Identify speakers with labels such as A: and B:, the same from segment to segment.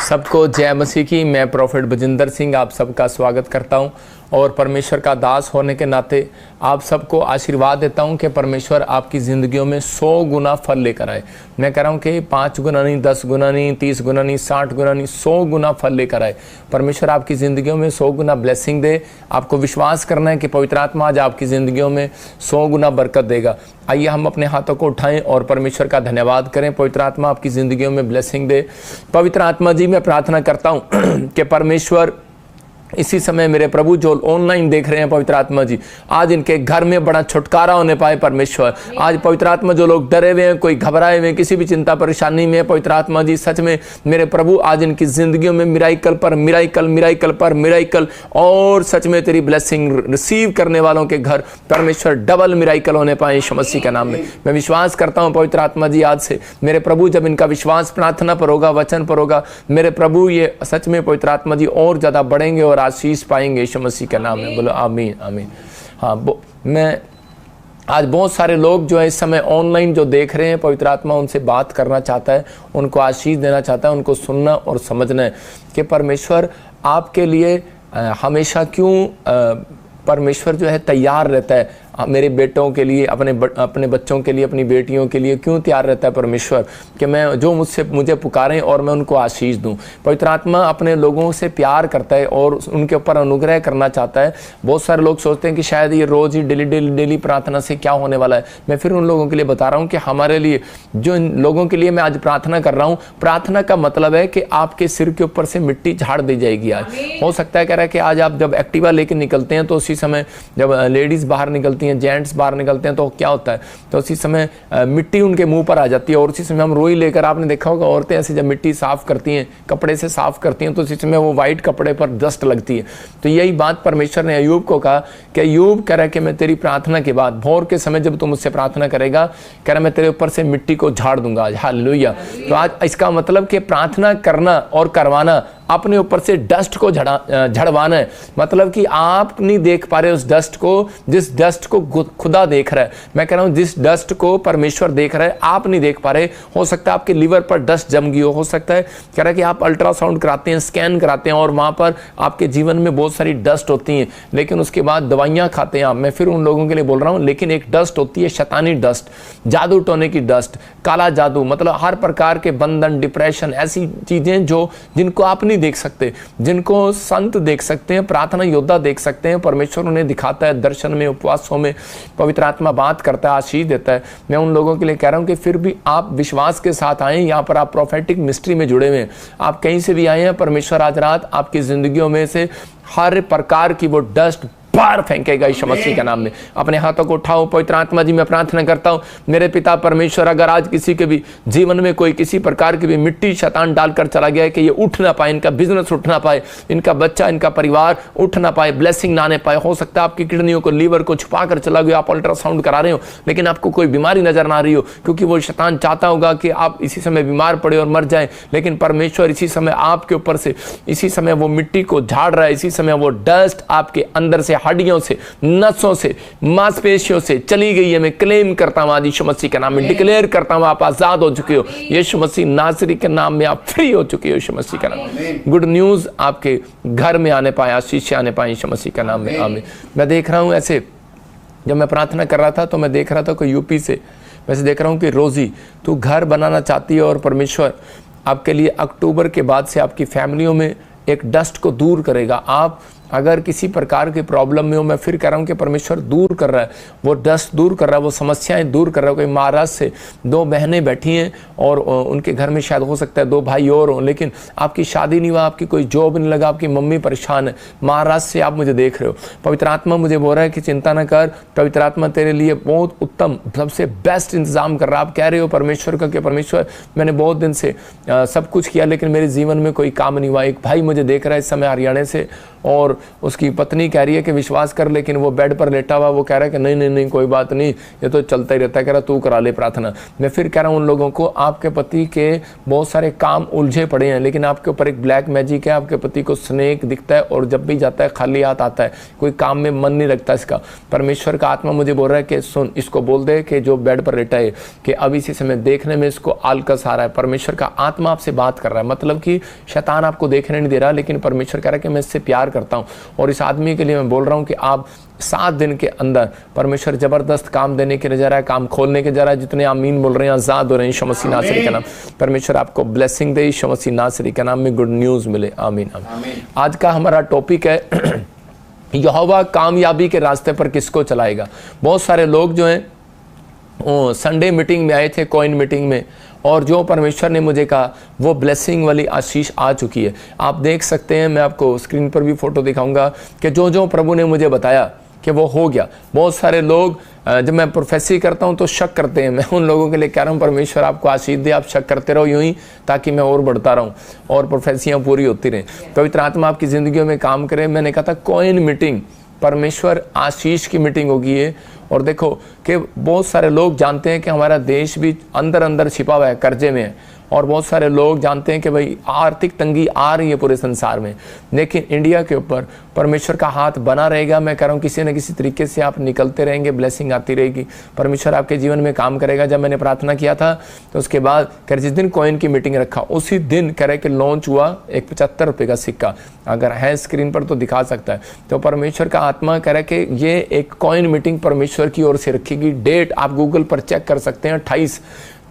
A: सबको जय मसीह की। मैं प्रोफेट बजिंदर सिंह आप सबका स्वागत करता हूं और परमेश्वर का दास होने के नाते आप सबको आशीर्वाद देता हूं कि परमेश्वर आपकी ज़िंदगियों में 100 गुना फल लेकर आए। मैं कह रहा हूं कि 5 गुना नहीं, 10 गुना नहीं, 30 गुना नहीं, 60 गुना नहीं, 100 गुना फल लेकर आए। परमेश्वर आपकी ज़िंदगियों में 100 गुना ब्लेसिंग दे। आपको विश्वास करना है कि पवित्र आत्मा आज आपकी ज़िंदगियों में 100 गुना बरकत देगा। आइए हम अपने हाथों को उठाएं और परमेश्वर का धन्यवाद करें। पवित्र आत्मा आपकी ज़िंदगियों में ब्लेसिंग दे। पवित्र आत्मा जी, मैं प्रार्थना करता हूं कि परमेश्वर इसी समय मेरे प्रभु जो ऑनलाइन देख रहे हैं, पवित्र आत्मा जी आज इनके घर में बड़ा छुटकारा होने पाए। परमेश्वर आज पवित्र आत्मा जो लोग डरे हुए हैं, कोई घबराए हुए हैं, किसी भी चिंता परेशानी में, पवित्र आत्मा जी सच में मेरे प्रभु आज इनकी जिंदगियों में मिराइकल पर मिराइकल, मिराइकल पर मिराइकल, और सच में तेरी ब्लेसिंग रिसीव करने वालों के घर परमेश्वर डबल मिराइकल होने पाए यीशु मसीह के नाम में। मैं विश्वास करता हूँ पवित्र आत्मा जी आज से मेरे प्रभु जब इनका विश्वास प्रार्थना पर होगा, वचन पर होगा, मेरे प्रभु ये सच में पवित्र आत्मा जी और ज्यादा बढ़ेंगे और आशीष पाएंगे यीशु मसीह का नाम है। बोलो आमीन आमीन। हाँ, मैं आज बहुत सारे लोग जो है इस समय ऑनलाइन जो देख रहे हैं, पवित्र आत्मा उनसे बात करना चाहता है, उनको आशीष देना चाहता है, उनको सुनना और समझना है कि परमेश्वर आपके लिए हमेशा क्यों परमेश्वर जो है तैयार रहता है। मेरे बेटों के लिए, अपने बच्चों के लिए, अपनी बेटियों के लिए क्यों तैयार रहता है परमेश्वर कि मैं जो मुझे पुकारें और मैं उनको आशीष दूं। पवित्र आत्मा अपने लोगों से प्यार करता है और उनके ऊपर अनुग्रह करना चाहता है। बहुत सारे लोग सोचते हैं कि शायद ये रोज़ ही डेली प्रार्थना से क्या होने वाला है। मैं फिर उन लोगों के लिए बता रहा हूँ कि हमारे लिए, जो लोगों के लिए मैं आज प्रार्थना कर रहा हूँ, प्रार्थना का मतलब है कि आपके सिर के ऊपर से मिट्टी झाड़ दी जाएगी। आज हो सकता है कह रहा है कि आज आप जब एक्टिवा लेकर निकलते हैं तो उसी समय जब लेडीज़ बाहर निकलती हैं, जेंट्स बाहर निकलते हैं तो क्या होता है, तो उसी समय मिट्टी उनके मुंह पर आ जाती है और उसी समय हम रोई लेकर, आपने देखा होगा औरतें ऐसे जब मिट्टी साफ करती हैं, कपड़े से साफ करती हैं, तो उसी समय वो वाइट कपड़े पर डस्ट लगती है। तो यही बात परमेश्वर ने अय्यूब को कहा कि अय्यूब कह रहा है कि मैं तेरी प्रार्थना के बाद भोर के समय जब तू मुझसे प्रार्थना करेगा, कह रहा मैं तेरे ऊपर से मिट्टी को झाड़ दूंगा आज। हालेलुया। तो आज इसका मतलब कि प्रार्थना करना और करवाना, अपने ऊपर से डस्ट को झड़वाना है। मतलब कि आप नहीं देख पा रहे उस डस्ट को, जिस डस्ट को खुदा देख रहा है। मैं कह रहा हूं जिस डस्ट को परमेश्वर देख रहा है आप नहीं देख पा रहे। हो सकता है आपके लिवर पर डस्ट जम गई हो सकता है कह रहा है कि आप अल्ट्रासाउंड कराते हैं, स्कैन कराते हैं और वहां पर आपके जीवन में बहुत सारी डस्ट होती है, लेकिन उसके बाद दवाइयां खाते हैं आप। मैं फिर उन लोगों के लिए बोल रहा हूं, लेकिन एक डस्ट होती है शैतानी डस्ट, जादू टोने की डस्ट, काला जादू, मतलब हर प्रकार के बंधन, डिप्रेशन, ऐसी चीजें जिनको आप नहीं देख सकते, जिनको संत देख सकते हैं, प्रार्थना योद्धा देख सकते हैं। परमेश्वर उन्हें दिखाता है दर्शन में, उपवासों में, पवित्र आत्मा बात करता है, आशीष देता है। मैं उन लोगों के लिए कह रहा हूं कि फिर भी आप विश्वास के साथ आए। यहाँ पर आप प्रोफेटिक मिस्ट्री में जुड़े हुए हैं, आप कहीं से भी आए हैं, परमेश्वर आज रात आपकी जिंदगियों में से हर प्रकार की वो डस्ट बाहर फेंकेगा यीशु मसीह के नाम में। अपने हाथों को उठाओ। पवित्र आत्मा जी मैं प्रार्थना करता हूं मेरे पिता परमेश्वर, अगर आज किसी के भी जीवन में कोई किसी प्रकार की भी मिट्टी शैतान डालकर चला गया है कि ये उठ ना पाए, इनका बिजनेस उठ ना पाए, इनका बच्चा, इनका परिवार उठ ना पाए, ब्लेसिंग ना आने पाए। हो सकता है आपकी किडनियों को, लीवर को छुपा कर चला गया, आप अल्ट्रासाउंड करा रहे हो लेकिन आपको कोई बीमारी नजर ना आ रही हो, क्योंकि वो शैतान चाहता होगा कि आप इसी समय बीमार पड़े और मर जाए। लेकिन परमेश्वर इसी समय आपके ऊपर से इसी समय वो मिट्टी को झाड़ रहा है। इसी समय वो डस्ट आपके अंदर से, हड्डियों से, नसों से, मांसपेशियों से चली गई है। मैं क्लेम करता हूं आज यीशु मसीह के नाम में, डिक्लेयर करता हूं आप आजाद हो चुके हो। यीशु मसीह नासरी के नाम में आप फ्री हो चुके हो यीशु मसीह का नाम। गुड न्यूज आपके घर में आने पाए, आशीष आने पाए यीशु मसीह का नाम में। आमीन। मैं देख रहा हूं ऐसे, जब मैं प्रार्थना कर रहा था तो मैं देख रहा था कोई यूपी से, वैसे देख रहा हूं कि रोजी तू घर बनाना चाहती है और परमेश्वर आपके लिए अक्टूबर के बाद से आपकी फैमिलियों में एक डस्ट को दूर करेगा। आप अगर किसी प्रकार की प्रॉब्लम में हो, मैं फिर कह रहा हूँ कि परमेश्वर दूर कर रहा है, वो डस्ट दूर कर रहा है, वो समस्याएं दूर कर रहा है। कोई महाराष्ट्र से 2 बहनें बैठी हैं और उनके घर में शायद हो सकता है 2 भाई और हों, लेकिन आपकी शादी नहीं हुआ, आपकी कोई जॉब नहीं लगा, आपकी मम्मी परेशान है। महाराष्ट्र से आप मुझे देख रहे हो, पवित्र आत्मा मुझे बोल रहा है कि चिंता न कर, पवित्र आत्मा तेरे लिए बहुत उत्तम, सबसे बेस्ट इंतजाम कर रहा है। आप कह रहे हो परमेश्वर का कि परमेश्वर मैंने बहुत दिन से सब कुछ किया लेकिन मेरे जीवन में कोई काम नहीं हुआ। एक भाई मुझे देख रहा है इस समय हरियाणा से और और उसकी पत्नी कह रही है कि विश्वास कर, लेकिन वो बेड पर लेटा हुआ वो कह रहा है कि नहीं नहीं नहीं कोई बात नहीं, ये तो चलता ही रहता है, कह रहा तू करा ले प्रार्थना। मैं फिर कह रहा हूँ उन लोगों को, आपके पति के बहुत सारे काम उलझे पड़े हैं, लेकिन आपके ऊपर एक ब्लैक मैजिक है, आपके पति को स्नेक दिखता है और जब भी जाता है खाली हाथ आता है, कोई काम में मन नहीं लगता इसका। परमेश्वर का आत्मा मुझे बोल रहा है कि सुन, इसको बोल दे कि जो बेड पर लेटा है कि अब इसी समय देखने में इसको आलकस आ रहा है। परमेश्वर का आत्मा आपसे बात कर रहा है, मतलब कि शैतान आपको देखने नहीं दे रहा, लेकिन परमेश्वर कह रहा है कि मैं इससे प्यार करता हूँ। और इस आदमी के लिए मैं बोल रहा हूँ कि आप 7 दिन के अंदर परमेश्वर जबरदस्त काम देने के लिए जा रहा है, काम खोलने के जा रहा है। जितने आमीन बोल रहे हैं आजाद हो रहे हैं यीशु मसीह नासरी के नाम। परमेश्वर आपको ब्लेसिंग दे, यीशु मसीह नासरी के नाम में गुड न्यूज़ मिले। आमीन आमीन। आज का हमारा टॉपिक है यहोवा कामयाबी के रास्ते पर किसको चलाएगा। बहुत सारे लोग जो हैं संडे मीटिंग में आए थे, कॉइन मीटिंग में, और जो परमेश्वर ने मुझे कहा वो ब्लेसिंग वाली आशीष आ चुकी है। आप देख सकते हैं, मैं आपको स्क्रीन पर भी फोटो दिखाऊंगा कि जो जो प्रभु ने मुझे बताया कि वो हो गया। बहुत सारे लोग जब मैं प्रोफेसी करता हूं तो शक करते हैं। मैं उन लोगों के लिए कह रहा हूं परमेश्वर आपको आशीष दे, आप शक करते रहो यूं ही, ताकि मैं और बढ़ता रहूं और प्रोफेसियां पूरी होती रहें, पवित्र आत्मा आपकी ज़िंदगियों में काम करे। मैंने कहा था कॉइन मीटिंग परमेश्वर आशीष की मीटिंग होगी ये। और देखो कि बहुत सारे लोग जानते हैं कि हमारा देश भी अंदर अंदर छिपा हुआ है, कर्जे में है, और बहुत सारे लोग जानते हैं कि भाई आर्थिक तंगी आ रही है पूरे संसार में, लेकिन इंडिया के ऊपर परमेश्वर का हाथ बना रहेगा। मैं कह रहा हूँ किसी न किसी तरीके से आप निकलते रहेंगे, ब्लेसिंग आती रहेगी, परमेश्वर आपके जीवन में काम करेगा। जब मैंने प्रार्थना किया था तो उसके बाद कह रहे जिस दिन कॉइन की मीटिंग रखा उसी दिन कह रहे कि लॉन्च हुआ एक 75 रुपये का सिक्का, अगर है स्क्रीन पर तो दिखा सकता है। तो परमेश्वर का आत्मा कह रहा है कि ये एक कॉइन मीटिंग परमेश्वर की ओर से रखेगी। डेट आप गूगल पर चेक कर सकते हैं, 28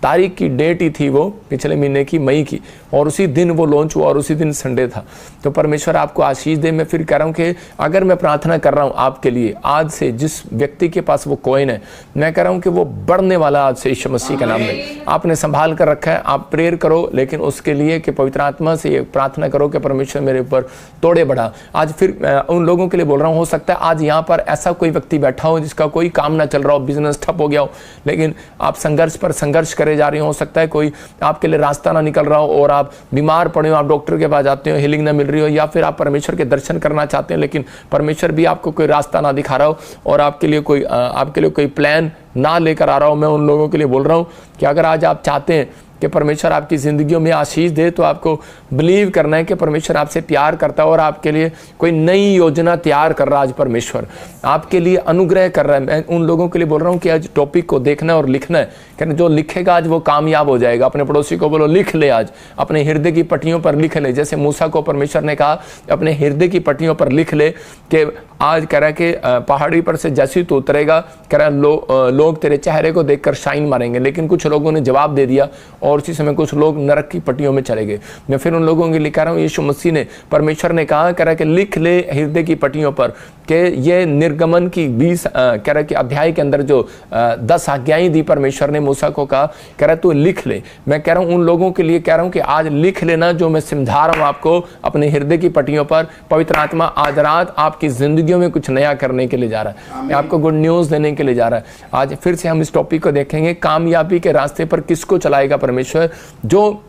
A: तारीख की डेट ही थी वो, पिछले महीने की, मई की, और उसी दिन वो लॉन्च हुआ और उसी दिन संडे था। तो परमेश्वर आपको आशीष दे। मैं फिर कह रहा हूँ कि अगर मैं प्रार्थना कर रहा हूँ आपके लिए आज से, जिस व्यक्ति के पास वो कॉइन है, मैं कह रहा हूँ कि वो बढ़ने वाला आज से यीशु मसीह के नाम में। आपने संभाल कर रखा है, आप प्रेयर करो, लेकिन उसके लिए कि पवित्र आत्मा से ये प्रार्थना करो कि परमेश्वर मेरे ऊपर तोड़े बढ़ा। आज फिर उन लोगों के लिए बोल रहा हूँ, हो सकता है आज यहाँ पर ऐसा कोई व्यक्ति बैठा हो जिसका कोई काम ना चल रहा हो, बिजनेस ठप हो गया हो, लेकिन आप संघर्ष पर संघर्ष करे जा रही हो सकता है कोई आपके लिए रास्ता ना निकल रहा हो और आप बीमार पड़े हो, आप डॉक्टर के पास जाते हो, हीलिंग ना मिल रही हो, या फिर आप परमेश्वर के दर्शन करना चाहते हैं लेकिन परमेश्वर भी आपको कोई रास्ता ना दिखा रहा हो और आपके लिए कोई प्लान ना लेकर आ रहा हो। मैं उन लोगों के लिए बोल रहा हूँ कि अगर आज आप चाहते हैं कि परमेश्वर आपकी ज़िंदगियों में आशीष दे, तो आपको बिलीव करना है कि परमेश्वर आपसे प्यार करता है और आपके लिए कोई नई योजना तैयार कर रहा है। आज परमेश्वर आपके लिए अनुग्रह कर रहा है। मैं उन लोगों के लिए बोल रहा हूँ कि आज टॉपिक को देखना है और लिखना है, कहना जो लिखेगा आज वो कामयाब हो जाएगा। अपने पड़ोसी को बोलो लिख ले, आज अपने हृदय की पट्टियों पर लिख ले। जैसे मूसा को परमेश्वर ने कहा अपने हृदय की पट्टियों पर लिख ले कि आज कह रहा है कि पहाड़ी पर से जैसे तो उतरेगा, कह रहा है लोग तेरे चेहरे को देखकर शाइन मारेंगे। लेकिन कुछ लोगों ने जवाब दे दिया और उसी समय कुछ लोग नरक की पट्टियों में चले गए। मैं फिर उन लोगों के लिए कह रहा हूँ, यीशु मसीह ने, परमेश्वर ने कहा, कह रहा है कि लिख ले हृदय की पट्टियों पर कि ये निर्गमन की 20 कह रहा है कि अध्याय के अंदर जो 10 आज्ञाएं दी परमेश्वर ने मूसा को कहा, कह रहा है तू लिख ले। मैं कह रहा हूँ उन लोगों के लिए कह रहा हूँ कि आज लिख लेना जो मैं समझा रहा हूँ आपको अपने हृदय की पट्टियों पर। पवित्र आत्मा आज रात आपकी जिंदगियों में कुछ नया करने के लिए जा रहा है, आपको गुड न्यूज़ देने के लिए जा रहा है। आज फिर से हम इस टॉपिक को देखेंगे, कामयाबी के रास्ते पर किसको चलाएगा परमेश्वर, जो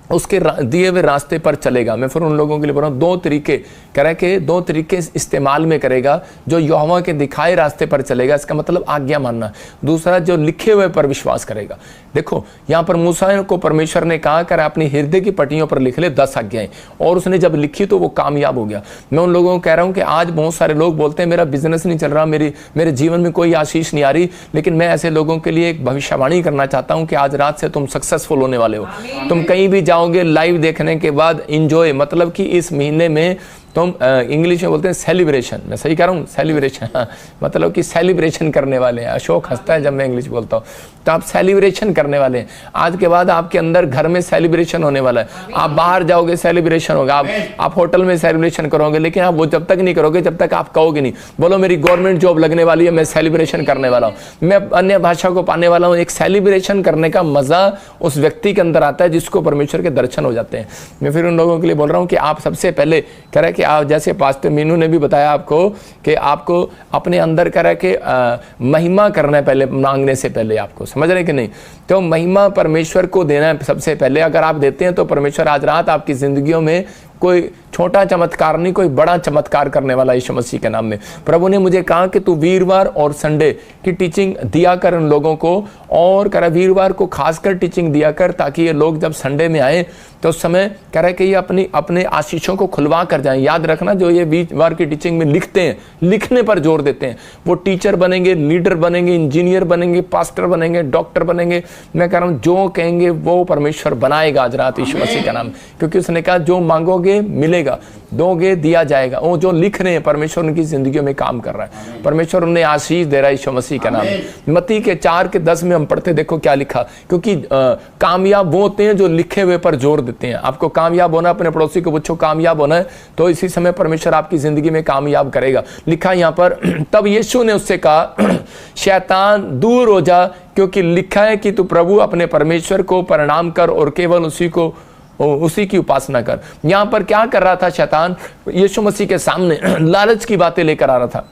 A: उसके दिए हुए रास्ते पर चलेगा। मैं फिर उन लोगों के लिए बोल रहा हूँ 2 तरीके, कह रहा है कि 2 तरीके इस्तेमाल में करेगा। जो यहोवा के दिखाए रास्ते पर चलेगा, इसका मतलब आज्ञा मानना। दूसरा जो लिखे हुए पर विश्वास करेगा। देखो यहाँ पर मूसा को परमेश्वर ने कहा कर अपनी हृदय की पट्टियों पर लिख ले 10 आज्ञाएं, और उसने जब लिखी तो वो कामयाब हो गया। मैं उन लोगों को कह रहा हूँ कि आज बहुत सारे लोग बोलते हैं मेरा बिजनेस नहीं चल रहा, मेरे जीवन में कोई आशीष नहीं आ रही, लेकिन मैं ऐसे लोगों के लिए एक भविष्यवाणी करना चाहता हूँ कि आज रात से तुम सक्सेसफुल होने वाले हो। तुम कहीं भी जाओगे लाइव देखने के बाद एंजॉय, मतलब कि इस महीने में तुम इंग्लिश में बोलते हैं सेलिब्रेशन, मैं सही कह रहा हूँ सेलिब्रेशन, मतलब कि सेलिब्रेशन करने वाले हैं। अशोक हंसता है जब मैं इंग्लिश बोलता हूँ, तो आप सेलिब्रेशन करने वाले हैं। आज के बाद आपके अंदर घर में सेलिब्रेशन होने वाला है, आप बाहर जाओगे सेलिब्रेशन होगा, आप होटल में सेलिब्रेशन करोगे, लेकिन आप वो जब तक नहीं करोगे जब तक आप कहोगे नहीं, बोलो मेरी गवर्नमेंट जॉब लगने वाली है, मैं सेलिब्रेशन करने वाला हूँ, मैं अन्य भाषा को पाने वाला हूँ। एक सेलिब्रेशन करने का मजा उस व्यक्ति के अंदर आता है जिसको परमेश्वर के दर्शन हो जाते हैं। मैं फिर उन लोगों के लिए बोल रहा हूँ कि आप सबसे पहले कह रहे कि आप, जैसे पास्टर मीनू ने भी बताया आपको कि आपको अपने अंदर कह रहा है कि महिमा करना है पहले, मांगने से पहले आपको, समझ रहे कि नहीं। तो महिमा परमेश्वर को देना है सबसे पहले। अगर आप देते हैं तो परमेश्वर आज रात आपकी जिंदगियों में कोई छोटा चमत्कार नहीं, कोई बड़ा चमत्कार करने वाला यीशु मसीह के नाम में। प्रभु ने मुझे कहा कि तू वीरवार और संडे की टीचिंग दिया कर उन लोगों को, और कह रहा वीरवार को खासकर टीचिंग दिया कर, ताकि ये लोग जब संडे में आए तो उस समय कह रहा है कि ये अपने आशीषों को खुलवा कर जाएं। याद रखना, जो ये वीरवार की टीचिंग में लिखते हैं, लिखने पर जोर देते हैं, वो टीचर बनेंगे, लीडर बनेंगे, इंजीनियर बनेंगे, पास्टर बनेंगे, डॉक्टर बनेंगे। मैं कह रहा हूँ जो कहेंगे वो परमेश्वर बनाएगा आज रात यीशु मसीह का नाम, क्योंकि उसने कहा जो मांगोगे मिलेगा, दोगे दिया जाएगा। वो जो लिख रहे हैं परमेश्वर उनकी जिंदगियों में काम कर रहा है, परमेश्वर उन्हें आशीष दे रहा है यीशु मसीह का नाम। मत्ती के 4:10 में हम पढ़ते, देखो क्या लिखा, क्योंकि कामयाब वो होते हैं जो लिखे हुए पर जोर देते हैं। आपको कामयाब होना, अपने पड़ोसी को पूछो कामयाब होना है तो इसी समय परमेश्वर आपकी जिंदगी में कामयाब करेगा। लिखा यहाँ पर, तब यीशु ने उससे कहा शैतान दूर हो जा, क्योंकि लिखा है कि तू प्रभु अपने परमेश्वर को प्रणाम कर और केवल उसी की उपासना कर। यहां पर क्या कर रहा था शैतान? यीशु मसीह के सामने लालच की बातें लेकर आ रहा था।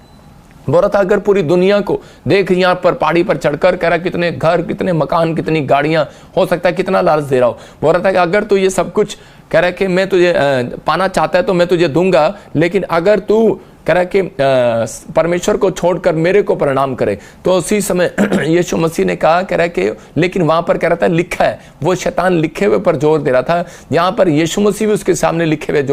A: बोल रहा था अगर पूरी दुनिया को देख, यहाँ पर पहाड़ी पर चढ़कर कह रहा कितने घर, कितने मकान, कितनी गाड़ियां, हो सकता है कितना लालच दे रहा हो। बोल रहा था कि अगर तू ये सब कुछ कह रहा है कि मैं तुझे पाना चाहता है तो मैं तुझे दूंगा, लेकिन अगर तू कह रहा है कि परमेश्वर को छोड़कर मेरे को प्रणाम करे। तो उसी समय यीशु मसीह ने कहा, कह रहा है कि लेकिन वहां पर कह रहा था लिखा है, वो शैतान लिखे हुए पर जोर दे रहा था। यहाँ पर यीशु मसीह भी उसके सामने लिखे हुए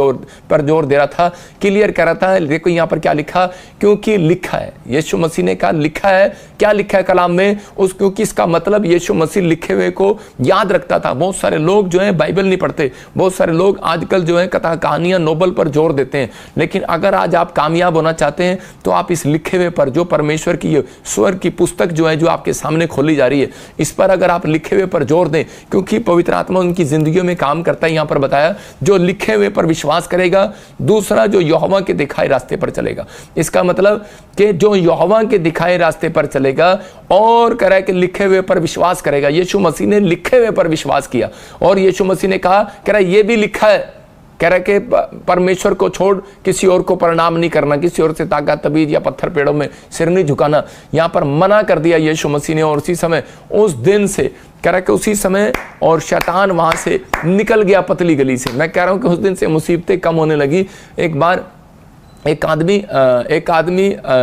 A: पर जोर दे रहा था, क्लियर कह रहा था। देखो यहाँ पर क्या लिखा, क्योंकि लिखा है। यीशु मसीह ने कहा लिखा है, क्या लिखा है कलाम में, क्योंकि इसका मतलब यीशु मसीह लिखे हुए को याद रखता था। बहुत सारे लोग जो है बाइबल नहीं पढ़ते, बहुत सारे लोग आजकल जो है कथा कहानियां नोबल पर जोर देते हैं, लेकिन अगर आज आप कामयाब होना चाहते हैं तो आप इस लिखे हुए पर, जो परमेश्वर की स्वर की पुस्तक जो है, जो आपके सामने खोली जा रही है, इस पर अगर आप लिखे हुए पर जोर दें, क्योंकि पवित्र आत्मा उनकी जिंदगियों में काम करता है। यहां पर बताया जो लिखे हुए पर विश्वास करेगा, दूसरा जो यहोवा के दिखाए रास्ते पर चलेगा। इसका मतलब कि जो यहोवा के दिखाए रास्ते पर चलेगा और कह रहा है कि लिखे हुए पर विश्वास करेगा। यीशु मसीह ने लिखे हुए पर विश्वास किया, और यीशु मसीह ने कहा, कह रहा है ये भी लिखा है, कह रहा है कि परमेश्वर को छोड़ किसी और को प्रणाम नहीं करना, किसी और से ताकत तबीज या पत्थर पेड़ों में सिर नहीं झुकाना। यहां पर मना कर दिया यीशु मसीह ने। और उसी समय, उस दिन से कह रहा है कि उसी समय और शैतान वहां से निकल गया पतली गली से। मैं कह रहा हूं कि उस दिन से मुसीबतें कम होने लगी। एक बार एक आदमी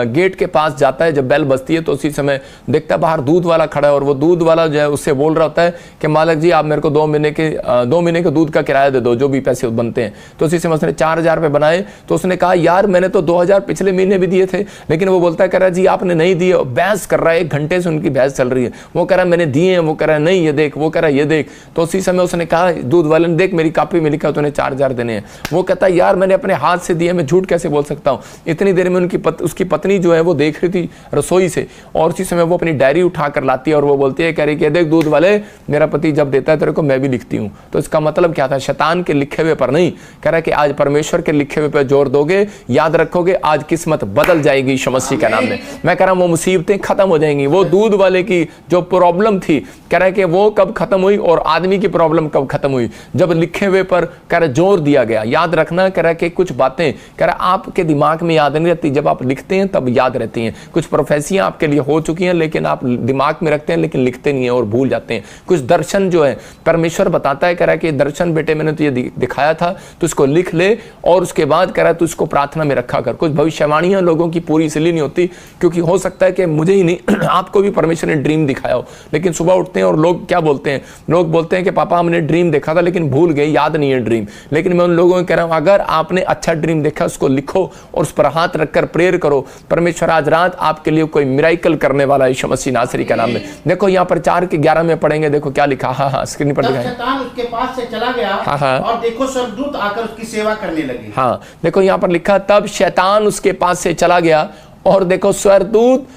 A: गेट के पास जाता है, जब बेल बजती है तो उसी समय देखता है बाहर दूध वाला खड़ा है, और वो दूध वाला जो है उससे बोल रहा होता है कि मालिक जी आप मेरे को 2 महीने के दूध का किराया दे दो, जो भी पैसे बनते हैं। तो उसी समय उसने 4,000 रुपये बनाए। तो उसने कहा यार मैंने तो 2,000 पिछले महीने भी दिए थे, लेकिन वो बोलता है, कह रहा है जी आपने नहीं दिए। बहस कर रहा है, 1 घंटे से उनकी बहस चल रही है। वो कह रहा है मैंने दिए हैं, वो कह रहा है नहीं ये देख, वो कह रहा है ये देख। तो उसी समय उसने कहा दूध वाले ने, देख मेरी कॉपी में लिखा तूने 4,000 देने हैं। वो कहता है यार मैंने अपने हाथ से दिए, मैं झूठ कैसे बोल सकता हूँ। इतनी देर में उसकी पत्नी जो है वो देख रही थी रसोई से, और उसी समय वो अपनी डायरी उठाकर लाती है और वो बोलती है, कह रही कि देख दूध वाले, मेरा पति जब देता है तेरे को मैं भी लिखती हूँ। तो इसका मतलब क्या था? शैतान के लिखे हुए पर नहीं, कह रहा है कि आज परमेश्वर के लिखे हुए पर जोर दोगे, याद रखोगे, आज किस्मत बदल जाएगी यीशु मसीह के नाम में। मैं कह रहा हूँ वो मुसीबतें खत्म हो जाएंगी। वो दूध वाले की जो प्रॉब्लम थी, कह रहा है कि वो कब खत्म हुई, और आदमी की प्रॉब्लम कब खत्म हुई? जब लिखे हुए पर कह रहा जोर दिया गया। याद रखना, कह रहा है कि कुछ बातें कह रहा आपके दिमाग में याद नहीं रहती, जब आप लिखते हैं तब याद रहती हैं। कुछ प्रोफेसियां आपके लिए हो चुकी हैं, लेकिन आप दिमाग में रखते हैं लेकिन लिखते नहीं है और भूल जाते हैं। कुछ दर्शन जो है परमेश्वर बताता है, कह रहा है कि दर्शन बेटे मैंने तुझे दिखाया था, तो इसको लिख ले, और उसके बाद कह रहा है तू इसको प्रार्थना में रखा कर। कुछ भविष्यवाणियां लोगों की पूरी इसलिए नहीं होती क्योंकि हो सकता है कि मुझे ही नहीं आपको भी परमेश्वर ने ड्रीम दिखाया हो, लेकिन सुबह उठते हैं और लोग क्या बोलते हैं? लोग बोलते हैं कि पापा हमने ड्रीम देखा था लेकिन भूल गए, याद नहीं है ड्रीम। लेकिन मैं उन लोगों को कह रहा हूं, अगर आपने अच्छा ड्रीम देखा उसको लिखो और उस पर हाथ रखकर प्रेयर करो। परमेश्वर आज रात आपके लिए कोई मिराइकल करने वाला है यीशु मसीह नासरी के नाम में। देखो यहाँ पर 4:11 में पढ़ेंगे, देखो क्या लिखा। हाँ स्क्रीन पर दिखाएं।
B: शैतान उसके पास से चला गया, और देखो स्वर्गदूत आकर उसकी सेवा करने लगे।
A: हाँ देखो यहाँ पर लिखा, तब शैतान उसके पास से चला गया और देखो स्वर्गदूत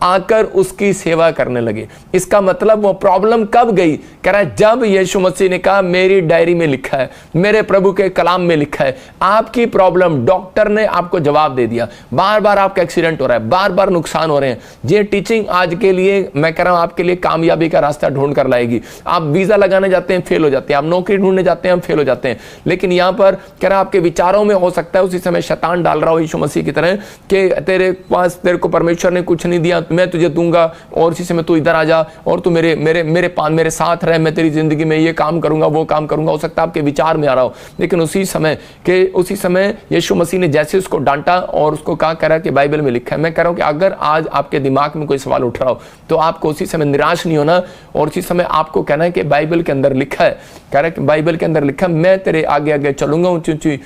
A: आकर उसकी सेवा करने लगे। इसका मतलब वो प्रॉब्लम कब गई? कह रहा है जब यीशु मसीह ने कहा मेरी डायरी में लिखा है, मेरे प्रभु के कलाम में लिखा है, आपकी प्रॉब्लम डॉक्टर ने आपको जवाब दे दिया। बार बार आपका एक्सीडेंट हो रहा है, बार बार नुकसान हो रहे हैं। ये टीचिंग आज के लिए मैं कह रहा हूं आपके लिए कामयाबी का रास्ता ढूंढ कर लाएगी। आप वीजा लगाने जाते हैं फेल हो जाते हैं, आप नौकरी ढूंढने जाते हैं हम फेल हो जाते हैं, लेकिन यहां पर कह रहा आपके विचारों में हो सकता है उसी समय शैतान डाल रहा हो यीशु मसीह की तरह कि तेरे पास, तेरे को परमेश्वर ने कुछ नहीं दिया, मैं तुझे दूंगा और इसी समय तू इधर आ जा और तू मेरे साथ रह, मैं तेरी जिंदगी में ये काम करूंगा वो काम करूंगा। हो सकता है आपके विचार में आ रहा हो, लेकिन उसी समय यीशु मसीह ने जैसे उसको डांटा और उसको कहा, कह रहा कि बाइबल में लिखा है। मैं कह रहा हूं कि अगर आज आपके दिमाग में कोई सवाल उठ रहा हो तो आपको उसी समय निराश नहीं होना और उसी समय आपको कहना है कि बाइबल के अंदर लिखा है, कह रहा है कि बाइबल के अंदर लिखा, मैं तेरे आगे आगे चलूंगा, ऊंची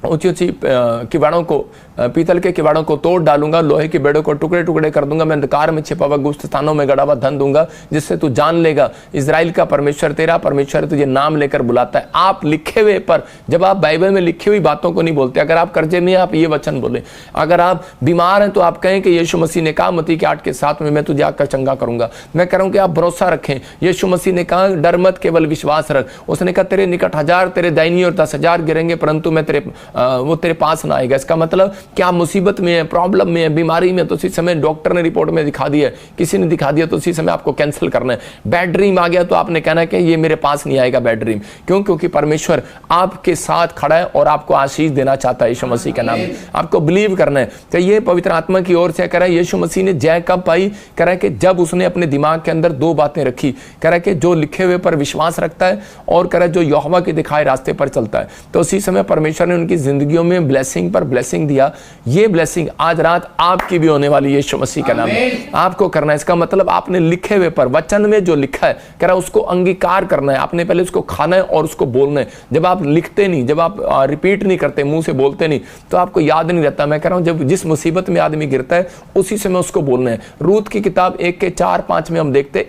A: किवाड़ों को, पीतल के किवाड़ों को तोड़ डालूंगा, लोहे के बेड़ों को टुकड़े टुकड़े कर दूंगा, मैं अंधकार में छिपा हुआ गुप्त स्थानों में गड़ा हुआ धन दूंगा, जिससे तू जान लेगा इजराइल का परमेश्वर तेरा परमेश्वर तुझे नाम लेकर बुलाता है। आप लिखे हुए पर, जब आप बाइबल में लिखी हुई बातों को नहीं बोलते, अगर आप कर्जे में आप ये वचन बोले, अगर आप बीमार हैं तो आप कहें कि यीशु मसीह ने कहा मत्ती 8:7 में मैं तुझे आकर चंगा करूंगा। मैं कह रहा हूं कि आप भरोसा रखें, यीशु मसीह ने कहा डर मत केवल विश्वास रख। उसने कहा तेरे निकट 1000 तेरे दाहिनी और 10,000 गिरेंगे परंतु मैं वो तेरे पास ना आएगा। इसका मतलब क्या मुसीबत में है, प्रॉब्लम में है, बीमारी में, तो उसी समय डॉक्टर ने रिपोर्ट में दिखा दिया, किसी ने दिखा दिया, तो उसी समय आपको कैंसिल करना है। बैड ड्रीम आ गया तो आपने कहना है कि ये मेरे पास नहीं आएगा बैड ड्रीम। क्यों? क्योंकि परमेश्वर आपके साथ खड़ा है और आपको आशीष देना चाहता है यीशु मसीह का नाम। आपको बिलीव करना है। तो ये पवित्र आत्मा की ओर से कह रहा है यीशु मसीह ने जय कब पाई? कह रहा है कि जब उसने अपने दिमाग के अंदर 2 बातें रखी। कह रहा है कि जो लिखे हुए पर विश्वास रखता है और कह रहा है जो यहोवा के दिखाए रास्ते पर चलता है। तो उसी समय परमेश्वर ने उनकी जिंदगियों में ब्लेसिंग पर ब्लेसिंग दिया। ये ब्लेसिंग आज रात आपकी भी होने वाली है यीशु मसीह का नाम। आपको करना है। इसका मतलब आपने लिखे हुए पर, वचन में जो लिखा है, कह रहा है उसको अंगीकार करना है। आपने पहले उसको खाना है और उसको बोलना है। जब आप लिखते नहीं, जब आप रिपीट नहीं करते, मुंह से बोलते नहीं, तो आपको याद नहीं रहता। मैं कह रहा हूं जब जिस मुसीबत में आदमी गिरता है उसी समय उसको बोलना है। रूत की किताब 1:4-5 में हम देखते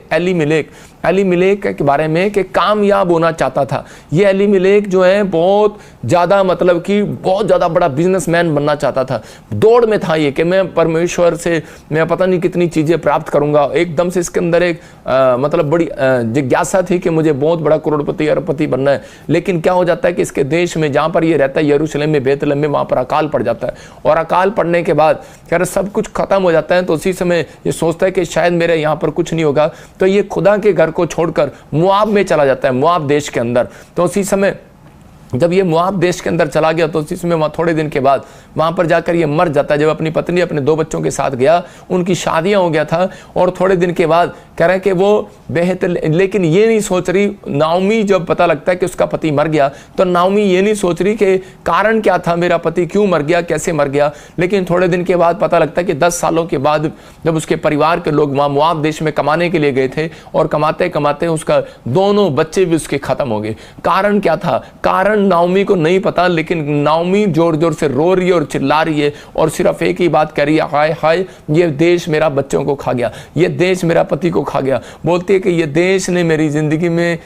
A: एलीमेलेक के बारे में कि कामयाब होना चाहता था। ये एलीमेलेक जो है बहुत ज्यादा, मतलब कि बहुत ज्यादा बड़ा बिजनेसमैन बनना चाहता था। दौड़ में था ये कि मैं परमेश्वर से मैं पता नहीं कितनी चीजें प्राप्त करूंगा। एकदम से इसके अंदर एक मतलब बड़ी जिज्ञासा थी कि मुझे बहुत बड़ा करोड़पति अरबपति बनना है। लेकिन क्या हो जाता है कि इसके देश में जहां पर ये रहता है, यरूशलेम में, बेतलहम में, वहां पर अकाल पड़ जाता है। और अकाल पड़ने के बाद यार सब कुछ खत्म हो जाता है। तो उसी समय ये सोचता है कि शायद मेरे यहाँ पर कुछ नहीं होगा। तो ये खुदा के घर को छोड़कर मोआब में चला जाता है, मोआब देश के अंदर। तो उसी समय जब ये मोआब देश के अंदर चला गया तो उसी समय वहाँ थोड़े दिन के बाद वहाँ पर जाकर ये मर जाता है। जब अपनी पत्नी अपने 2 बच्चों के साथ गया, उनकी शादियाँ हो गया था और थोड़े दिन के बाद कह रहे हैं कि वो बेहतर, लेकिन ये नहीं सोच रही नाओमी, जब पता लगता है कि उसका पति मर गया तो नाओमी ये नहीं सोच रही कि कारण क्या था, मेरा पति क्यों मर गया, कैसे मर गया। लेकिन थोड़े दिन के बाद पता लगता है कि 10 सालों के बाद जब उसके परिवार के लोग वहाँ मोआब देश में कमाने के लिए गए थे और कमाते कमाते उसका 2 बच्चे भी उसके खत्म हो गए। कारण क्या था? कारण नाओमी को नहीं पता, लेकिन नाओमी जोर जोर से रो रही है और चिल्ला रही है और सिर्फ एक ही बात कह रही है, हाय हाय ये देश मेरा बच्चों को खा गया, ये देश मेरा पति को खा गया। बोलती है कि ये देश ने मेरी जिंदगी में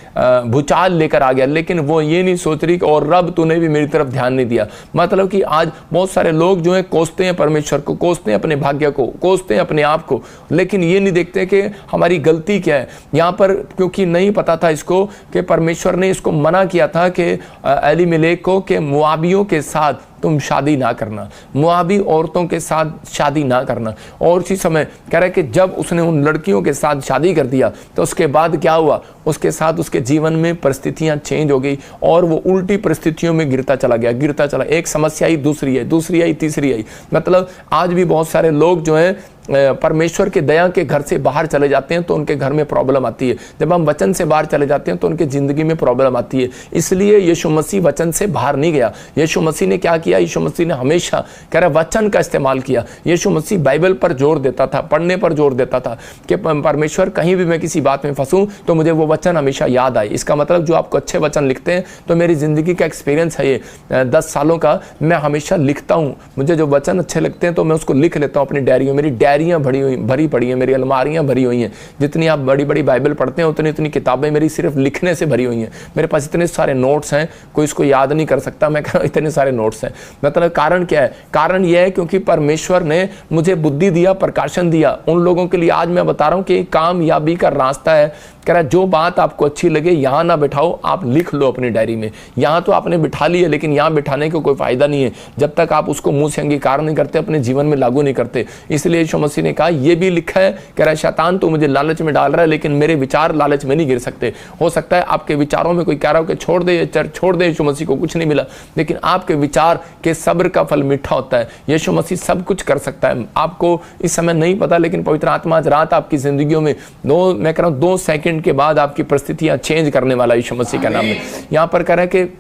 A: भूचाल लेकर आ गया। लेकिन वो ये नहीं सोच रही और रब तूने भी मेरी तरफ ध्यान नहीं दिया। मतलब कि आज बहुत सारे लोग जो है कोसते हैं परमेश्वर को, कोसते हैं अपने भाग्य को, कोसते हैं अपने आप को, लेकिन ये नहीं देखते कि हमारी गलती क्या है यहाँ पर। क्योंकि नहीं पता था इसको कि परमेश्वर ने इसको मना किया था कि एलीमेलेक को कि मोआबियों के साथ तुम शादी ना करना, मोआबी औरतों के साथ शादी ना करना। और उसी समय कह रहा है कि जब उसने उन लड़कियों के साथ शादी कर दिया तो उसके बाद क्या हुआ, उसके साथ उसके जीवन में परिस्थितियां चेंज हो गई और वो उल्टी परिस्थितियों में गिरता चला गया, गिरता चला। एक समस्या आई, दूसरी आई, दूसरी आई, तीसरी आई। मतलब आज भी बहुत सारे लोग जो हैं परमेश्वर के दया के घर से बाहर चले जाते हैं तो उनके घर में प्रॉब्लम आती है। जब हम वचन से बाहर चले जाते हैं तो उनके जिंदगी में प्रॉब्लम आती है। इसलिए यीशु मसीह वचन से बाहर नहीं गया। यीशु मसीह ने क्या किया? यीशु मसीह ने हमेशा कह रहा वचन का इस्तेमाल किया। यीशु मसीह बाइबल पर जोर देता था, पढ़ने पर जोर देता था कि परमेश्वर कहीं भी मैं किसी बात में फंसूं तो मुझे वो वचन हमेशा याद आए। इसका मतलब जो आपको अच्छे वचन लिखते हैं, तो मेरी जिंदगी का एक्सपीरियंस है ये 10 सालों का, मैं हमेशा लिखता हूँ। मुझे जो वचन अच्छे लगते हैं तो मैं उसको लिख लेता हूँ अपनी डायरियों। मेरी डायरियाँ भरी पड़ी हैं, मेरी अलमारियाँ भरी हुई हैं। जितनी आप बड़ी बड़ी बाइबल पढ़ते हैं उतनी किताबें मेरी सिर्फ लिखने से भरी हुई हैं। मेरे पास इतने सारे नोट्स हैं, कोई इसको याद नहीं कर सकता। मैं कह रहा हूँ इतने सारे नोट्स हैं। मतलब कारण क्या है? कारण यह है क्योंकि परमेश्वर ने मुझे बुद्धि दिया, प्रकाशन दिया। उन लोगों के लिए आज मैं बता रहा हूँ कि कामयाबी का रास्ता है कह रहा है जो बात आपको अच्छी लगे यहाँ ना बिठाओ, आप लिख लो अपनी डायरी में। यहाँ तो आपने बिठा ली है, लेकिन यहाँ बिठाने का कोई फायदा नहीं है जब तक आप उसको मुंह से अंगीकार नहीं करते, अपने जीवन में लागू नहीं करते। इसलिए यीशु मसीह ने कहा ये भी लिखा है, कह रहा है शैतान तो मुझे लालच में डाल रहा है, लेकिन मेरे विचार लालच में नहीं गिर सकते। हो सकता है आपके विचारों में कोई कह रहा हो कि छोड़ दे चर्च, छोड़ दे, यीशु मसीह को कुछ नहीं मिला, लेकिन आपके विचार के सब्र का फल मीठा होता है। यीशु मसीह सब कुछ कर सकता है। आपको इस समय नहीं पता, लेकिन पवित्र आत्मा आज रात आपकी जिंदगियों में मैं कह रहा हूं 2 सेकंड के बाद आपकी परिस्थितियां चेंज करने वाला यीशु मसीह का नाम है। यहां पर कह रहा है कि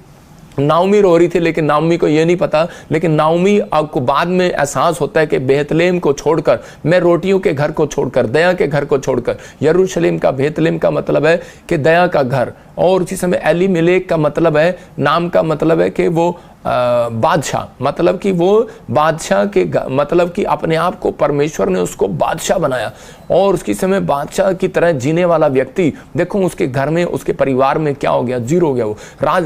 A: नाओमी रो रही थी, लेकिन नाओमी को ये नहीं पता, लेकिन नाओमी आपको बाद में एहसास होता है कि बेतलेहम को छोड़कर, मैं रोटियों के घर को छोड़कर, दया के घर को छोड़कर, यरूशलेम का, बेतलेहम का मतलब है कि दया का घर, और उसी समय एलीमेलेक का मतलब है, नाम का मतलब है कि वो बादशाह, मतलब कि वो बादशाह के, मतलब कि अपने आप को परमेश्वर ने उसको बादशाह बनाया, और उसकी समय बादशाह की तरह जीने वाला व्यक्ति, देखो उसके घर में, उसके परिवार में क्या हो गया, जीरो हो गया वो।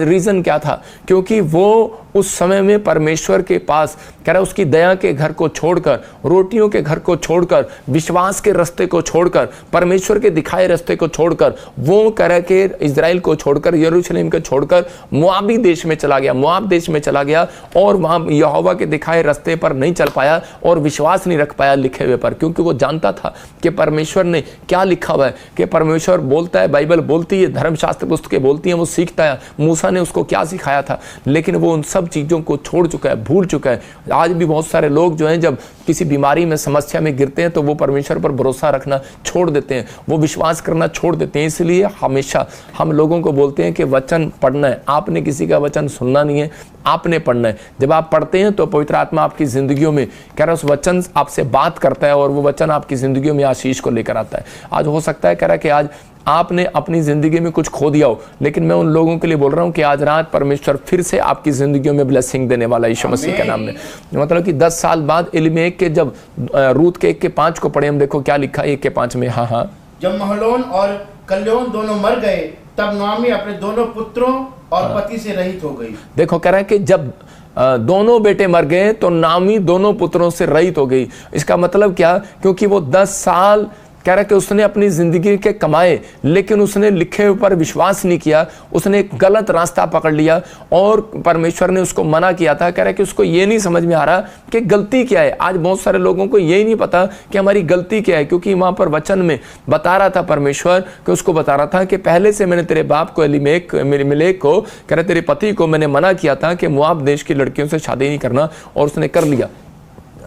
A: रीजन क्या था? क्योंकि वो उस समय में परमेश्वर के पास, कह रहा उसकी दया के घर को छोड़कर, रोटियों के घर को छोड़कर, विश्वास के रास्ते को छोड़कर, परमेश्वर के दिखाए रास्ते को छोड़कर, वो कह रहा कि इजराइल को छोड़कर, यरूशलेम को छोड़कर मोआबी देश में चला गया, मोआब देश में चला गया, और वहां यहोवा के दिखाए रास्ते पर नहीं चल पाया और विश्वास नहीं रख पाया लिखे हुए पर, क्योंकि वो जानता था कि परमेश्वर ने क्या लिखा हुआ है, कि परमेश्वर बोलता है, बाइबल बोलती है, धर्मशास्त्र पुस्तकें बोलती हैं, वो सीखता है। मूसा ने उसको क्या सिखाया था, लेकिन वो उन सब चीजों को छोड़ चुका है, भूल चुका है। आज भी बहुत सारे लोग जो हैं, जब किसी बीमारी में, समस्या में गिरते हैं, तो वो परमेश्वर पर भरोसा रखना छोड़ देते हैं, वो विश्वास करना छोड़ देते हैं। इसलिए हमेशा हम लोगों को बोलते हैं कि वचन पढ़ना है। आपने किसी का वचन सुनना नहीं है, आपने पढ़ना है। जब आप पढ़ते हैं तो पवित्र आत्मा आपकी जिंदगियों में, कह रहा है, उस वचन आपसे बात करता है, और वो वचन आपकी जिंदगियों में आशीष को लेकर आता है। आज हो सकता है, कह रहा है कि आज आपने अपनी जिंदगी में कुछ खो दिया हो, लेकिन मैं उन लोगों के लिए बोल रहा हूं कि आज रात परमेश्वर फिर से आपकी जिंदगियों में ब्लेसिंग देने वाला यीशु मसीह के नाम में। मतलब कि 10 साल बाद एलीमेलेक के जब रूत के 1:5 को पढ़े, हम देखो क्या लिखा है 1:5 में। हाँ,
B: जब महलोन और कल्याण दोनों मर गए, तब नाओमी अपने दोनों पुत्रों और पति से रहित हो गई।
A: देखो कह रहा है कि जब दोनों बेटे मर गए तो नाओमी दोनों पुत्रों से रहित हो गई। इसका मतलब क्या? क्योंकि वो 10 साल कह रहा है कि उसने अपनी जिंदगी के कमाए, लेकिन उसने लिखे पर विश्वास नहीं किया, उसने एक गलत रास्ता पकड़ लिया, और परमेश्वर ने उसको मना किया था। कह रहा है कि उसको ये नहीं समझ में आ रहा कि गलती क्या है। आज बहुत सारे लोगों को यही नहीं पता कि हमारी गलती क्या है, क्योंकि वहां पर वचन में बता रहा था परमेश्वर, कि उसको बता रहा था कि पहले से मैंने तेरे बाप को, एलीमेलेक को, कह रहा तेरे पति को मैंने मना किया था कि मोआब देश की लड़कियों से शादी नहीं करना, और उसने कर लिया।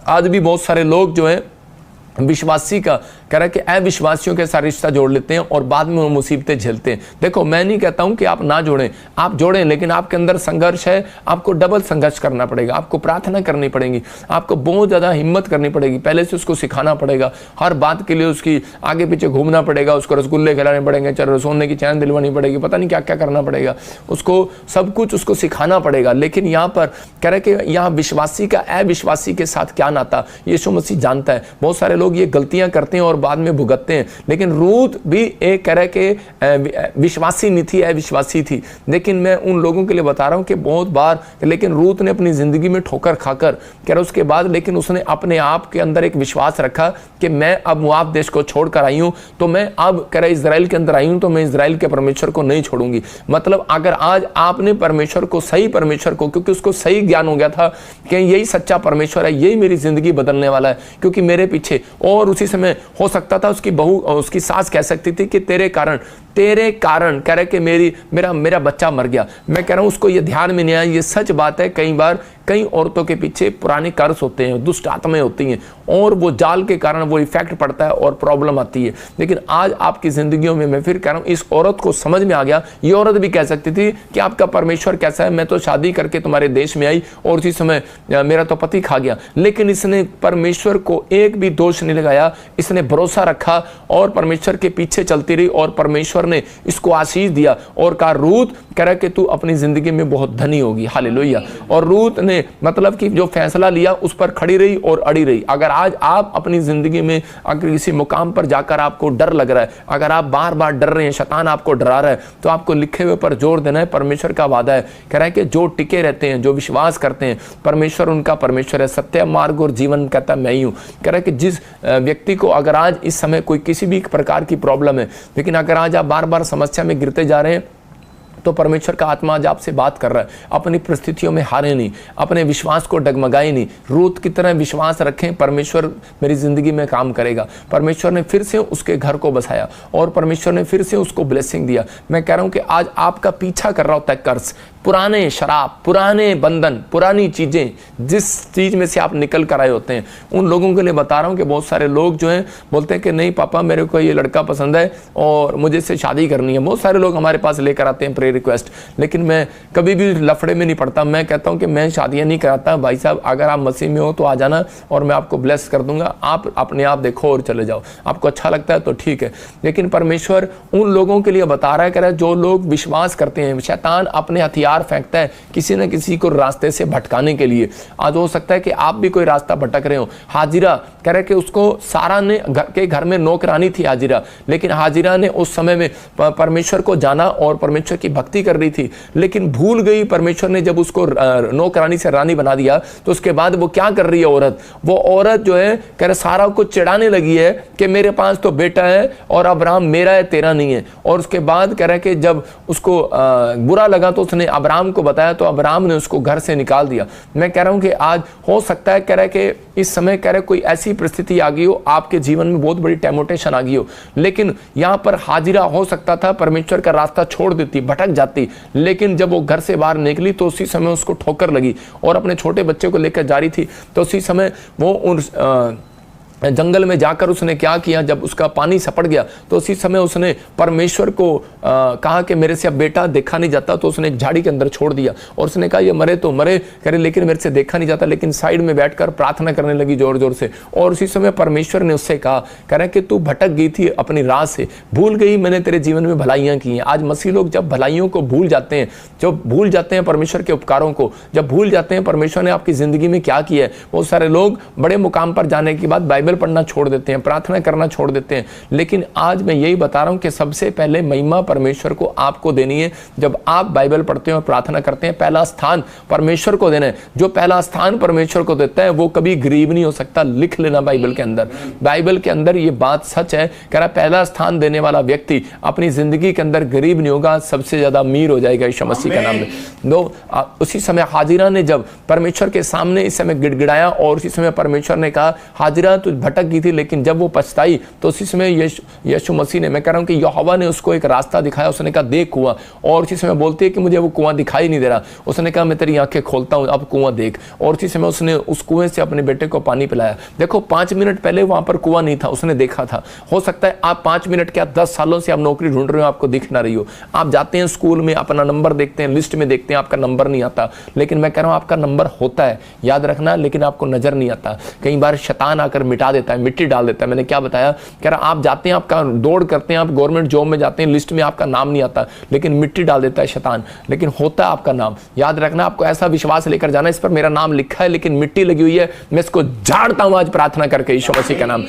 A: आज भी बहुत सारे लोग जो है विश्वासी का, कह रहा है कि अविश्वासियों के साथ रिश्ता जोड़ लेते हैं, और बाद में वो मुसीबतें झेलते हैं। देखो मैं नहीं कहता हूं कि आप ना जोड़ें, आप जोड़ें, लेकिन आपके अंदर संघर्ष है, आपको डबल संघर्ष करना पड़ेगा, आपको प्रार्थना करनी पड़ेगी, आपको बहुत ज़्यादा हिम्मत करनी पड़ेगी, पहले से उसको सिखाना पड़ेगा, हर बात के लिए उसकी आगे पीछे घूमना पड़ेगा, उसको रसगुल्ले खिलाने पड़ेंगे, चलो सोने की चैन दिलवानी पड़ेगी, पता नहीं क्या क्या करना पड़ेगा, उसको सब कुछ उसको सिखाना पड़ेगा। लेकिन यहाँ पर कह रहा है कि यहाँ विश्वासी का अविश्वासी के साथ क्या नाता, यीशु मसीह जानता है। बहुत सारे लोग ये गलतियां करते हैं और बाद में भुगतते हैं, लेकिन रूत भी एक कह रहा है कि विश्वासी नहीं थी, अविश्वासी थी। लेकिन मैं उन लोगों के लिए बता रहा हूं कि बहुत बार, लेकिन रूत ने अपनी जिंदगी में ठोकर खाकर, कह रहा उसके बाद, लेकिन उसने अपने आप के अंदर एक विश्वास रखा कि मैं अब मोआब देश को छोड़कर आई हूं, तो मैं अब कह रहा इजराइल के अंदर आई हूं, तो मैं इजराइल के परमेश्वर को नहीं छोड़ूंगी। मतलब अगर आज आपने परमेश्वर को, सही परमेश्वर को, क्योंकि उसको सही ज्ञान हो गया था कि यही सच्चा परमेश्वर है, यही मेरी जिंदगी बदलने वाला है, क्योंकि मेरे पीछे, और उसी समय हो सकता था उसकी बहू, उसकी सास कह सकती थी कि तेरे कारण कह रहे कि मेरा बच्चा मर गया। मैं कह रहा हूं उसको ये ध्यान में नहीं आया। ये सच बात है, कई बार कई औरतों के पीछे पुराने कर्स होते हैं, दुष्ट आत्माएं होती हैं, और वो जाल के कारण वो इफेक्ट पड़ता है और प्रॉब्लम आती है। लेकिन आज आपकी जिंदगियों में, मैं फिर कह रहा हूं, इस औरत को समझ में आ गया। ये औरत भी कह सकती थी कि आपका परमेश्वर कैसा है, मैं तो शादी करके तुम्हारे देश में आई और उसी समय मेरा तो पति खा गया। लेकिन इसने परमेश्वर को एक भी दोष नहीं लगाया, इसने भरोसा रखा और परमेश्वर के पीछे चलती रही, और परमेश्वर ने इसको आशीष दिया और कहा, रूत कह रहा कि तू अपनी जिंदगी में बहुत धनी होगी। हालेलुया। और रूत ने मतलब कि जो फैसला लिया उस पर खड़ी रही और अड़ी रही। अगर आज आप अपनी जिंदगी में अगर किसी मुकाम पर जाकर आपको डर लग रहा है, अगर आप बार बार डर रहे हैं, शैतान आपको डरा रहा है, तो आपको लिखे हुए पर जोर देना है। परमेश्वर का वादा है, कह रहा है कि जो टिके रहते हैं, जो विश्वास करते हैं, परमेश्वर उनका परमेश्वर है, सत्य मार्ग और जीवन कहता मैं ही हूं। कह रहा है कि जिस व्यक्ति को अगर आज इस समय कोई किसी भी प्रकार की प्रॉब्लम है, लेकिन अगर आज आप बार बार समस्या में गिरते जा रहे हैं, तो परमेश्वर का आत्मा आज आपसे बात कर रहा है, अपनी परिस्थितियों में हारे नहीं, अपने विश्वास को डगमगाए नहीं, रूत की तरह विश्वास रखें, परमेश्वर मेरी ज़िंदगी में काम करेगा। परमेश्वर ने फिर से उसके घर को बसाया और परमेश्वर ने फिर से उसको ब्लेसिंग दिया। मैं कह रहा हूं कि आज आपका पीछा कर रहा होता है कर्ज, पुराने शराब, पुराने बंधन, पुरानी चीज़ें, जिस चीज़ में से आप निकल कर आए होते हैं, उन लोगों के लिए बता रहा हूँ कि बहुत सारे लोग जो हैं बोलते हैं कि नहीं पापा मेरे को ये लड़का पसंद है और मुझे इससे शादी करनी है। बहुत सारे लोग हमारे पास लेकर आते हैं प्रेयर रिक्वेस्ट, लेकिन मैं कभी भी लफड़े में नहीं पड़ता। मैं कहता हूँ कि मैं शादियाँ नहीं कराता, भाई साहब अगर आप मसीह में हो तो आ जाना और मैं आपको ब्लेस कर दूंगा, आप अपने आप देखो और चले जाओ, आपको अच्छा लगता है तो ठीक है। लेकिन परमेश्वर उन लोगों के लिए बता रहा है, कह रहा है जो लोग विश्वास करते हैं, शैतान अपने हथियार फेंकता है किसी न किसी को रास्ते से भटकाने के लिए। आज हो सकता है कि आप भी कोई रास्ता भटक रहे हो। हाजिरा कह रहे कि उसको सारा ने घर में नौकरानी थी हाजिरा, लेकिन हाजिरा ने उस समय में परमेश्वर को जाना और परमेश्वर की भक्ति कर रही थी, लेकिन भूल गई। परमेश्वर ने जब उसको नौकरानी से रानी बना दिया तो उसके बाद वो क्या कर रही है औरत, वो औरत जो है कह रहे सारा को चिढ़ाने लगी है कि मेरे पास तो बेटा है और अब्राहम मेरा है तेरा नहीं है। और उसके बाद कह रहे कि जब उसको बुरा लगा तो उसने अब्राहम को बताया तो अब्राहम ने उसको घर से निकाल दिया। मैं कह रहा हूं कि आज हो सकता है कह रहा है कि इस समय कह रहे कोई ऐसी परिस्थिति आ गई हो, आपके जीवन में बहुत बड़ी टेम्पटेशन आ गई हो, लेकिन यहां पर हाजिरा हो सकता था परमेश्वर का रास्ता छोड़ देती, भटक जाती, लेकिन जब वो घर से बाहर निकली तो उसी समय उसको ठोकर लगी और अपने छोटे बच्चे को लेकर जा रही थी। तो उसी समय वो उन जंगल में जाकर उसने क्या किया, जब उसका पानी सपट गया तो उसी समय उसने परमेश्वर को कहा कि मेरे से अब बेटा देखा नहीं जाता, तो उसने एक झाड़ी के अंदर छोड़ दिया और उसने कहा ये मरे तो मरे, करे लेकिन मेरे से देखा नहीं जाता, लेकिन साइड में बैठकर प्रार्थना करने लगी जोर जोर से। और उसी समय परमेश्वर ने उससे कहा, कह रहे कि तू भटक गई थी अपनी राह से, भूल गई मैंने तेरे जीवन में भलाइयाँ की हैं। आज मसीह लोग जब भलाइयों को भूल जाते हैं, जब भूल जाते हैं परमेश्वर के उपकारों को, जब भूल जाते हैं परमेश्वर ने आपकी जिंदगी में क्या किया है, बहुत सारे लोग बड़े मुकाम पर जाने के बाद बाइबल पढ़ना छोड़ देते हैं, प्रार्थना करना छोड़ देते हैं। लेकिन आज मैं यही बता रहा हूं कि सबसे पहले महिमा परमेश्वर को आपको देनी है। जब आप बाइबल पढ़ते हैं और प्रार्थना करते हैं, पहला स्थान परमेश्वर को देना है। जो पहला स्थान परमेश्वर को देता है वो कभी गरीब नहीं हो सकता। लिख लेना बाइबल के अंदर, बाइबल के अंदर ये बात सच है। कह रहा पहला स्थान देने वाला व्यक्ति अपनी जिंदगी के अंदर गरीब नहीं होगा, सबसे ज्यादा अमीर हो जाएगा यीशु मसीह का नाम में। उसी समय हाजिरा ने जब परमेश्वर के सामने इस समय गिड़गिड़ाया और उसी समय परमेश्वर ने कहा हाजिरा तू भटक गई थी, लेकिन जब वो पछताई तो उसी समय यीशु मसीह ने, मैं कह रहा हूं कि यहोवा ने उसको एक रास्ता दिखाया। उसने कहा देख कुआं, और उसी समय बोलती है कि मुझे वो कुआं दिखाई नहीं दे रहा। उसने कहा मैं तेरी आंखें खोलता हूं, अब कुआं देख। और उसी समय उसने उस कुएं से अपने बेटे को पानी पिलाया। देखो 5 मिनट पहले वहां पर कुआं नहीं था, उसने देखा था। हो सकता है आप 5 मिनट क्या 10 सालों से आप नौकरी ढूंढ रहे हो, आपको दिख ना रही हो। आप जाते हैं स्कूल में, अपना नंबर देखते हैं, लिस्ट में देखते हैं, आपका नंबर नहीं आता। लेकिन मैं कह रहा हूं आपका नंबर होता है, याद रखना, लेकिन आपको नजर नहीं आता। कई बार शैतान आकर मिटा देता है, मिट्टी डाल देता है। मैंने क्या बताया, कह रहा आप जाते हैं, आपका दौड़ करते हैं, आप गवर्नमेंट जॉब में जाते हैं, लिस्ट में आपका नाम नहीं आता, लेकिन मिट्टी डाल देता है शैतान, लेकिन होता है आपका नाम। याद रखना, आपको ऐसा विश्वास लेकर जाना, इस पर मेरा नाम लिखा है लेकिन मिट्टी लगी हुई है, मैं इसको झाड़ता हूं आज प्रार्थना करके यीशु मसीह का नाम।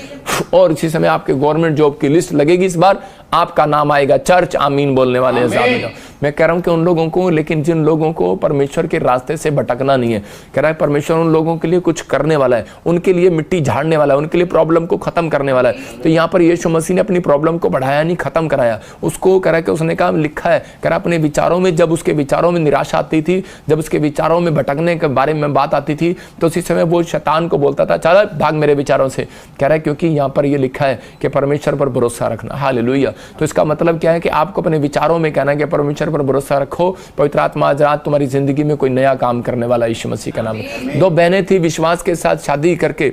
A: और इसी समय आपके गवर्नमेंट जॉब की लिस्ट लगेगी, इस बार आपका नाम आएगा। चर्च आमीन बोलने वाले हैं। मैं कह रहा हूं कि उन लोगों को, लेकिन जिन लोगों को परमेश्वर के रास्ते से भटकना नहीं है, कह रहा है परमेश्वर उन लोगों के लिए कुछ करने वाला है, उनके लिए मिट्टी झाड़ने वाला है, उनके लिए प्रॉब्लम को खत्म करने वाला है। तो यहाँ पर यीशु मसीह ने अपनी प्रॉब्लम को बढ़ाया नहीं, खत्म कराया उसको। कह रहा है कि उसने कहा लिखा है, कह रहा अपने विचारों में, जब उसके विचारों में निराशा आती थी, जब उसके विचारों में भटकने के बारे में बात आती थी, तो उसी समय वो शैतान को बोलता था चल भाग मेरे विचारों से। कह रहा है क्योंकि यहाँ पर ये लिखा है कि परमेश्वर पर भरोसा रखना। हालेलुया। तो इसका मतलब क्या है कि आपको अपने विचारों में कहना है कि परमेश्वर पर भरोसा रखो, पवित्र आत्मा आज रात तुम्हारी जिंदगी में कोई नया काम करने वाला यीशु मसीह का नाम है। 2 बहनें थी, विश्वास के साथ शादी करके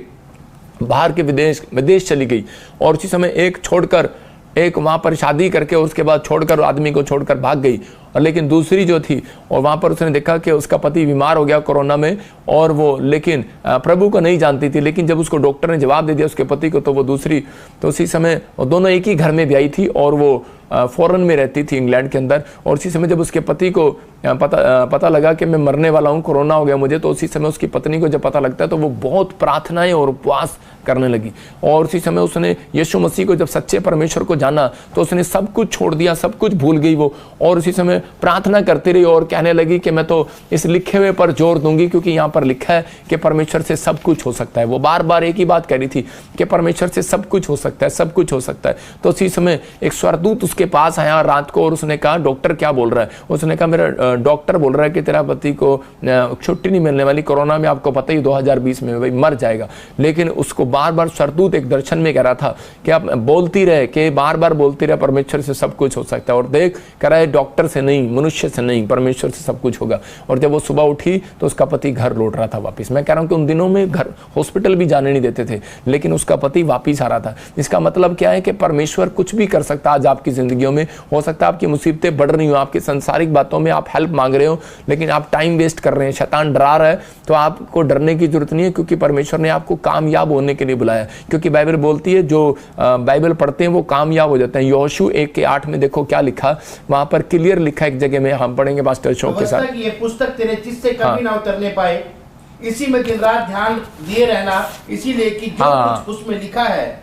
A: बाहर के विदेश चली गई, और उसी समय एक वहां पर शादी करके उसके बाद छोड़कर, आदमी को छोड़कर भाग गई। और लेकिन दूसरी जो थी, और वहां पर उसने देखा कि उसका पति बीमार हो गया कोरोना में, और वो लेकिन प्रभु को नहीं जानती थी। लेकिन जब उसको डॉक्टर ने जवाब दे दिया उसके पति को, तो वो दूसरी, तो उसी समय वो दोनों एक ही घर में ब्याही थी, और वो फॉरेन में रहती थी इंग्लैंड के अंदर। और उसी समय जब उसके पति को पता लगा कि मैं मरने वाला हूँ, कोरोना हो गया मुझे, तो उसी समय उसकी पत्नी को जब पता लगता है तो वो बहुत प्रार्थनाएं और उपवास करने लगी। और उसी समय उसने यीशु मसीह को, जब सच्चे परमेश्वर को जाना, तो उसने सब कुछ छोड़ दिया, सब कुछ भूल गई वो। और उसी समय प्रार्थना करती रही और कहने लगी कि मैं तो इस लिखे हुए पर जोर दूंगी, क्योंकि यहाँ पर लिखा है कि परमेश्वर से सब कुछ हो सकता है। वो बार बार एक ही बात कह रही थी कि परमेश्वर से सब कुछ हो सकता है, सब कुछ हो सकता है। तो उसी समय एक स्वर्गदूत उसके पास आया रात को और उसने कहा, डॉक्टर क्या बोल रहा है? उसने कहा, मेरा डॉक्टर बोल रहा है कि तेरा पति को छुट्टी नहीं मिलने वाली, कोरोना में आपको पता ही 2020 में भाई मर जाएगा। लेकिन उसको बार बार स्वर्गदूत एक दर्शन में कह रहा था कि आप बोलती रहे, कि बार बार बोलती रहे परमेश्वर से सब कुछ हो सकता है। और देख कह रहा है डॉक्टर से नहीं, मनुष्य से नहीं, परमेश्वर से सब कुछ होगा। और जब वो सुबह उठी तो उसका पति घर लौट रहा था वापस। मैं कह रहा हूं कि उन दिनों में घर हॉस्पिटल भी जाने नहीं देते थे, लेकिन उसका पति वापस आ रहा था। इसका मतलब क्या है कि परमेश्वर कुछ भी कर सकता है आज आपकी जिंदगियों में। हो सकता है आपकी मुसीबतें बढ़ रही हो, आपकी संसारिक बातों में आप हेल्प मांग रहे हो, लेकिन आप टाइम वेस्ट कर रहे हैं, शैतान डरा रहा है। तो आपको डरने की जरूरत नहीं है, क्योंकि परमेश्वर ने आपको कामयाब होने के लिए बुलाया। क्योंकि बाइबल बोलती है जो बाइबल पढ़ते हैं वो कामयाब हो जाते हैं। यहोशू 1:8 में देखो क्या लिखा, वहां पर क्लियर लिखा है। एक जगह में हम पढ़ेंगे पास्टर शौक के साथ।
B: ये पुस्तक तेरे चित्त से कभी ना उतरने पाए, इसी में दिन रात ध्यान दिए रहना, इसीलिए कि जो कुछ उसमें लिखा है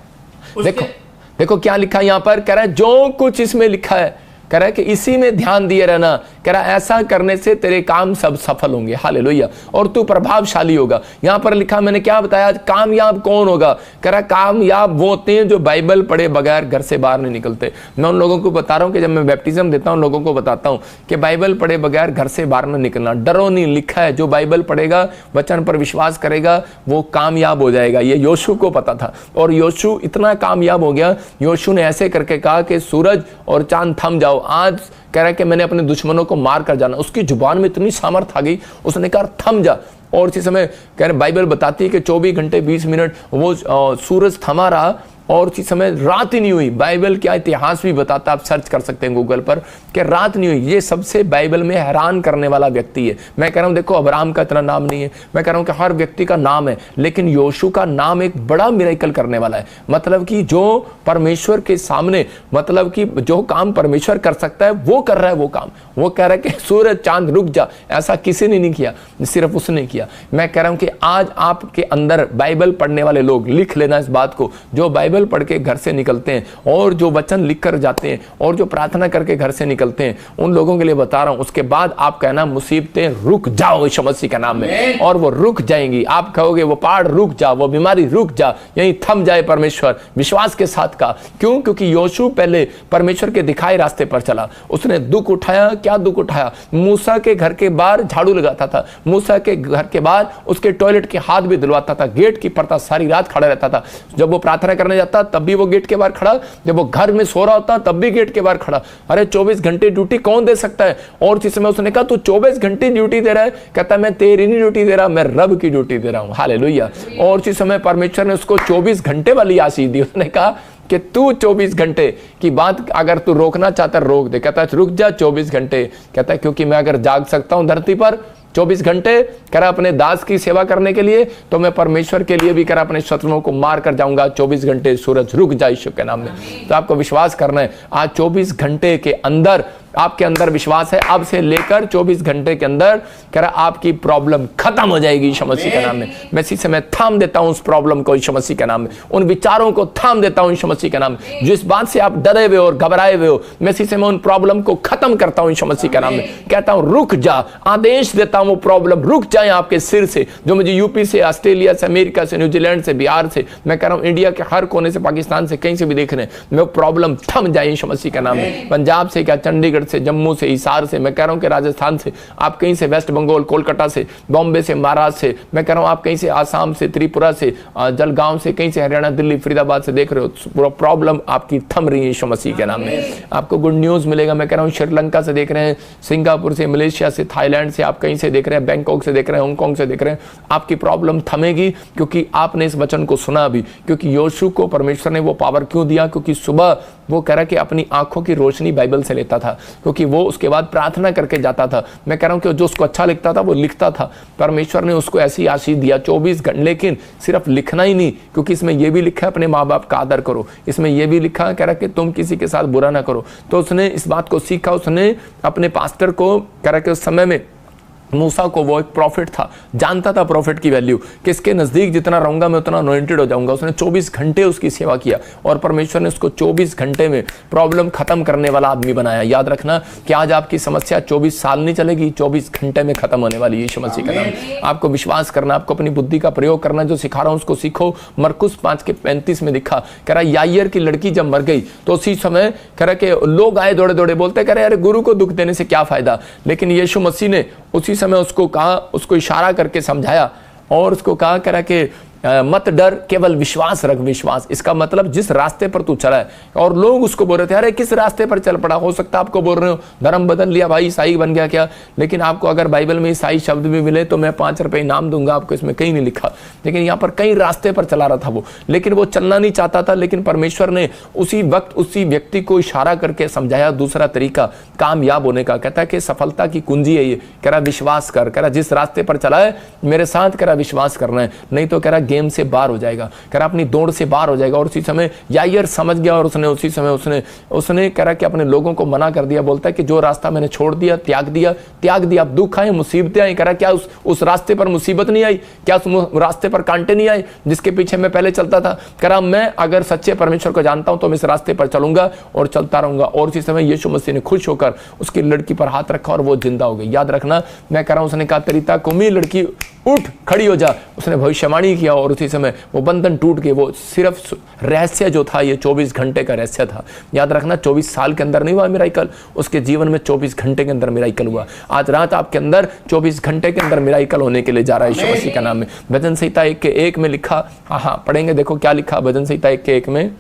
A: देखो क्या लिखा यहाँ पर, कह रहा है जो कुछ इसमें लिखा है, कह रहा है कि इसी में ध्यान दिए रहना। कह रहा है ऐसा करने से तेरे काम सब सफल होंगे, हालेलुया, और तू प्रभावशाली होगा। यहां पर लिखा, मैंने क्या बताया, कामयाब कौन होगा? कह रहा है कामयाब वो होते हैं जो बाइबल पढ़े बगैर घर से बाहर नहीं निकलते। मैं उन लोगों को बता रहा हूं कि जब मैं बैप्टिज्म देता हूं लोगों को बताता हूं कि बाइबल पढ़े बगैर घर से बाहर न निकलना। डरो नहीं, लिखा है जो बाइबल पढ़ेगा, वचन पर विश्वास करेगा, वो कामयाब हो जाएगा। ये यहोशू को पता था और यहोशू इतना कामयाब हो गया। यहोशू ने ऐसे करके कहा कि सूरज और चांद थम जाओ, आज कह रहा है कि मैंने अपने दुश्मनों को मार कर जाना। उसकी जुबान में इतनी सामर्थ आ गई, उसने कहा थम जा। और इसी समय कह रहे बाइबल बताती है कि 24 घंटे 20 मिनट वो सूरज थमा रहा और उसी समय रात ही नहीं हुई। बाइबल क्या इतिहास भी बताता, आप सर्च कर सकते हैं गूगल पर कि रात नहीं हुई। ये सबसे बाइबल में हैरान करने वाला व्यक्ति है। मैं कह रहा हूं देखो अब्राहम का इतना नाम नहीं है, मैं कह रहा हूं कि हर व्यक्ति का नाम है, लेकिन यहोशू का नाम एक बड़ा मिरेकल करने वाला है। मतलब कि जो परमेश्वर के सामने, मतलब कि जो काम परमेश्वर कर सकता है वो कर रहा है वो काम। वो कह रहा है कि सूरज चांद रुक जा, ऐसा किसी ने नहीं किया, सिर्फ उसने किया। मैं कह रहा हूं कि आज आपके अंदर बाइबल पढ़ने वाले लोग, लिख लेना इस बात को, जो बाइबल पढ़ के घर से निकलते हैं और जो वचन लिख कर जाते हैं और जो प्रार्थना करके घर से निकलते हैं, उन लोगों के लिए बता रहा हूं। उसके बाद आप कहना मुसीबतें रुक जाओ यीशु मसीह के नाम में, और वो रुक जाएंगी। आप कहोगे वो पहाड़ रुक जा, वो बीमारी रुक जा, यहीं थम जाए परमेश्वर। विश्वास के साथ का क्यों? क्योंकि यहोशू पहले परमेश्वर के दिखाए रास्ते पर चला। उसने दुख उठाया। क्या दुख उठाया? मूसा के घर के बाहर झाड़ू लगाता था, मूसा के घर के बाहर उसके टॉयलेट के हाथ भी दिलवाता था, गेट की परता सारी रात खड़ा रहता था। जब वो प्रार्थना करने तब भी वो गेट के बाहर खड़ा, जब वो घर में सो रहा होता तब भी गेट के बाहर खड़ा। अरे 24 घंटे ड्यूटी कौन दे सकता है? और इस समय उसने कहा तू 24 घंटे ड्यूटी दे रहा है? कहता मैं तेरी नहीं ड्यूटी दे रहा, मैं रब की ड्यूटी दे रहा हूं, हालेलुया। और इस समय परमेश्वर ने उसको 24 घंटे वाली आशीष दी। उसने कहा कि तू 24 घंटे की बात अगर तू रोकना चाहता रोक दे। कहता है रुक जा 24 घंटे। कहता है क्योंकि मैं अगर जाग सकता हूं धरती पर 24 घंटे करा अपने दास की सेवा करने के लिए, तो मैं परमेश्वर के लिए भी करा अपने शत्रुओं को मार कर जाऊंगा। 24 घंटे सूरज रुक जाए यीशु के नाम में। तो आपको विश्वास करना है आज 24 घंटे के अंदर आपके अंदर विश्वास है, अब से लेकर 24 घंटे के अंदर कह रहा आपकी प्रॉब्लम खत्म हो जाएगी यीशु मसीह के नाम में। मैं इसी समय थाम देता हूं उस प्रॉब्लम को यीशु मसीह के नाम में, उन विचारों को थाम देता हूं यीशु मसीह के नाम में। जिस बात से आप डरे हुए और घबराए हुए हो, मैं इसी समय उन प्रॉब्लम को खत्म करता हूं यीशु मसीह के नाम में। कहता हूं रुक जा, आदेश देता हूं वो प्रॉब्लम रुक जाए आपके सिर से। जो मुझे यूपी से, ऑस्ट्रेलिया से, अमेरिका से, न्यूजीलैंड से, बिहार से, मैं कह रहा हूं इंडिया के हर कोने से, पाकिस्तान से, कहीं से भी देख रहे हैं, मैं प्रॉब्लम थम जाए यीशु मसीह के नाम में। पंजाब से क्या, चंडीगढ़ से, जम्मू से, हिसार से, मैं कह रहा हूं कि राजस्थान से, आप कहीं से, वेस्ट बंगाल, कोलकाता से, बॉम्बे से, महाराष्ट्र से, मैं कह रहा हूं आप कहीं से, आसाम से, त्रिपुरा से, जलगांव से, कहीं से, हरियाणा, दिल्ली, फरीदाबाद से देख रहे हो, पूरा प्रॉब्लम आपकी थम रही है यीशु मसीह के नाम में। आपको गुड न्यूज मिलेगा। मैं कह रहा हूं श्रीलंका से देख रहे हैं, सिंगापुर से, मलेशिया से, थाईलैंड से, आप कहीं से देख रहे हैं, बैंकॉक से देख रहे हैं, हांगकांग से देख रहे हैं, आपकी प्रॉब्लम थमेगी क्योंकि आपने इस वचन को सुना भी। क्योंकि यहोशू को परमेश्वर ने वो पावर क्यों दिया? क्योंकि सुबह वो कह रहा कि अपनी आंखों की रोशनी बाइबल से लेता था, क्योंकि वो उसके बाद प्रार्थना करके जाता था। मैं कह रहा हूं कि जो उसको अच्छा लिखता था वो लिखता था। परमेश्वर ने उसको ऐसी आशीष दिया 24 घंटे। लेकिन सिर्फ लिखना ही नहीं, क्योंकि इसमें यह भी लिखा है अपने माँ बाप का आदर करो, इसमें यह भी लिखा है कह रहा कि तुम किसी के साथ बुरा ना करो। तो उसने इस बात को सीखा। उसने अपने पास्टर को कह रहा कि उस समय में मूसा को वो एक प्रॉफिट था, जानता था प्रॉफिट की वैल्यू, कि इसके नज़दीक जितना रहूंगा मैं उतना अनॉइंटेड हो जाऊंगा। उसने 24 घंटे उसकी सेवा किया और परमेश्वर ने उसको 24 घंटे में प्रॉब्लम खत्म करने वाला आदमी बनाया। याद रखना कि आज आपकी समस्या 24 साल नहीं चलेगी, 24 घंटे में खत्म होने वाली है। यीशु मसीह का नाम। आपको विश्वास करना, आपको अपनी बुद्धि का प्रयोग करना, जो सिखा रहा हूं उसको सीखो। मरकुस 5:35 में लिखा, कह रहा याईर की लड़की जब मर गई तो उसी समय कह रहा कि लोग आए दौड़े दौड़े, बोलते कह रहे अरे गुरु को दुख देने से क्या फायदा, लेकिन यीशु मसीह ने उसी समय उसको कहा, उसको इशारा करके समझाया और उसको कहा कह रहा कि मत डर, केवल विश्वास रख। विश्वास, इसका मतलब जिस रास्ते पर तू चला है, और लोग उसको बोल रहे थे अरे किस रास्ते पर चल पड़ा, हो सकता है आपको बोल रहे हो धर्म बदल लिया भाई, ईसाई बन गया क्या, लेकिन आपको अगर बाइबल में ईसाई शब्द भी मिले तो मैं 5 रुपए इनाम दूंगा आपको, इसमें कहीं नहीं लिखा, लेकिन यहाँ पर कई रास्ते पर चला रहा था वो, लेकिन वो चलना नहीं चाहता था, लेकिन परमेश्वर ने उसी वक्त उसी व्यक्ति को इशारा करके समझाया दूसरा तरीका कामयाब होने का। कहता है कि सफलता की कुंजी है ये, कह रहा विश्वास कर, कह रहा जिस रास्ते पर चला है मेरे साथ, कह रहा विश्वास करना है, नहीं तो कह रहा गेम से बाहर हो जाएगा, कह रहा अपनी दौड़ से बाहर हो जाएगा। और उसी समय याईर समझ गया और उसने उसी समय उसने कह रहा कि अपने लोगों को मना कर दिया। बोलता है कि जो रास्ता मैंने छोड़ दिया, त्याग दिया। अब दुख आए, मुसीबतें आई, कह रहा क्या उस रास्ते पर मुसीबत नहीं आई, क्या उस रास्ते पर कांटे नहीं आए जिसके पीछे मैं पहले चलता था। कह रहा मैं अगर सच्चे परमेश्वर को जानता हूं तो मैं इस रास्ते पर चलूंगा और चलता रहूंगा। और उसी समय यीशु मसीह ने खुश होकर उसकी लड़की पर हाथ रखा और वो जिंदा हो गई। याद रखना, मैं कह रहा हूं, उसने कहा तरीता कुमी लड़की उठ खड़ी हो जा, उसने भविष्यवाणी किया और उसी समय वो बंधन टूट गए। वो सिर्फ रहस्य जो था ये 24 घंटे का रहस्य था। याद रखना 24 साल के अंदर नहीं हुआ मिराकल, उसके जीवन में 24 घंटे के अंदर मिराकल हुआ। आज रात आपके अंदर 24 घंटे के अंदर मिराकल होने के लिए जा रहा है यीशु मसीह का नाम में। भजन संहिता 1:1 में लिखा, हाँ पढ़ेंगे, देखो क्या लिखा भजन संहिता 1:1 में।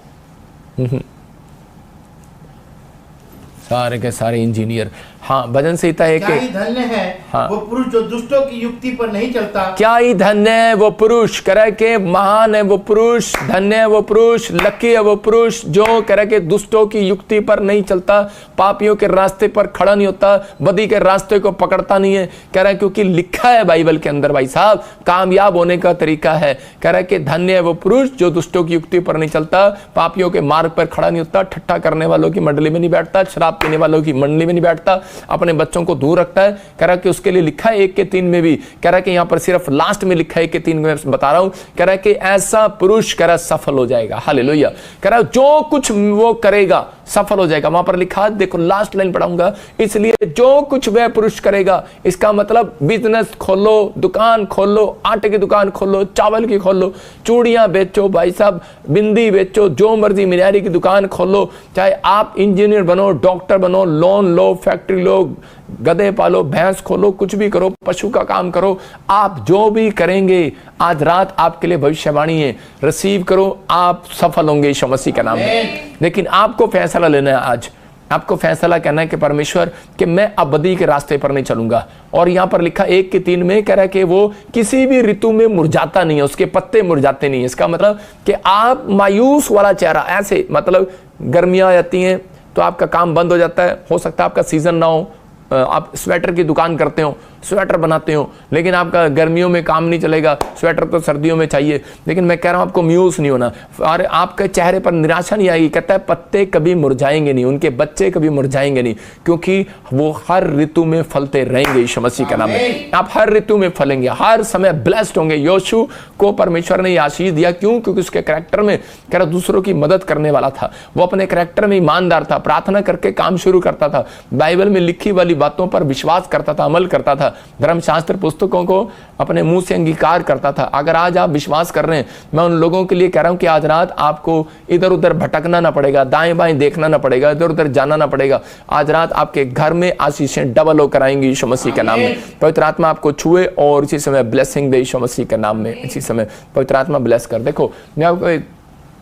A: सारे के सारे इंजीनियर, हाँ भजन संहिता एक,
B: क्या ही धन्य है वो पुरुष जो दुष्टों की युक्ति पर नहीं चलता।
A: क्या ही धन्य है वो पुरुष, करे के महान है वो पुरुष, धन्य है वो पुरुष, लकी है वो पुरुष जो करे के दुष्टों की युक्ति पर नहीं चलता, पापियों के रास्ते पर खड़ा नहीं होता, बदी के रास्ते को पकड़ता नहीं है। कह रहा है क्योंकि लिखा है बाइबल के अंदर भाई साहब, कामयाब होने का तरीका है। कह रहा है कि धन्य है वो पुरुष जो दुष्टों की युक्ति पर नहीं चलता, पापियों के मार्ग पर खड़ा नहीं होता, ठट्ठा करने वालों की मंडली में नहीं बैठता, शराब पीने वालों की मंडली में नहीं बैठता, अपने बच्चों को दूर रखता है। कह रहा कि उसके लिए लिखा है 1:3 में भी, कह रहा कि यहां पर सिर्फ लास्ट में लिखा है 1:3 में बता रहा हूं, कह रहा कि ऐसा पुरुष कह रहा सफल हो जाएगा। हालेलुया। कह रहा जो कुछ वो करेगा सफल हो जाएगा। वहां पर लिखा, देखो लास्ट लाइन पढ़ाऊंगा, इसलिए जो कुछ वह पुरुष करेगा, इसका मतलब बिजनेस खोलो, दुकान खोलो, आटे की दुकान खोलो, चावल की खोलो, चूड़ियां बेचो भाई साहब, बिंदी बेचो, जो मर्जी मिनारी की दुकान खोलो, चाहे आप इंजीनियर बनो, डॉक्टर बनो, लोन लो, फैक्ट्री लो, गधे पालो, भैंस खोलो, कुछ भी करो, पशु का काम करो, आप जो भी करेंगे आज रात आपके लिए भविष्यवाणी है, रिसीव करो, आप सफल होंगे यीशु मसीह के नाम में। लेकिन आपको फैसला लेना है आज, आपको फैसला करना है कि परमेश्वर कि मैं अब बदी के रास्ते पर नहीं चलूंगा। और यहां पर लिखा 1:3 में कह रहा है कि वो किसी भी ऋतु में मुरझाता नहीं है, उसके पत्ते मुरझाते नहीं है। इसका मतलब कि आप मायूस वाला चेहरा, ऐसे मतलब गर्मियां आती हैं तो आपका काम बंद हो जाता है, हो सकता है आपका सीजन ना हो, आप स्वेटर की दुकान करते हो, स्वेटर बनाते हो, लेकिन आपका गर्मियों में काम नहीं चलेगा, स्वेटर तो सर्दियों में चाहिए। लेकिन मैं कह रहा हूं आपको मायूस नहीं होना और आपके चेहरे पर निराशा नहीं आएगी। कहता है पत्ते कभी मुरझाएंगे नहीं, उनके बच्चे कभी मुरझाएंगे नहीं, क्योंकि वो हर ऋतु में फलते रहेंगे यीशु मसीह का नाम है। आप हर ऋतु में फलेंगे, हर समय ब्लेस्ड होंगे। योशू को परमेश्वर ने आशीष दिया, क्यों? क्योंकि उसके कैरेक्टर में कह रहा दूसरों की मदद करने वाला था, वो अपने कैरेक्टर में ईमानदार था, प्रार्थना करके काम शुरू करता था, बाइबल में लिखी वाली बातों पर विश्वास करता था, अमल करता था, धर्मशास्त्र पुस्तकों को अपने मुंह से अंगीकार करता था। अगर आज आप विश्वास कर रहे हैं, मैं उन लोगों के लिए कह रहा हूं कि आज रात आपको इधर उधर भटकना ना पड़ेगा, दाएं बाएं देखना ना पड़ेगा, इधर उधर जाना ना पड़ेगा। आज रात आपके घर में आशीषें डबल होकर आएंगी यीशु मसीह के नाम में। पवित्र आत्मा आपको छुए और इसी समय ब्लेसिंग दे यीशु मसीह के नाम में। इसी समय पवित्र आत्मा ब्लेस कर। देखो मैं आपको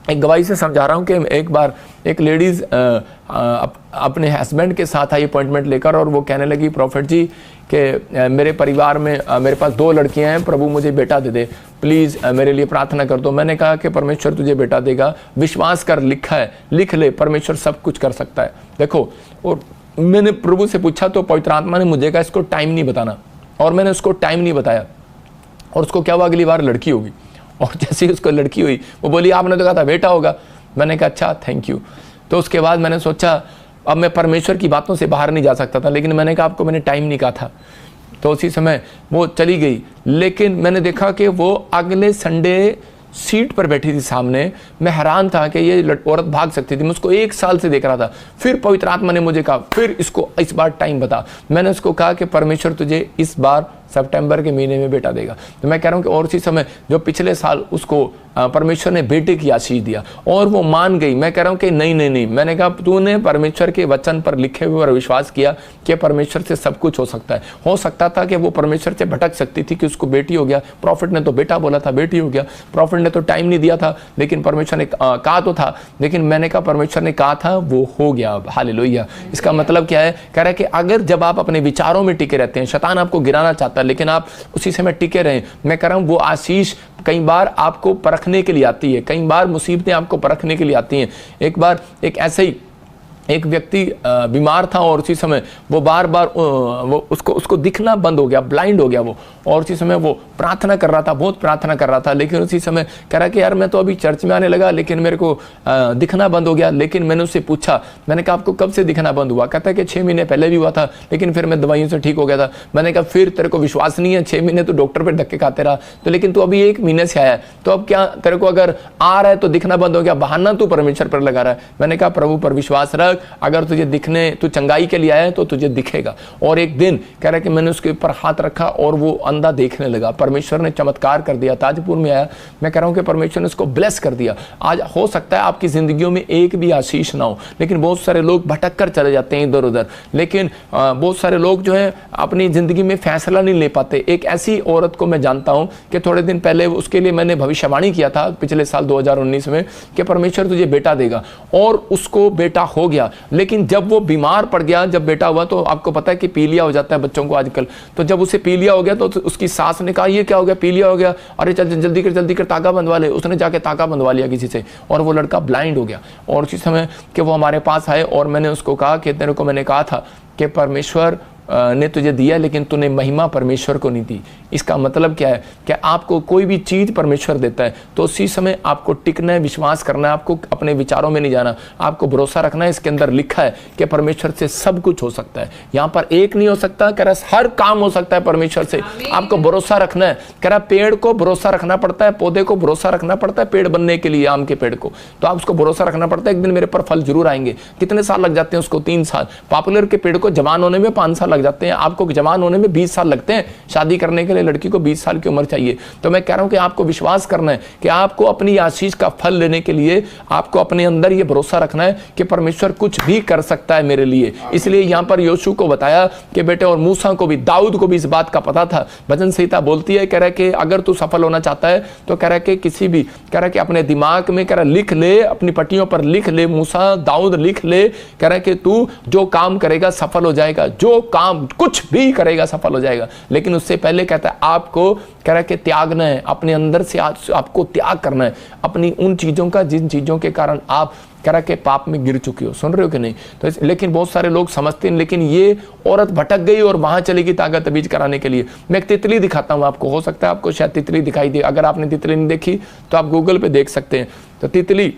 A: एक गवाही से समझा रहा हूँ कि एक बार एक लेडीज़ अपने हस्बैंड के साथ आई अपॉइंटमेंट लेकर, और वो कहने लगी प्रॉफिट जी कि मेरे परिवार में मेरे पास 2 लड़कियां हैं, प्रभु मुझे बेटा दे दे, प्लीज़ मेरे लिए प्रार्थना कर दो। मैंने कहा कि परमेश्वर तुझे बेटा देगा, विश्वास कर, लिखा है, लिख ले, परमेश्वर सब कुछ कर सकता है। देखो, और मैंने प्रभु से पूछा तो पवित्र आत्मा ने मुझे कहा इसको टाइम नहीं बताना, और मैंने उसको टाइम नहीं बताया। और उसको क्या हुआ, अगली बार लड़की होगी, और जैसे ही उसको लड़की हुई वो बोली आपने तो कहा था बेटा होगा। मैंने कहा अच्छा थैंक यू। तो उसके बाद मैंने सोचा अब मैं परमेश्वर की बातों से बाहर नहीं जा सकता था, लेकिन मैंने कहा आपको मैंने टाइम नहीं कहा था। तो उसी समय वो चली गई। लेकिन मैंने देखा कि वो अगले संडे सीट पर बैठी थी सामने। मैं हैरान था कि ये औरत भाग सकती थी। मैं उसको 1 साल से देख रहा था। फिर पवित्र आत्मा ने मुझे कहा, फिर इसको इस बार टाइम बता। मैंने उसको कहा कि परमेश्वर तुझे इस बार सितंबर के महीने में बेटा देगा। तो मैं कह रहा हूँ कि और उसी समय जो पिछले साल उसको परमेश्वर ने बेटे की आशीष दिया और वो मान गई। मैं कह रहा हूँ कि नहीं, मैंने कहा तूने परमेश्वर के वचन पर लिखे हुए और विश्वास किया कि परमेश्वर से सब कुछ हो सकता है। हो सकता था कि वो परमेश्वर से भटक सकती थी कि उसको बेटी हो गया। प्रॉफिट ने तो बेटा बोला था, बेटी हो गया। प्रॉफिट ने तो टाइम नहीं दिया था, लेकिन परमेश्वर ने कहा तो था। लेकिन मैंने कहा परमेश्वर ने कहा था, वो हो गया। हालेलुया। इसका मतलब क्या है? कह रहा है कि अगर जब आप अपने विचारों में टिके रहते हैं, शैतान आपको गिराना चाहता है, लेकिन आप उसी समय टिके रहें। मैं कह रहा हूं वो आशीष कई बार आपको परखने के लिए आती है, कई बार मुसीबतें आपको परखने के लिए आती हैं। एक बार एक ऐसे ही एक व्यक्ति बीमार था और उसी समय वो बार बार वो उसको दिखना बंद हो गया, ब्लाइंड हो गया वो। और उसी समय वो प्रार्थना कर रहा था, बहुत प्रार्थना कर रहा था। लेकिन उसी समय कह रहा कि यार मैं तो अभी चर्च में आने लगा लेकिन मेरे को दिखना बंद हो गया। लेकिन मैंने उससे पूछा, मैंने कहा आपको कब से दिखना बंद हुआ? कहता है कि 6 महीने पहले भी हुआ था, लेकिन फिर मैं दवाइयों से ठीक हो गया था। मैंने कहा फिर तेरे को विश्वास नहीं है? 6 महीने तो डॉक्टर पर धक्के खाते रहा, तो लेकिन तू अभी 1 महीने से आया, तो अब क्या तेरे को अगर आ रहा है तो दिखना बंद हो गया? बहाना तू परमेश्वर पर लगा रहा है। मैंने कहा प्रभु पर विश्वास रख, अगर तुझे दिखने, तू चंगाई के लिए आया है तो तुझे दिखेगा। और एक दिन कह रहा है कि मैंने उसके ऊपर हाथ रखा और वो अंधा देखने लगा। परमेश्वर ने चमत्कार कर दिया। ताजपुर में आया। मैं कह रहा हूं कि परमेश्वर ने उसको ब्लेस कर दिया। आज हो सकता है आपकी जिंदगियों में एक भी आशीष ना हो, लेकिन बहुत सारे लोग भटक कर चले जाते हैं इधर उधर। लेकिन बहुत सारे लोग जो है अपनी जिंदगी में फैसला नहीं ले पाते। एक ऐसी औरत को मैं जानता हूं कि थोड़े दिन पहले उसके लिए मैंने भविष्यवाणी किया था पिछले साल 2019 में कि परमेश्वर तुझे बेटा देगा, और उसको बेटा हो गया। लेकिन जब वो बीमार पड़ गया, जब बेटा हुआ, तो आपको पता है कि पीलिया हो जाता है बच्चों को आजकल। तो जब उसे पीलिया हो गया तो उसकी सास ने कहा ये क्या हो गया? पीलिया हो गया, अरे चल जल्दी कर ताका बंधवा ले। उसने जाके ताका बंधवा लिया किसी से और वो लड़का ब्लाइंड हो गया। और उसी समय कि वो हमारे पास आए और मैंने उसको कहा कि तेरे को मैंने कहा था कि परमेश्वर ने तुझे दिया, लेकिन तूने महिमा परमेश्वर को नहीं दी। इसका मतलब क्या है कि आपको कोई भी चीज परमेश्वर देता है तो उसी समय आपको टिकना है, विश्वास करना है, आपको अपने विचारों में नहीं जाना, आपको भरोसा रखना है। इसके अंदर लिखा है कि परमेश्वर से सब कुछ हो सकता है। यहाँ पर एक नहीं हो सकता, कह रहा हर काम हो सकता है परमेश्वर से। आपको भरोसा रखना है। कह रहा पेड़ को भरोसा रखना पड़ता है, पौधे को भरोसा रखना पड़ता है पेड़ बनने के लिए, आम के पेड़ को, तो आप उसको भरोसा रखना पड़ता है एक दिन मेरे पर फल जरूर आएंगे। कितने साल लग जाते हैं उसको? 3 साल। पॉपुलर के पेड़ को जवान होने में 5 साल लग जाते हैं, आपको जवान होने में 20 साल लगते हैं। शादी करने के लिए लड़की को 20 साल की उम्र चाहिए। तो मैं कह रहा हूं कि आपको विश्वास करना है कि आपको अपनी आशीष का फल लेने के लिए आपको अपने अंदर यह भरोसा रखना है कि परमेश्वर कुछ भी कर सकता है मेरे लिए। इसलिए यहां पर योशू को बताया कि बेटे, और मूसा को भी, दाऊद को भी इस बात का पता था। भजन संहिता बोलती है, कह रहा है कि अगर तू सफल होना चाहता है तो कह रहा है कि किसी भी, कह रहा है कि अपने दिमाग में, कह रहा लिख ले, अपनी पट्टियों पर लिख ले, मूसा दाऊद लिख ले। कह रहा है कि तू जो काम करेगा सफल हो जाएगा, जो काम कुछ भी करेगा सफल हो जाएगा। लेकिन उससे पहले कहता है आपको, कह रहा है कि त्यागना है, अपने अंदर से आपको त्याग करना है अपनी उन चीजों का जिन चीजों के कारण आप, कह रहा है कि पाप में गिर चुकी हो। सुन रहे हो कि नहीं? तो लेकिन बहुत सारे लोग समझते हैं। लेकिन ये औरत भटक गई और वहां चली गई ताकत तबीज कराने के लिए। मैं एक तितली दिखाता हूं आपको, हो सकता है आपको शायद तितली दिखाई दे। अगर आपने तितली नहीं देखी तो आप गूगल पे देख सकते हैं। तो तितली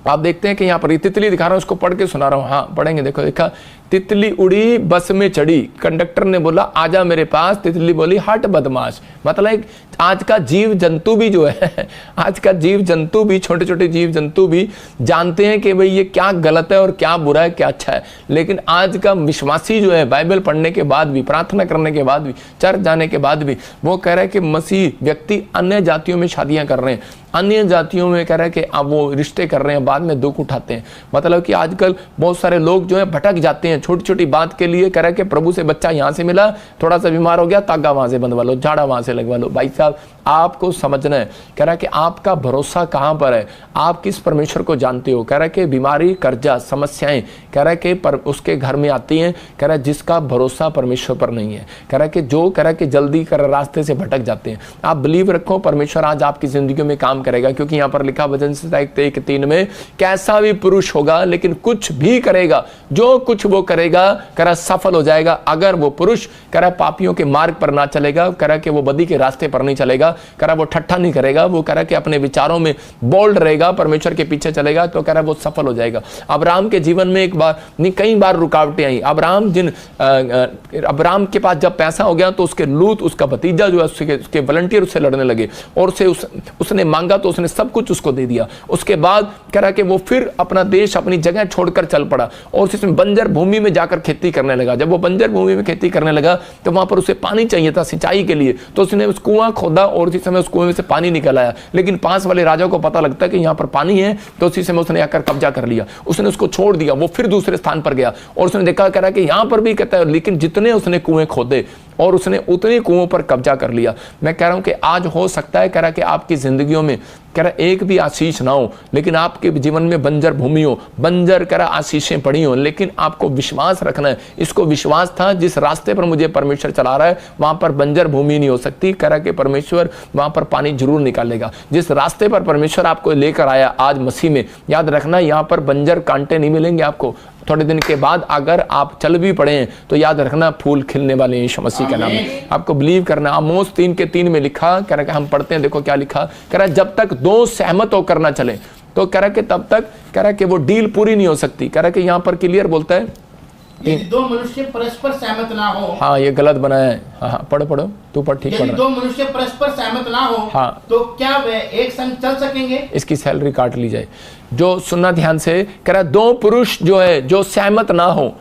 A: आप देखते हैं कि यहाँ पर तितली दिखा रहा हूं, उसको पढ़ के सुना रहा हूं। हाँ पढ़ेंगे, देखो, देखा, तितली उड़ी बस में चढ़ी, कंडक्टर ने बोला आजा मेरे पास, तितली बोली हट बदमाश। मतलब आज का जीव जंतु भी जो है, आज का जीव जंतु भी, छोटे छोटे जीव जंतु भी जानते हैं कि भाई ये क्या गलत है और क्या बुरा है, क्या अच्छा है। लेकिन आज का विश्वासी जो है, बाइबल पढ़ने के बाद भी, प्रार्थना करने के बाद भी, चर्च जाने के बाद भी, वो कह रहा है कि मसीह व्यक्ति अन्य जातियों में शादियां कर रहे हैं, अन्य जातियों में कह रहा है कि अब वो रिश्ते कर रहे हैं, बाद में दुख उठाते हैं। मतलब कि आजकल बहुत सारे लोग जो है भटक जाते हैं छोटी छोटी बात के लिए। कह रहा है कि प्रभु से बच्चा यहां से मिला, थोड़ा सा बीमार हो गया, तागा वहां से बंधवा लो, झाड़ा वहां से लगवा लो। भाई साहब आपको समझना है, कह रहा है कि आपका भरोसा कहां पर है, आप किस परमेश्वर को जानते हो। कह रहा है कि बीमारी, कर्जा, समस्याएं, कह रहा है कि उसके घर में आती हैं। कह रहा है जिसका भरोसा परमेश्वर पर नहीं है, कह रहा है कि जो, कह रहा है कि जल्दी कर रास्ते से भटक जाते हैं। आप बिलीव रखो, परमेश्वर आज आपकी जिंदगी में काम करेगा। क्योंकि यहां पर लिखा वचन संहिता 1:3 में, कैसा भी पुरुष होगा लेकिन कुछ भी करेगा, जो कुछ वो करेगा करा सफल हो जाएगा। अगर वो पुरुष करा पापियों के मार्ग पर ना चलेगा, करा कि वो बदी के रास्ते पर नहीं चलेगा, करा वो ठट्ठा नहीं करेगा, वो करा कि अपने विचारों में बोल्ड रहेगा, परमेश्वर के पीछे चलेगा, तो करा वो सफल हो जाएगा। अब्राहम के जीवन में एक बार नहीं कई बार रुकावटें आई। अब्राहम के पास जब पैसा हो गया तो उसके लूत, उसका भतीजा जो है, उसके वॉलंटियर उससे लड़ने लगे और उसने मांगा तो उसने सब कुछ उसको दे दिया। उसके बाद कह रहा कि वो फिर अपना देश, अपनी जगह छोड़कर चल पड़ा और उसमें बंजर भूमि में जाकर खेती करने लगा। जब वो बंजर भूमि में खेती करने लगा तो वहां पर उसे पानी चाहिए था सिंचाई के लिए, तो उसने उस कुआं खोदा और उसी समय उस कुएं में से पानी निकल आया। लेकिन पास वाले राजा को पता लगता है कि यहाँ पर पानी है, तो उसी समय उसने आकर कब्जा कर लिया। उसने उसको छोड़ दिया, वो फिर दूसरे स्थान पर गया और उसने देखा कह रहा कि यहाँ पर भी कहता है, लेकिन जितने उसने कुएं खोदे और उसने उतने कुओं पर कब्जा कर लिया। मैं कह रहा हूं कि आज हो सकता है कह रहा कि आपकी जिंदगियों में कह रहा एक भी आशीष ना हो, लेकिन आपके जीवन में बंजर भूमि हो, बंजर कह रहा आशीषें पड़ी हो, लेकिन आपको विश्वास रखना है। इसको विश्वास था जिस रास्ते पर मुझे परमेश्वर चला रहा है वहां पर बंजर भूमि नहीं हो सकती, कह रहा कि परमेश्वर वहां पर पानी जरूर निकालेगा। जिस रास्ते पर परमेश्वर आपको लेकर आया आज मसीह में, याद रखना यहाँ पर बंजर कांटे नहीं मिलेंगे आपको। थोड़े दिन के बाद अगर आप चल भी पड़े हैं तो याद रखना फूल खिलने वाले हैं यीशु मसीह का नाम है। आपको बिलीव करना। आमोस 3:3 में लिखा, कह रहा कि हम पढ़ते हैं, देखो क्या लिखा, कह रहा जब तक दो सहमत होकर ना चले, तो कह रहा कि तब तक कह रहा कि वो डील पूरी नहीं हो सकती। कह रहा कि यहाँ पर क्लियर बोलता है
B: यदि दो मनुष्य परस्पर सहमत ना हो।
A: हाँ ये गलत बनाया है। हाँ पढ़ो तू पढ़, ठीक पढ़।
B: यदि दो मनुष्य परस्पर सहमत ना हो,
A: हाँ,
B: तो क्या वे एक संग चल सकेंगे?
A: इसकी सैलरी काट ली जाए। जो सुनना ध्यान से, कह रहा दो पुरुष जो है जो सहमत ना हो,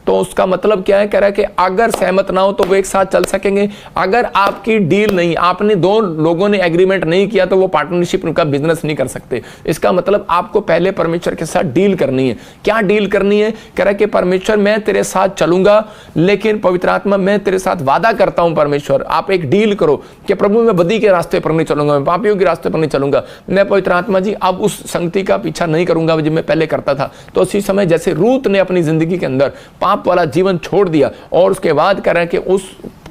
A: तो उसका मतलब क्या है, कह रहा है कि अगर सहमत ना हो तो वो एक साथ चल सकेंगे। अगर आपकी डील नहीं, आपने दो लोगों ने एग्रीमेंट नहीं किया तो वो पार्टनरशिप उनका बिजनेस नहीं कर सकते। इसका मतलब आपको पहले परमेश्वर के साथ डील करनी है। क्या डील करनी है? कह रहा है कि परमेश्वर मैं तेरे साथ चलूंगा, लेकिन पवित्र आत्मा मैं तेरे साथ वादा करता हूं परमेश्वर, आप एक डील करो कि प्रभु मैं बदी के रास्ते पर नहीं चलूंगा, मैं पापियों के रास्ते पर नहीं चलूंगा, मैं पवित्र आत्मा जी अब उस संगति का पीछा नहीं करूंगा जो मैं पहले करता था। तो उसी समय जैसे रूत ने अपनी जिंदगी के अंदर पाप वाला जीवन छोड़ दिया और उसके बाद कह रहे हैं कि उस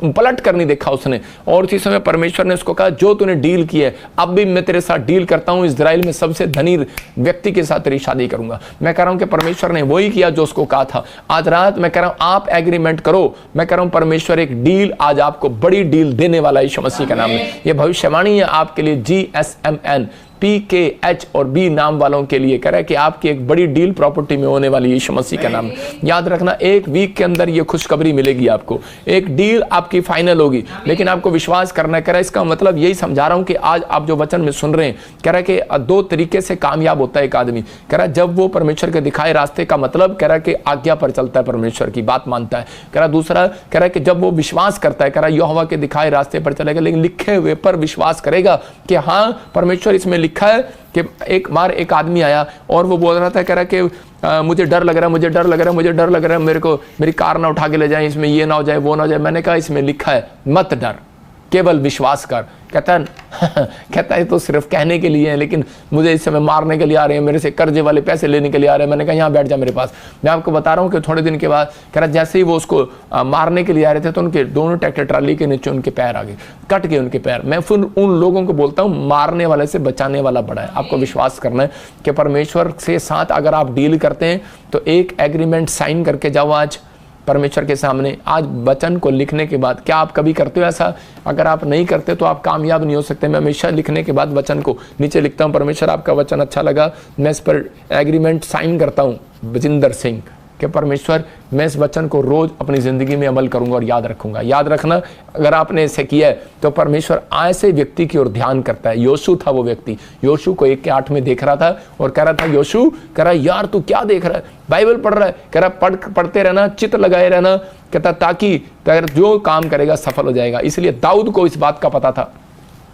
A: पलट कर नहीं देखा उसने, और उसी समय परमेश्वर ने उसको कहा जो तूने डील की है अब भी मैं तेरे साथ डील करता हूं, इजराइल में सबसे धनी व्यक्ति के साथ तेरी शादी करूंगा। मैं कह रहा हूं कि परमेश्वर ने वही किया जो उसको कहा था। आज रात मैं कह रहा हूं आप एग्रीमेंट करो। मैं कह रहा हूं परमेश्वर एक डील आज आपको बड़ी डील देने वाला यीशु मसीह का नाम है। यह भविष्यवाणी है आपके लिए। GSMN PKH और B नाम वालों के लिए कह रहा है कि आपकी एक बड़ी डील प्रॉपर्टी में होने वाली यीशु मसीह का नाम है। याद रखना एक वीक के अंदर ये खुशखबरी मिलेगी आपको, एक डील आपकी फाइनल होगी, लेकिन आपको विश्वास करना है। कह रहा है इसका मतलब यही समझा रहा हूं कि आज आप जो वचन में सुन रहे हैं, कह रहा है कि दो तरीके से कामयाब होता है एक आदमी। कह रहा है जब वो परमेश्वर के दिखाए रास्ते का मतलब कह रहा है कि आज्ञा पर चलता है, परमेश्वर की बात मानता है। कह रहा दूसरा कह रहा है कि जब वो विश्वास करता है, कह रहा यहोवा के दिखाए रास्ते पर चलेगा, लेकिन लिखे हुए पर विश्वास करेगा कि हाँ परमेश्वर इसमें लिखा है। कि एक बार एक आदमी आया और वो बोल रहा था, कह रहा कि मुझे डर लग रहा है, मुझे डर लग रहा है, मुझे डर लग रहा है, मेरे को मेरी कार ना उठा के ले जाए, इसमें ये ना हो जाए, वो ना हो जाए। मैंने कहा इसमें लिखा है मत डर, केवल विश्वास कर। कहता है तो सिर्फ कहने के लिए है, लेकिन मुझे इस समय मारने के लिए आ रहे हैं, मेरे से कर्जे वाले पैसे लेने के लिए आ रहे हैं। मैंने कहा यहाँ बैठ जा मेरे पास। मैं आपको बता रहा हूँ कि थोड़े दिन के बाद कह रहा जैसे ही वो उसको मारने के लिए आ रहे थे तो उनके दोनों ट्रैक्टर ट्राली के नीचे उनके पैर आ गए, कट गए उनके पैर। मैं फिर उन लोगों को बोलता हूँ मारने वाले से बचाने वाला बड़ा है। आपको विश्वास करना है कि परमेश्वर से साथ अगर आप डील करते हैं तो एक एग्रीमेंट साइन करके जाओ आज परमेश्वर के सामने। आज वचन को लिखने के बाद क्या आप कभी करते हो ऐसा? अगर आप नहीं करते तो आप कामयाब नहीं हो सकते। मैं हमेशा लिखने के बाद वचन को नीचे लिखता हूं, परमेश्वर आपका वचन अच्छा लगा, मैं इस पर एग्रीमेंट साइन करता हूं बजिंदर सिंह कि परमेश्वर मैं इस वचन को रोज अपनी जिंदगी में अमल करूंगा और याद रखूंगा। याद रखना अगर आपने ऐसे किया है तो परमेश्वर ऐसे व्यक्ति की ओर ध्यान करता है। योशू था वो व्यक्ति, योशू को 1:8 में देख रहा था और कह रहा था योशू, कह रहा यार तू क्या देख रहा है, बाइबल पढ़ रहा है, कह रहा पढ़ते रहना, चित्त लगाए रहना, कहता ताकि जो काम करेगा सफल हो जाएगा। इसलिए दाऊद को इस बात का पता था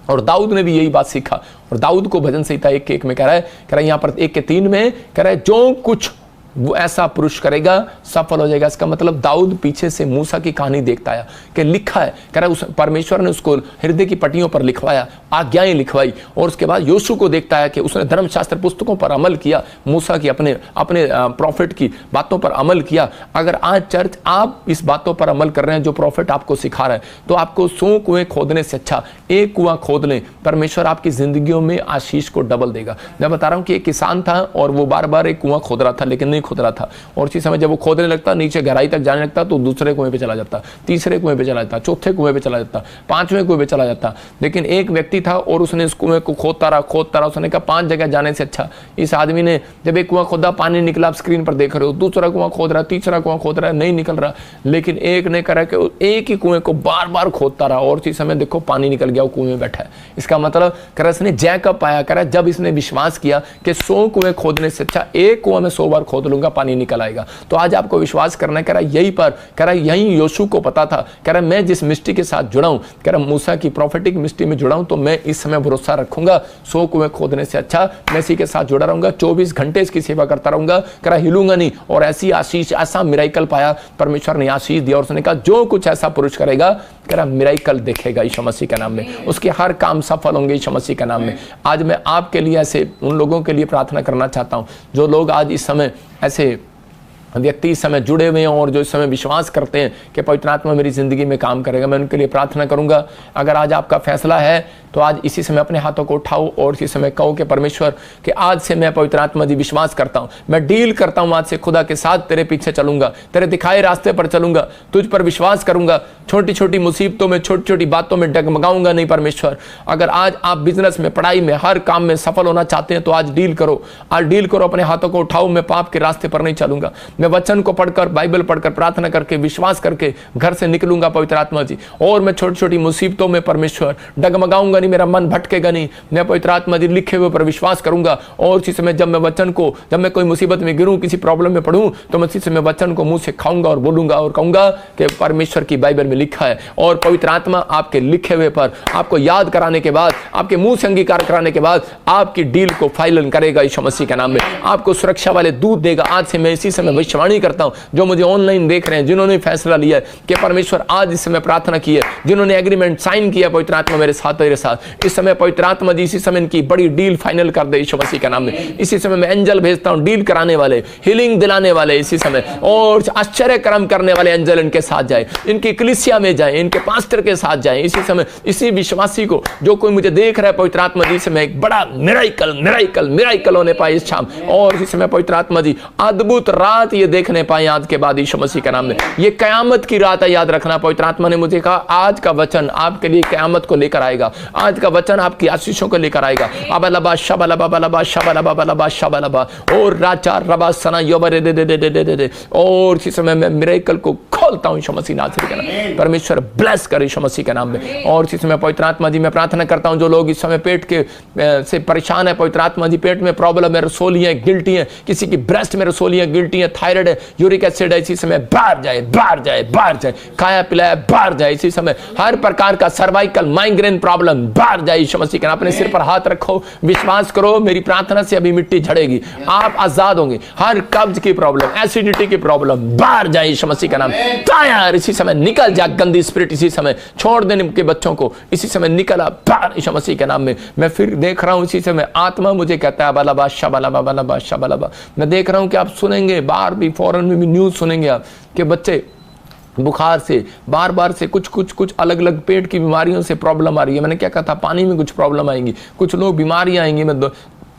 A: और दाऊद ने भी यही बात सीखा। और दाऊद को भजन संहिता 1:1 में कह रहा है यहाँ पर 1:3 में कह रहा है जो कुछ वो ऐसा पुरुष करेगा सफल हो जाएगा। इसका मतलब दाऊद पीछे से मूसा की कहानी देखता है कि लिखा है, कह रहा है उस परमेश्वर ने उसको हृदय की पट्टियों पर लिखवाया, आज्ञाएं लिखवाई, और उसके बाद योशू को देखता है कि उसने धर्मशास्त्र पुस्तकों पर अमल किया, मूसा की अपने प्रॉफिट की बातों पर अमल किया। अगर आज चर्च आप इस बातों पर अमल कर रहे हैं जो प्रॉफिट आपको सिखा रहा है, तो आपको 100 कुएं खोदने से अच्छा एक कुआं खोद लें। परमेश्वर आपकी जिंदगियों में आशीष को डबल देगा। मैं बता रहा हूं कि एक किसान था और वो बार बार एक कुआं खोद रहा था लेकिन नहीं खोद रहा था, और इसी समय जब वो खोदने लगता, नीचे गहराई तक जाने लगता, तो दूसरे कुएं पे चला जाता, तीसरे कुएं पे चला जाता, चौथे कुएं पे चला जाता, पांचवें कुएं पे चला जाता। लेकिन एक व्यक्ति था और उसने इस कुएं को खोदता रहा। उसने कहा 5 जगह जाने से अच्छा, इस आदमी ने जब एक कुआं खोदा, पानी निकला, आप स्क्रीन पर देख रहे हो, दूसरा कुआं खोद रहा, तीसरा कुआं खोद रहा है, नहीं निकल रहा। लेकिन एक ने करा कि एक ही कुएं को बार बार खोदता रहा, और इसी समय देखो पानी निकल गया, वो कुएं में बैठा है। इसका मतलब करा इसने जय कब पाया, करा जब इसने विश्वास किया कि 100 कुएं खोदने से अच्छा एक कुआं में 100 बार खोद लूंगा, पानी निकल आएगा। तो आज आपको विश्वास करना है, करा यही पर, करा यही योशू को पता था, करा मैं जिस मिस्ट्री के साथ जुड़ा हूं, करा मूसा की प्रोफेटिक मिस्ट्री में जुड़ा हूं, तो मैं इस समय भरोसा रखूंगा, 100 कुएं खोदने से अच्छा मैं इसी के साथ जुड़ा रहूंगा, 24 घंटे इसकी सेवा करता रहूंगा, करा हिलूंगा नहीं। और ऐसी आशीष, ऐसा मिराइकल पाया, परमेश्वर ने आशीष दिया, और उसने कहा जो कुछ ऐसा पुरुष करेगा, करा मिराइकल देखेगा यीशु मसीह के नाम में, उसके हर काम सफल होंगे यीशु मसीह के नाम में। आज मैं आपके लिए ऐसे उन लोगों के लिए प्रार्थना करना चाहता हूं जो लोग आज इस समय ऐसे व्यक्ति इस समय जुड़े हुए हैं और जो इस समय विश्वास करते हैं कि पवित्र आत्मा मेरी जिंदगी में काम करेगा, मैं उनके लिए प्रार्थना करूंगा। अगर आज आपका फैसला है तो आज इसी समय अपने हाथों को उठाओ और इसी समय कहो कि परमेश्वर कि आज से मैं पवित्र आत्मा जी विश्वास करता हूं, मैं डील करता हूं, आज से खुदा के साथ तेरे पीछे चलूंगा, तेरे दिखाए रास्ते पर चलूंगा, तुझ पर विश्वास करूंगा, छोटी छोटी मुसीबतों में, छोटी छोटी बातों में डगमगाऊंगा नहीं। परमेश्वर अगर आज आप बिजनेस में, पढ़ाई में, हर काम में सफल होना चाहते हैं तो आज डील करो, आज डील करो, अपने हाथों को उठाओ। मैं पाप के रास्ते पर नहीं चलूंगा, मैं वचन को पढ़कर, बाइबल पढ़कर, प्रार्थना करके, विश्वास करके घर से निकलूंगा पवित्र आत्मा जी, और मैं छोटी छोटी मुसीबतों में परमेश्वर डगमगाऊंगा नहीं, मेरा मन भटकेगा नहीं, मैं पवित्र आत्मा जी लिखे हुए पर विश्वास करूंगा। और इसी समय जब मैं वचन को, जब मैं कोई मुसीबत में गिरूं, किसी प्रॉब्लम में पढ़ूं, तो मैं इसी समय वचन को मुंह से खाऊंगा और बोलूंगा और कहूंगा कि परमेश्वर की बाइबल में लिखा है। और पवित्र आत्मा आपके लिखे हुए पर आपको याद कराने के बाद, आपके मुंह से अंगीकार कराने के बाद आपकी डील को फाइनल करेगा यीशु मसीह के नाम में, आपको सुरक्षा वाले दूत देगा। आज से मैं इसी समय भविष्यवाणी करता हूं, जो मुझे ऑनलाइन देख रहे हैं, जिन्होंने फैसला लिया है कि परमेश्वर आज इस समय प्रार्थना की है, जिन्होंने एग्रीमेंट साइन किया पवित्र आत्मा मेरे साथ, तेरे साथ, इस समय पवित्र आत्मा जी इसी समय इनकी बड़ी डील फाइनल कर दे यीशु मसीह के नाम में। इसी समय मैं एंजल भेजता हूं, डील कराने वाले, हीलिंग दिलाने वाले इसी समय, और आश्चर्य कर्म करने वाले एंजल इनके साथ जाए, इनकी कलीसिया में जाए, इनके पास्टर के साथ जाए इसी समय। इसी विश्वासी को, जो कोई मुझे देख रहा है पवित्र आत्मा जी से, मैं एक बड़ा मिराइकल होने पाए इस शाम, और इसी समय पवित्र आत्मा जी अद्भुत रात ये देखने पाए आज के बाद यीशु मसीह के नाम में। ये कयामत की रात है, याद रखना। पवित्र आत्मा ने मुझे कहा आज का वचन आपके लिए कयामत को लेकर आएगा, आज का वचन आपकी आशीषों को लेकर आएगा। अबलबा शबलबा बलबा शबलबा बलबा शबलबा, और राजा रबा सना योबरे दे दे दे दे दे दे। और इसी समय मैं मिरेकल को खोलता हूं यीशु मसीह नासरी के नाम में। परमेश्वर ब्लेस करे यीशु मसीह के नाम में। और इसी समय पवित्र आत्मा जी मैं प्रार्थना करता हूं, जो लोग इस समय पेट के से परेशान है, पवित्र आत्मा जी पेट में प्रॉब्लम है, रसोलियां गिल्टी है, किसी की ब्रेस्ट में रसोलियां गिल्टी है, थायराइड है, यूरिक एसिड है, इसी समय बाहर जाए, बाहर जाए, बाहर जाए, खाया पिलाया बाहर जाए इसी समय। हर प्रकार का सर्वाइकल माइग्रेन प्रॉब्लम बाहर जाए यीशु मसीह के नाम। अपने सिर पर हाथ रखो, विश्वास करो, मेरी प्रार्थना से अभी मिट्टी झड़ेगी, आप आजाद होंगे। हर कब्ज की प्रॉब्लम, एसिडिटी की प्रॉब्लम बाहर जाए यीशु मसीह का नाम। तैयार इसी समय निकल जा, गंदी स्पिरिट इसी समय छोड़ देने के बच्चों को इसी समय निकला बाहर यीशु मसीह के नाम में। मैं फिर देख रहा हूं इसी समय आत्मा मुझे कहता है बलबा शबलबा बलबा शबलबा। मैं देख रहा हूं कि आप सुनेंगे, बाहर भी फॉरेन में भी न्यूज सुनेंगे आप कि बच्चे बुखार से, बार बार से कुछ अलग अलग पेट की बीमारियों से प्रॉब्लम आ रही है। मैंने क्या कहा था, पानी में कुछ प्रॉब्लम आएंगी, कुछ लोग बीमारियां आएंगी। मैं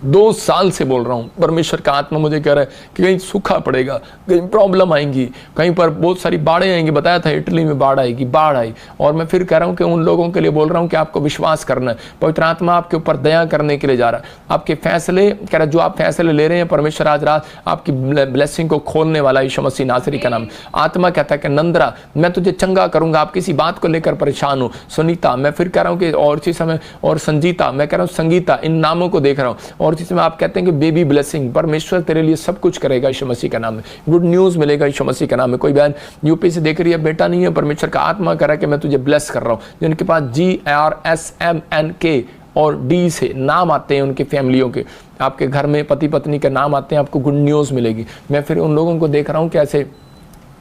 A: 2 साल से बोल रहा हूँ, परमेश्वर का आत्मा मुझे कह रहा है कि कहीं सूखा पड़ेगा, कहीं प्रॉब्लम आएंगी, कहीं पर बहुत सारी बाढ़ें आएंगी। बताया था इटली में बाढ़ आएगी, बाढ़ आई। और मैं फिर कह रहा हूँ कि उन लोगों के लिए बोल रहा हूँ कि आपको विश्वास करना है, पवित्र आत्मा आपके ऊपर दया करने के लिए जा रहा है। आपके फैसले, कह रहा है जो आप फैसले ले रहे हैं, परमेश्वर आज रात आपकी ब्लेसिंग को खोलने वाला यीशु मसीह नासरी का नाम। आत्मा कहता है कि नंदरा मैं तुझे चंगा करूंगा, आप किसी बात को लेकर परेशान हो। सुनीता, मैं फिर कह रहा हूँ कि, और इसी समय, और संजीता, मैं कह रहा हूँ संगीता, इन नामों को देख रहा हूँ। और इसी समय आप कहते हैं कि बेबी ब्लेसिंग, परमेश्वर तेरे लिए सब कुछ करेगा यीशु मसीह का नाम में। गुड न्यूज मिलेगा यीशु मसीह का नाम में। कोई बहन यूपी से देख रही है, बेटा नहीं है, परमेश्वर का आत्मा कह रहा है कि मैं तुझे ब्लेस कर रहा हूं। जिनके पास GRSMNK और D से नाम आते हैं उनकी फैमिलियों के, आपके घर में पति पत्नी के नाम आते हैं, आपको गुड न्यूज मिलेगी। मैं फिर उन लोगों को देख रहा हूं कि ऐसे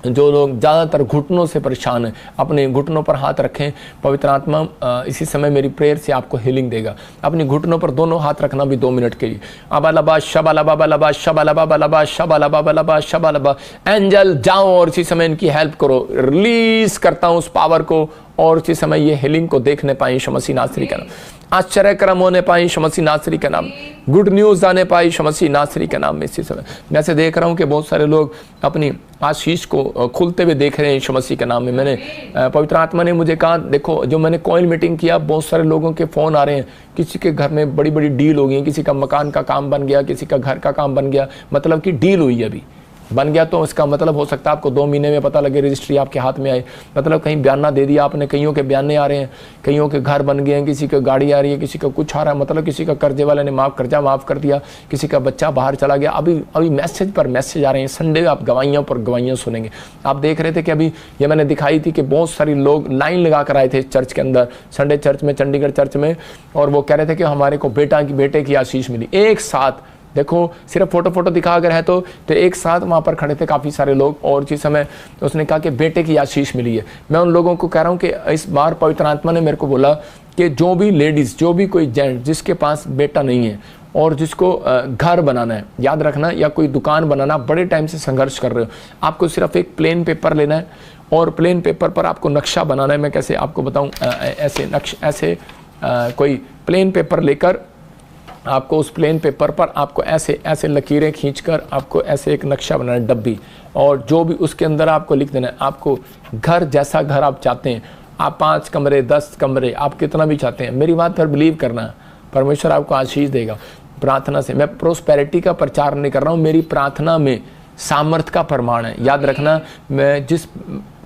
A: जो लोग ज़्यादातर घुटनों से परेशान हैं, अपने घुटनों पर हाथ रखें। पवित्र आत्मा इसी समय मेरी प्रेयर से आपको हीलिंग देगा। अपने घुटनों पर दोनों हाथ रखना भी 2 मिनट के लिए। अबलबा शबलबा बलबा शबलबा बलबा शबलबा बलबा शबलबा। एंजल जाओ और इसी समय इनकी हेल्प करो। रिलीज करता हूँ उस पावर को और उसी समय ये हीलिंग को देखने पाए यीशु मसीह नासरी का नाम, आश्चर्य कर्म होने पाए यीशु मसीह नासरी का नाम, गुड न्यूज़ आने पाए यीशु मसीह नासरी का नाम में। इसी समय मैं ऐसे देख रहा हूँ कि बहुत सारे लोग अपनी आशीष को खुलते हुए देख रहे हैं यीशु मसीह के नाम में। मैंने पवित्र आत्मा ने मुझे कहा, देखो जो मैंने कॉइल मीटिंग किया, बहुत सारे लोगों के फ़ोन आ रहे हैं, किसी के घर में बड़ी बड़ी डील हो गई, किसी का मकान का काम बन गया, किसी का घर का काम बन गया, मतलब कि डील हुई अभी बन गया। तो इसका मतलब हो सकता है आपको 2 महीने में पता लगे, रजिस्ट्री आपके हाथ में आए, मतलब कहीं बयाना दे दिया आपने, कईयों के बयाने आ रहे हैं, कईयों के घर बन गए हैं, किसी का गाड़ी आ रही है, किसी का कुछ आ रहा है, मतलब किसी का कर्जे वाले ने कर्जा माफ़ कर दिया, किसी का बच्चा बाहर चला गया। अभी मैसेज पर मैसेज आ रहे हैं। संडे आप गवाहियों पर गवाहियाँ सुनेंगे। आप देख रहे थे कि अभी ये मैंने दिखाई थी कि बहुत सारे लोग लाइन लगा कर आए थे चर्च के अंदर, संडे चर्च में, चंडीगढ़ चर्च में, और वो कह रहे थे कि हमारे को बेटे की आशीष मिली। एक साथ देखो, सिर्फ फोटो दिखा अगर है तो एक साथ वहाँ पर खड़े थे काफ़ी सारे लोग, और जिस समय उसने कहा कि बेटे की आशीष मिली है। मैं उन लोगों को कह रहा हूँ कि इस बार पवित्र आत्मा ने मेरे को बोला कि जो भी लेडीज़, जो भी कोई जेंट जिसके पास बेटा नहीं है और जिसको घर बनाना है, याद रखना, या कोई दुकान बनाना, बड़े टाइम से संघर्ष कर रहे हो, आपको सिर्फ एक प्लेन पेपर लेना है और प्लेन पेपर पर आपको नक्शा बनाना है। मैं कैसे आपको बताऊँ, ऐसे कोई प्लेन पेपर लेकर आपको उस प्लेन पेपर पर आपको ऐसे लकीरें खींचकर आपको ऐसे एक नक्शा बनाना है, डब्बी, और जो भी उसके अंदर आपको लिख देना है, आपको घर जैसा घर आप चाहते हैं, आप 5 कमरे 10 कमरे आप कितना भी चाहते हैं, मेरी बात पर बिलीव करना, परमेश्वर आपको आशीष देगा। प्रार्थना से, मैं प्रोस्पेरिटी का प्रचार नहीं कर रहा हूँ, मेरी प्रार्थना में सामर्थ का प्रमाण है। याद रखना, मैं जिस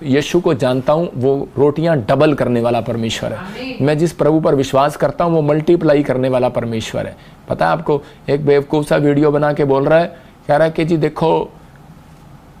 A: यीशु को जानता हूँ वो रोटियां डबल करने वाला परमेश्वर है। मैं जिस प्रभु पर विश्वास करता हूँ वो मल्टीप्लाई करने वाला परमेश्वर है। पता है आपको, एक बेवकूफ़ सा वीडियो बना के बोल रहा है, कह रहा है कि जी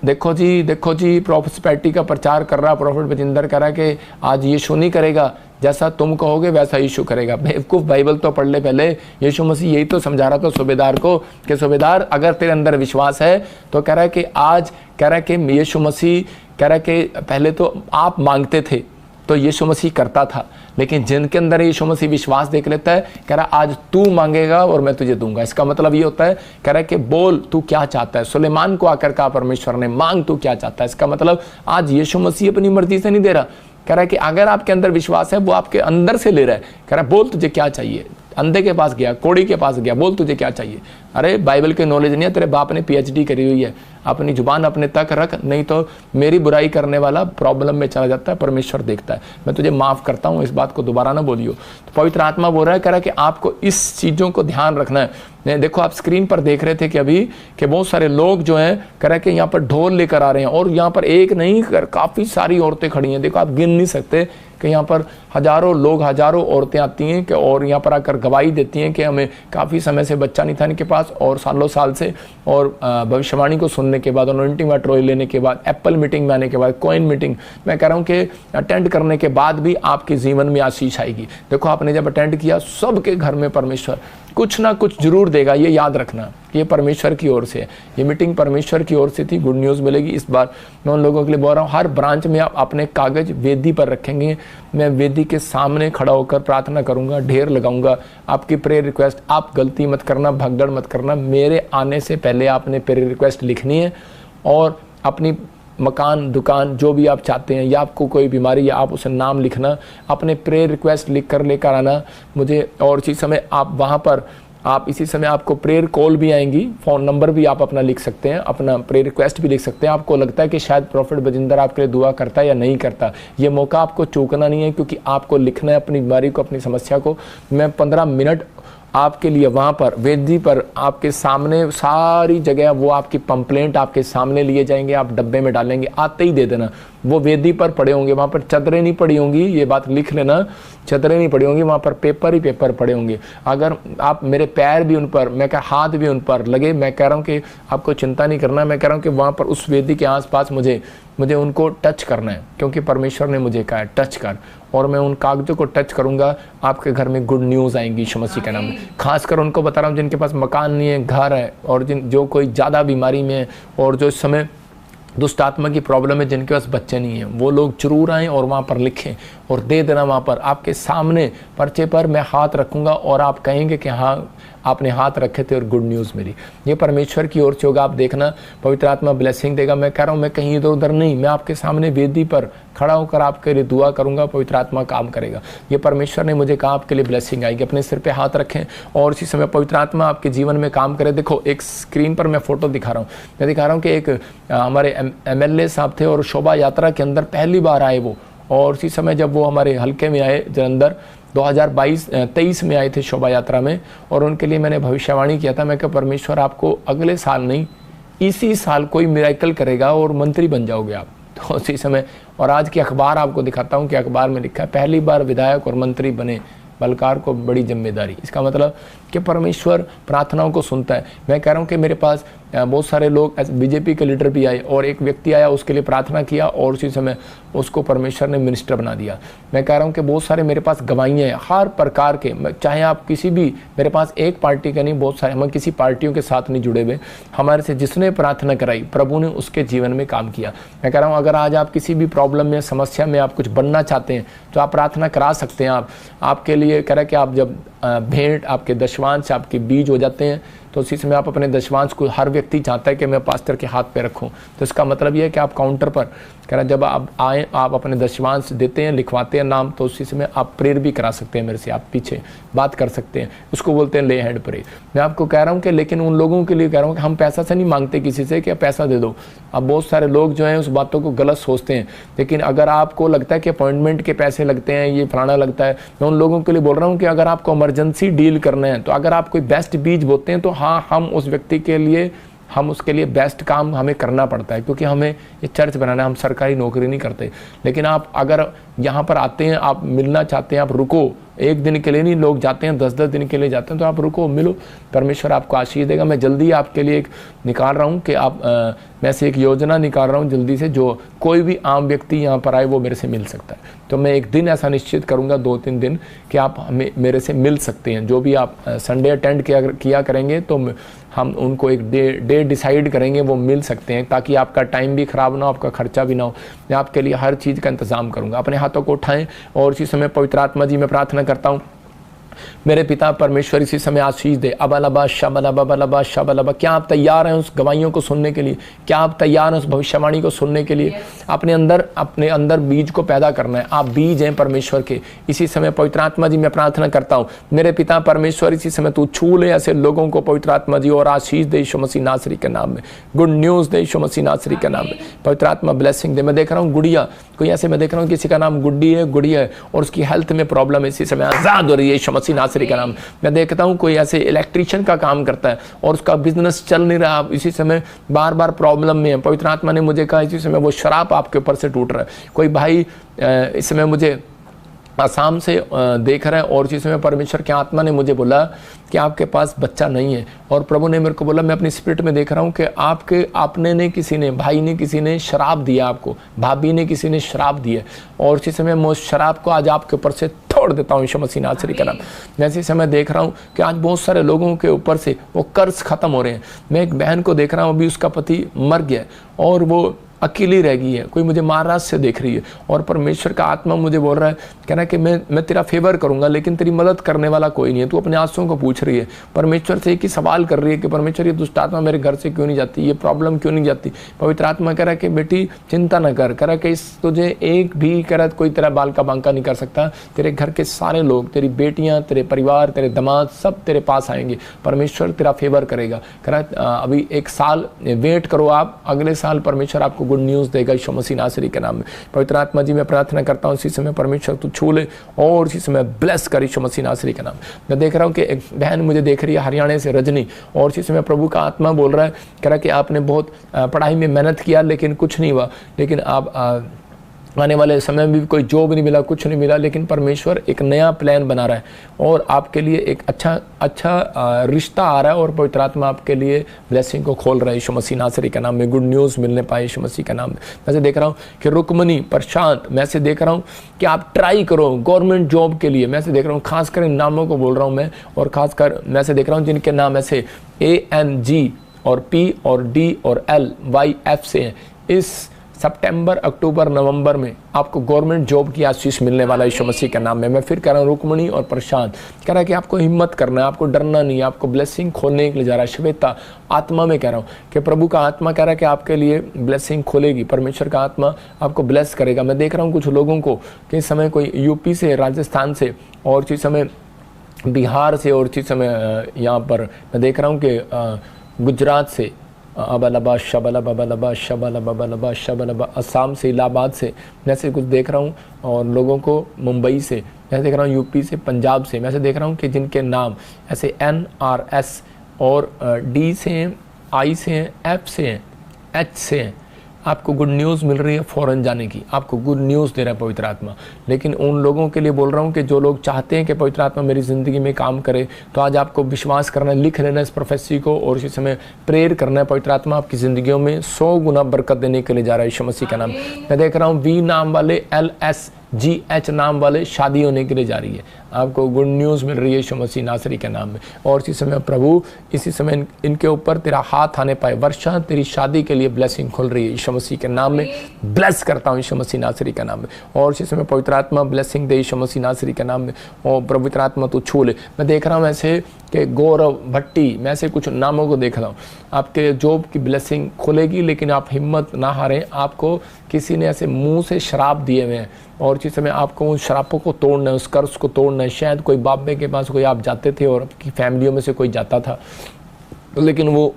A: देखो जी प्रॉस्पेरिटी का प्रचार कर रहा प्रॉफिट बजिंदर, कह रहा है कि आज यीशु नहीं करेगा, जैसा तुम कहोगे वैसा यीशु करेगा। बेवकूफ़, बाइबल तो पढ़ ले पहले। यीशु मसीह यही तो समझा रहा था सूबेदार को कि सूबेदार अगर तेरे अंदर विश्वास है तो कह रहा है कि आज, कह रहा है कि यीशु मसीह कह रहा है कि पहले तो आप मांगते थे तो यीशु मसीह करता था, लेकिन जिनके अंदर यीशु मसीह विश्वास देख लेता है, कह रहा आज तू मांगेगा और मैं तुझे दूंगा। इसका मतलब ये होता है, कह रहा है कि बोल तू क्या चाहता है। सुलेमान को आकर कहा परमेश्वर ने, मांग तू क्या चाहता है। इसका मतलब आज यीशु मसीह अपनी मर्जी से नहीं दे रहा, कह रहा है कि अगर आपके अंदर विश्वास है वो आपके अंदर से ले रहा है। कह रहा है बोल तुझे क्या चाहिए। अंधे के पास गया, कोड़ी के पास गया, बोल तुझे क्या चाहिए। अरे बाइबल के नॉलेज नहीं है, तेरे बाप ने PhD करी हुई है, अपनी जुबान अपने तक रख, नहीं तो मेरी बुराई करने वाला प्रॉब्लम में चला जाता है। परमेश्वर देखता है, मैं तुझे माफ़ करता हूँ, इस बात को दोबारा ना बोलियो। तो पवित्र आत्मा बोल रहा है, कह रहा है कि आपको इस चीज़ों को ध्यान रखना है। देखो आप स्क्रीन पर देख रहे थे कि अभी कि बहुत सारे लोग जो हैं, कह रहा है कि यहाँ पर ढोल लेकर आ रहे हैं, और यहाँ पर एक नहीं काफ़ी सारी औरतें खड़ी हैं। देखो आप गिन नहीं सकते कि यहाँ पर हज़ारों लोग, हज़ारों औरतें आती हैं कि और यहाँ पर आकर गवाही देती हैं कि हमें काफ़ी समय से बच्चा नहीं था इनके पास, और सालों साल से, और भविष्यवाणी को सुनने के बाद, अनॉइंटिंग वाटर ऑयल लेने के बाद, एप्पल मीटिंग में आने के बाद, कॉइन मीटिंग, मैं कह रहा हूँ कि अटेंड करने के बाद भी आपके जीवन में आशीष आएगी। देखो आपने जब अटेंड किया, सबके घर में परमेश्वर कुछ ना कुछ जरूर देगा, ये याद रखना। ये परमेश्वर की ओर से है, ये मीटिंग परमेश्वर की ओर से थी, गुड न्यूज़ मिलेगी। इस बार मैं उन लोगों के लिए बोल रहा हूँ, हर ब्रांच में आप अपने कागज वेदी पर रखेंगे, मैं वेदी के सामने खड़ा होकर प्रार्थना करूँगा, ढेर लगाऊंगा आपकी प्रेयर रिक्वेस्ट। आप गलती मत करना, भगदड़ मत करना, मेरे आने से पहले आपने प्रेयर रिक्वेस्ट लिखनी है, और अपनी मकान, दुकान, जो भी आप चाहते हैं, या आपको कोई बीमारी, या आप उसे नाम लिखना, अपने प्रेयर रिक्वेस्ट लिख कर लेकर आना मुझे। और इसी समय आप वहाँ पर, आप इसी समय आपको प्रेयर कॉल भी आएंगी, फ़ोन नंबर भी आप अपना लिख सकते हैं, अपना प्रेयर रिक्वेस्ट भी लिख सकते हैं। आपको लगता है कि शायद प्रॉफिट बजिंदर आपके लिए दुआ करता है या नहीं करता, ये मौका आपको चूकना नहीं है, क्योंकि आपको लिखना है अपनी बीमारी को, अपनी समस्या को। मैं 15 मिनट आपके लिए वहाँ पर वेदी पर आपके सामने सारी जगह वो आपकी कंप्लेंट आपके सामने लिए जाएंगे, आप डब्बे में डालेंगे, आते ही दे देना। वो वेदी पर पड़े होंगे, वहाँ पर चदरें नहीं पड़ी होंगी, ये बात लिख लेना, चदरें नहीं पड़ी होंगी, वहाँ पर पेपर ही पेपर पड़े होंगे। अगर आप, मेरे पैर भी उन पर, मैं कह हाथ भी उन पर लगे, मैं कह रहा हूँ कि आपको चिंता नहीं करना। मैं कह रहा हूँ कि वहाँ पर उस वेदी के आसपास मुझे उनको टच करना है, क्योंकि परमेश्वर ने मुझे कहा है टच कर, और मैं उन कागजों को टच करूँगा, आपके घर में गुड न्यूज़ आएंगी यीशु मसीह के नाम में। खासकर उनको बता रहा हूँ जिनके पास मकान नहीं है, घर है, और जो कोई ज़्यादा बीमारी में है, और जो इस समय दुष्ट आत्मा की प्रॉब्लम है, जिनके पास बच्चे नहीं हैं, वो लोग जरूर आएँ और वहाँ पर लिखें, और दे देना वहाँ पर, आपके सामने पर्चे पर मैं हाथ रखूँगा और आप कहेंगे कि हाँ आपने हाथ रखे थे और गुड न्यूज़ मिली। ये परमेश्वर की ओर से होगा, आप देखना पवित्र आत्मा ब्लेसिंग देगा। मैं कह रहा हूँ मैं कहीं इधर उधर नहीं, मैं आपके सामने वेदी पर खड़ा होकर आपके लिए दुआ करूँगा, पवित्र आत्मा काम करेगा। ये परमेश्वर ने मुझे कहा आपके लिए ब्लेसिंग आएगी। अपने सिर पे हाथ रखें और इसी समय पवित्र आत्मा आपके जीवन में काम करे। देखो एक स्क्रीन पर मैं फ़ोटो दिखा रहा हूँ, मैं दिखा रहा हूँ कि एक हमारे MLA साहब थे और शोभा यात्रा के अंदर पहली बार आए वो, और उसी समय जब वो हमारे हल्के में आए जलंधर 2023 में आए थे शोभा यात्रा में, और उनके लिए मैंने भविष्यवाणी किया था। मैं कहा परमेश्वर आपको अगले साल नहीं इसी साल कोई मिरेकल करेगा और मंत्री बन जाओगे आप। तो उसी समय, और आज की अखबार आपको दिखाता हूँ कि अखबार में लिखा है पहली बार विधायक और मंत्री बने, बलकार को बड़ी जिम्मेदारी। इसका मतलब कि परमेश्वर प्रार्थनाओं को सुनता है। मैं कह रहा हूँ कि मेरे पास बहुत सारे लोग बीजेपी के लीडर भी आए और एक व्यक्ति आया, उसके लिए प्रार्थना किया और उसी समय उसको परमेश्वर ने मिनिस्टर बना दिया। मैं कह रहा हूँ कि बहुत सारे मेरे पास गवाहियाँ हैं हर प्रकार के, चाहे आप किसी भी, मेरे पास एक पार्टी का नहीं, बहुत सारे, हम किसी पार्टियों के साथ नहीं जुड़े हुए, हमारे से जिसने प्रार्थना कराई प्रभु ने उसके जीवन में काम किया। मैं कह रहा हूँ अगर आज आप किसी भी प्रॉब्लम में, समस्या में आप कुछ बनना चाहते हैं तो आप प्रार्थना करा सकते हैं। आपके लिए कह रहा है कि आप जब भेंट आपके दशवांश आपके बीज हो जाते हैं तो उसी समय आप अपने दशवांश को, हर व्यक्ति चाहता है कि मैं पास्टर के हाथ पे रखूं, तो इसका मतलब ये है कि आप काउंटर पर कह रहे हैं जब आप आए आप अपने दशवांश देते हैं, लिखवाते हैं नाम, तो उसी समय आप प्रेयर भी करा सकते हैं मेरे से, आप पीछे बात कर सकते हैं, उसको बोलते हैं ले हैंड प्रेयर। मैं आपको कह रहा हूँ कि लेकिन उन लोगों के लिए कह रहा हूँ कि हम पैसा से नहीं मांगते किसी से कि पैसा दे दो। अब बहुत सारे लोग जो हैं उस बातों को गलत सोचते हैं, लेकिन अगर आपको लगता है कि अपॉइंटमेंट के पैसे लगते हैं, ये फलाना लगता है, मैं उन लोगों के लिए बोल रहा हूँ कि अगर आपको इमरजेंसी डील करना है तो अगर आप कोई बेस्ट बीज बोते हैं तो हाँ, हम उस व्यक्ति के लिए, हम उसके लिए बेस्ट काम हमें करना पड़ता है, क्योंकि हमें ये चर्च बनाना है, हम सरकारी नौकरी नहीं करते। लेकिन आप अगर यहाँ पर आते हैं, आप मिलना चाहते हैं, आप रुको, एक दिन के लिए नहीं, लोग जाते हैं 10-10 दिन के लिए जाते हैं, तो आप रुको, मिलो, परमेश्वर आपको आशीष देगा। मैं जल्दी आपके लिए एक निकाल रहा हूँ कि आप मैं से एक योजना निकाल रहा हूँ जल्दी से, जो कोई भी आम व्यक्ति यहाँ पर आए वो मेरे से मिल सकता है। तो मैं एक दिन ऐसा निश्चित करूँगा 2-3 दिन कि आप हमें मेरे से मिल सकते हैं। जो भी आप संडे अटेंड किया करेंगे तो हम उनको एक डे डिसाइड करेंगे, वो मिल सकते हैं, ताकि आपका टाइम भी ख़राब ना हो, आपका खर्चा भी ना हो। मैं आपके लिए हर चीज़ का इंतज़ाम करूँगा। अपने हाथों को उठाएं और इसी समय पवित्र आत्मा जी मैं प्रार्थना करता हूँ, मेरे पिता परमेश्वर इसी समय आशीष दे। अबलबा शबलबा बलबा शबलबा। क्या आप तैयार हैं उस गवाहियों को सुनने के लिए? क्या आप तैयार हैं उस भविष्यवाणी को सुनने के लिए? अपने अंदर बीज को पैदा करना है। आप बीज हैं परमेश्वर के। इसी समय पवित्र आत्मा जी मैं प्रार्थना करता हूँ, मेरे पिता परमेश्वर इसी समय तू छू ले ऐसे लोगों को पवित्र आत्मा जी, और आशीष दे यीशु मसीह नासरी के नाम में। गुड न्यूज़ दे यीशु मसीह नासरी के नाम में। पवित्र आत्मा ब्लेसिंग दे। मैं देख रहा हूँ गुड़िया, कोई ऐसे मैं देख रहा हूँ किसी का नाम गुड्डी है, गुड़िया है, और उसकी हेल्थ में प्रॉब्लम है, इसी समय आज़ाद हो रही है यीशु मसीह नासरी का नाम। मैं देखता हूँ कोई ऐसे इलेक्ट्रिशियन का काम करता है और उसका बिजनेस चल नहीं रहा, इसी समय बार बार प्रॉब्लम में है। पवित्र आत्मा ने मुझे कहा इसी समय वो शराब आपके ऊपर से टूट रहा है। कोई भाई इस समय मुझे आसाम से देख रहे हैं और इसी समय परमेश्वर की आत्मा ने मुझे बोला कि आपके पास बच्चा नहीं है, और प्रभु ने मेरे को बोला, मैं अपनी स्पिरिट में देख रहा हूँ कि आपने ने किसी ने, भाई ने किसी ने शराब दिया आपको, भाभी ने किसी ने शराब दिया, और इसी समय मैं उस शराब को आज आपके ऊपर से तोड़ देता हूँ यीशु मसीह नासरी का नाम। मैं इसी समय देख रहा हूँ कि आज बहुत सारे लोगों के ऊपर से वो कर्ज खत्म हो रहे हैं। मैं एक बहन को देख रहा हूँ, अभी उसका पति मर गया और वो अकेली रह गई है, कोई मुझे महाराष्ट्र से देख रही है, और परमेश्वर का आत्मा मुझे बोल रहा है, कहना कि मैं तेरा फेवर करूंगा लेकिन तेरी मदद करने वाला कोई नहीं है। तू अपने आंसुओं को पूछ रही है, परमेश्वर से एक ही सवाल कर रही है कि परमेश्वर ये दुष्ट आत्मा मेरे घर से क्यों नहीं जाती, ये प्रॉब्लम क्यों नहीं जाती। पवित्र आत्मा कह रहा है कि बेटी चिंता न कर, कह रहा कि तुझे एक भी कह रहा कोई तेरा बाल का बांका नहीं कर सकता। तेरे घर के सारे लोग, तेरी बेटियाँ, तेरे परिवार, तेरे दामाद सब तेरे पास आएंगे, परमेश्वर तेरा फेवर करेगा। कह रहा अभी 1 साल वेट करो आप, अगले साल परमेश्वर आपको गुड न्यूज़ देगा यीशु मसीह नासरी के नाम में। पवित्र आत्मा जी मैं प्रार्थना करता हूँ इसी समय परमेश्वर तू छू ले और इसी समय ब्लेस कर यीशु मसीह नासरी के नाम। मैं देख रहा हूँ कि एक बहन मुझे देख रही है हरियाणा से, रजनी, और इसी समय प्रभु का आत्मा बोल रहा है, कह रहा कि आपने बहुत पढ़ाई में मेहनत किया लेकिन कुछ नहीं हुआ, लेकिन आप आने वाले समय में भी कोई जॉब नहीं मिला, कुछ नहीं मिला, लेकिन परमेश्वर एक नया प्लान बना रहा है और आपके लिए एक अच्छा रिश्ता आ रहा है, और पवित्र आत्मा आपके लिए ब्लेसिंग को खोल रहा है यीशु मसीह नासरी का नाम में। गुड न्यूज़ मिलने पाए यीशु मसीह का नाम में। मैं से देख रहा हूँ कि रुकमनी, प्रशांत, मैं से देख रहा हूँ कि आप ट्राई करो गवर्नमेंट जॉब के लिए। मैं से देख रहा हूँ, खासकर इन नामों को बोल रहा हूँ मैं, और खासकर मैं से देख रहा हूँ जिनके नाम ऐसे ANG और P और D और LYF से हैं। इस सितंबर, अक्टूबर, नवंबर में आपको गवर्नमेंट जॉब की आशीष मिलने वाला यीशु मसीह के नाम में। मैं फिर कह रहा हूँ, रुक्मणी और प्रशांत कह रहा है कि आपको हिम्मत करना है, आपको डरना नहीं है, आपको ब्लेसिंग खोलने के लिए जा रहा है। श्वेता आत्मा में कह रहा हूँ कि प्रभु का आत्मा कह रहा है कि आपके लिए ब्लेसिंग खोलेगी, परमेश्वर का आत्मा आपको ब्लेस करेगा। मैं देख रहा हूँ कुछ लोगों को कि इस समय कोई यूपी से, राजस्थान से और इस समय बिहार से और इस समय यहाँ पर मैं देख रहा हूँ कि गुजरात से अबलबा शबलबा बलबा शबलबा बलबा शबलबा, असम से, इलाहाबाद से मैं ऐसे कुछ देख रहा हूँ, और लोगों को मुंबई से मैं देख रहा हूँ, यूपी से, पंजाब से मैं ऐसे देख रहा हूँ कि जिनके नाम ऐसे NRS और D से हैं, I से हैं, F से हैं, H से हैं। आपको गुड न्यूज़ मिल रही है फ़ौरन जाने की, आपको गुड न्यूज़ दे रहा है पवित्र आत्मा। लेकिन उन लोगों के लिए बोल रहा हूँ कि जो लोग चाहते हैं कि पवित्र आत्मा मेरी ज़िंदगी में काम करे, तो आज आपको विश्वास करना है, लिख लेना इस प्रोफेसी को और इसी समय प्रेयर करना है। पवित्र आत्मा आपकी ज़िंदगियों में 100 गुना बरकत देने के लिए जा रहा है यीशु मसीह का नाम। मैं देख रहा हूँ V नाम वाले, LSGH नाम वाले शादी होने के लिए जा रही है। आपको गुड न्यूज़ मिल रही है यीशु मसीह नासरी के नाम में। और इसी समय प्रभु इसी समय इनके ऊपर तेरा हाथ आने पाए। वर्षा तेरी शादी के लिए ब्लेसिंग खुल रही है यीशु मसीह के नाम में। ब्लेस करता हूँ यीशु मसीह नासरी के नाम में। और इसी समय पवित्र आत्मा ब्लेसिंग दे यीशु मसीह नासरी के नाम में। और पवित्र आत्मा तू छू ले। मैं देख रहा हूँ ऐसे कि गौरव भट्टी, मैं ऐसे कुछ नामों को देख रहा हूँ। आपके जॉब की ब्लेसिंग खुलेगी, लेकिन आप हिम्मत ना हारें। आपको किसी ने ऐसे मुंह से शराब दिए हुए हैं और इस समय आपको उन शराबों को तोड़ना है, उस कर्ज को तोड़ना है। शायद कोई बाबे के पास कोई आप जाते थे और आपकी फैमिलियों में से कोई जाता था, लेकिन वो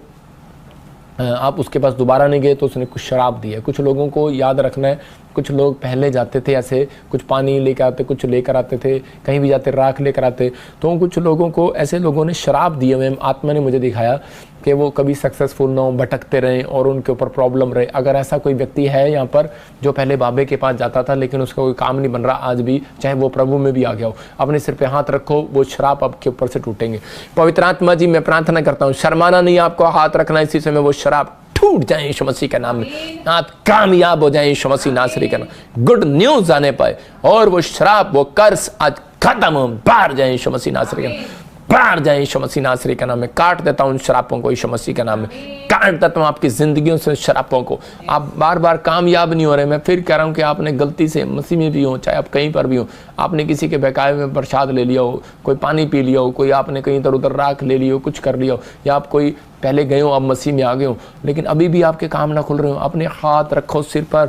A: आप उसके पास दोबारा नहीं गए तो उसने कुछ शराब दी है। कुछ लोगों को याद रखना है, कुछ लोग पहले जाते थे ऐसे, कुछ पानी लेकर आते, कुछ लेकर आते थे, कहीं भी जाते राख लेकर आते, तो कुछ लोगों को ऐसे लोगों ने शराब दिए हुए। आत्मा ने मुझे दिखाया कि वो कभी सक्सेसफुल ना हो, भटकते रहें और उनके ऊपर प्रॉब्लम रहे। अगर ऐसा कोई व्यक्ति है यहाँ पर जो पहले बाबे के पास जाता था लेकिन उसका कोई काम नहीं बन रहा आज भी, चाहे वो प्रभु में भी आ गया हो, अपने सिर पे हाथ रखो, वो शराब आपके ऊपर से टूटेंगे। पवित्र आत्मा जी मैं प्रार्थना करता हूँ, शर्माना नहीं, आपको हाथ रखना, इसी समय वो शराब टूट जाए यीशु मसीह के नाम में। आप कामयाब हो जाए यीशु मसीह नासरी के नाम। गुड न्यूज़ आने पाए और वो शराब, वो कर्ज आज खत्म हो, बाहर जाए यीशु मसीह नासरी के नाम, बाहर जाए यीशु मसीह नासरी के नाम में। काट देता हूँ उन शराबों को यीशु मसीह के नाम में, काट देता हूँ आपकी ज़िंदगियों से शराबों को। आप बार बार कामयाब नहीं हो रहे। मैं फिर कह रहा हूँ कि आपने गलती से, मसीह में भी हो चाहे आप कहीं पर भी हो, आपने किसी के बहकावे में प्रसाद ले लिया हो, कोई पानी पी लिया हो, कोई आपने कहीं इधर उधर राख ले ली हो, कुछ कर लिया हो, या आप कोई पहले गए हो अब मसीह में आ गए हो लेकिन अभी भी आपके काम ना खुल रहे हो, अपने हाथ रखो सिर पर।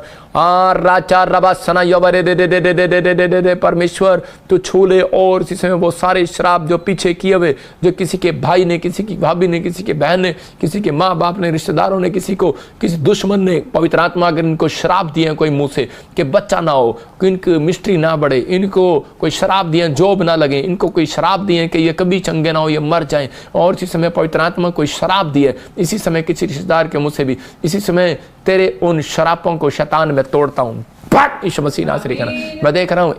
A: राचा रबा सना योबरे दे दे दे दे दे दे दे दे दे दे परमेश्वर तू छू ले। और इसी समय वो सारे शराब जो पीछे किए हुए, जो किसी के भाई ने, किसी की भाभी ने, किसी के बहन ने, किसी के माँ बाप ने, रिश्तेदारों ने, किसी को, किसी दुश्मन ने, पवित्र आत्मा अगर इनको शराब दिए कोई मुंह से कि बच्चा ना हो, कि इनकी मिस्ट्री ना बढ़े, इनको कोई शराब दिए जॉब ना लगे, इनको कोई शराब दिए कि ये कभी चंगे ना हो, ये मर जाएं। और इसी समय पवित्र आत्मा कोई शराब दिए इसी समय किसी रिश्तेदार के मुंह से भी, इसी समय तेरे उन शराबों को शैतान में तोड़ता हूं यीशु मसीह नासरी का नाम। मैं देख रहा हूं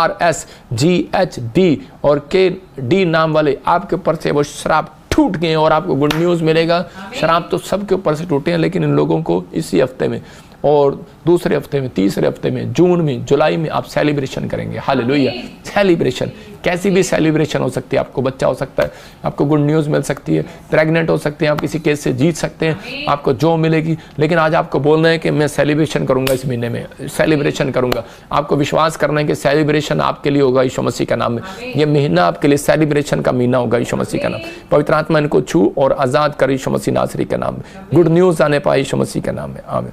A: ANRSGHD और KD नाम वाले आपके ऊपर से वो शराब टूट गए और आपको गुड न्यूज़ मिलेगा। शराब तो सबके ऊपर से टूटे हैं, लेकिन इन लोगों को इसी हफ्ते में और दूसरे हफ्ते में, तीसरे हफ्ते में, जून में, जुलाई में आप सेलिब्रेशन करेंगे। हालेलुया। सेलिब्रेशन, कैसी भी सेलिब्रेशन हो सकती है। आपको बच्चा हो सकता है, आपको गुड न्यूज़ मिल सकती है, प्रेग्नेंट हो सकते हैं, आप किसी केस से जीत सकते हैं, आपको जो मिलेगी। लेकिन आज आपको बोलना है कि मैं सेलिब्रेशन करूंगा, इस महीने में सेलिब्रेशन करूंगा। आपको विश्वास करना है कि सेलिब्रेशन आपके लिए होगा यीशु मसीह का नाम में। ये महीना आपके लिए सेलिब्रेशन का महीना होगा यीशु मसीह का नाम। पवित्र आत्मा इनको छू और आज़ाद कर यीशु मसीह नासरी के नाम में। गुड न्यूज़ आने पाए यीशु मसीह के नाम में। आमीन।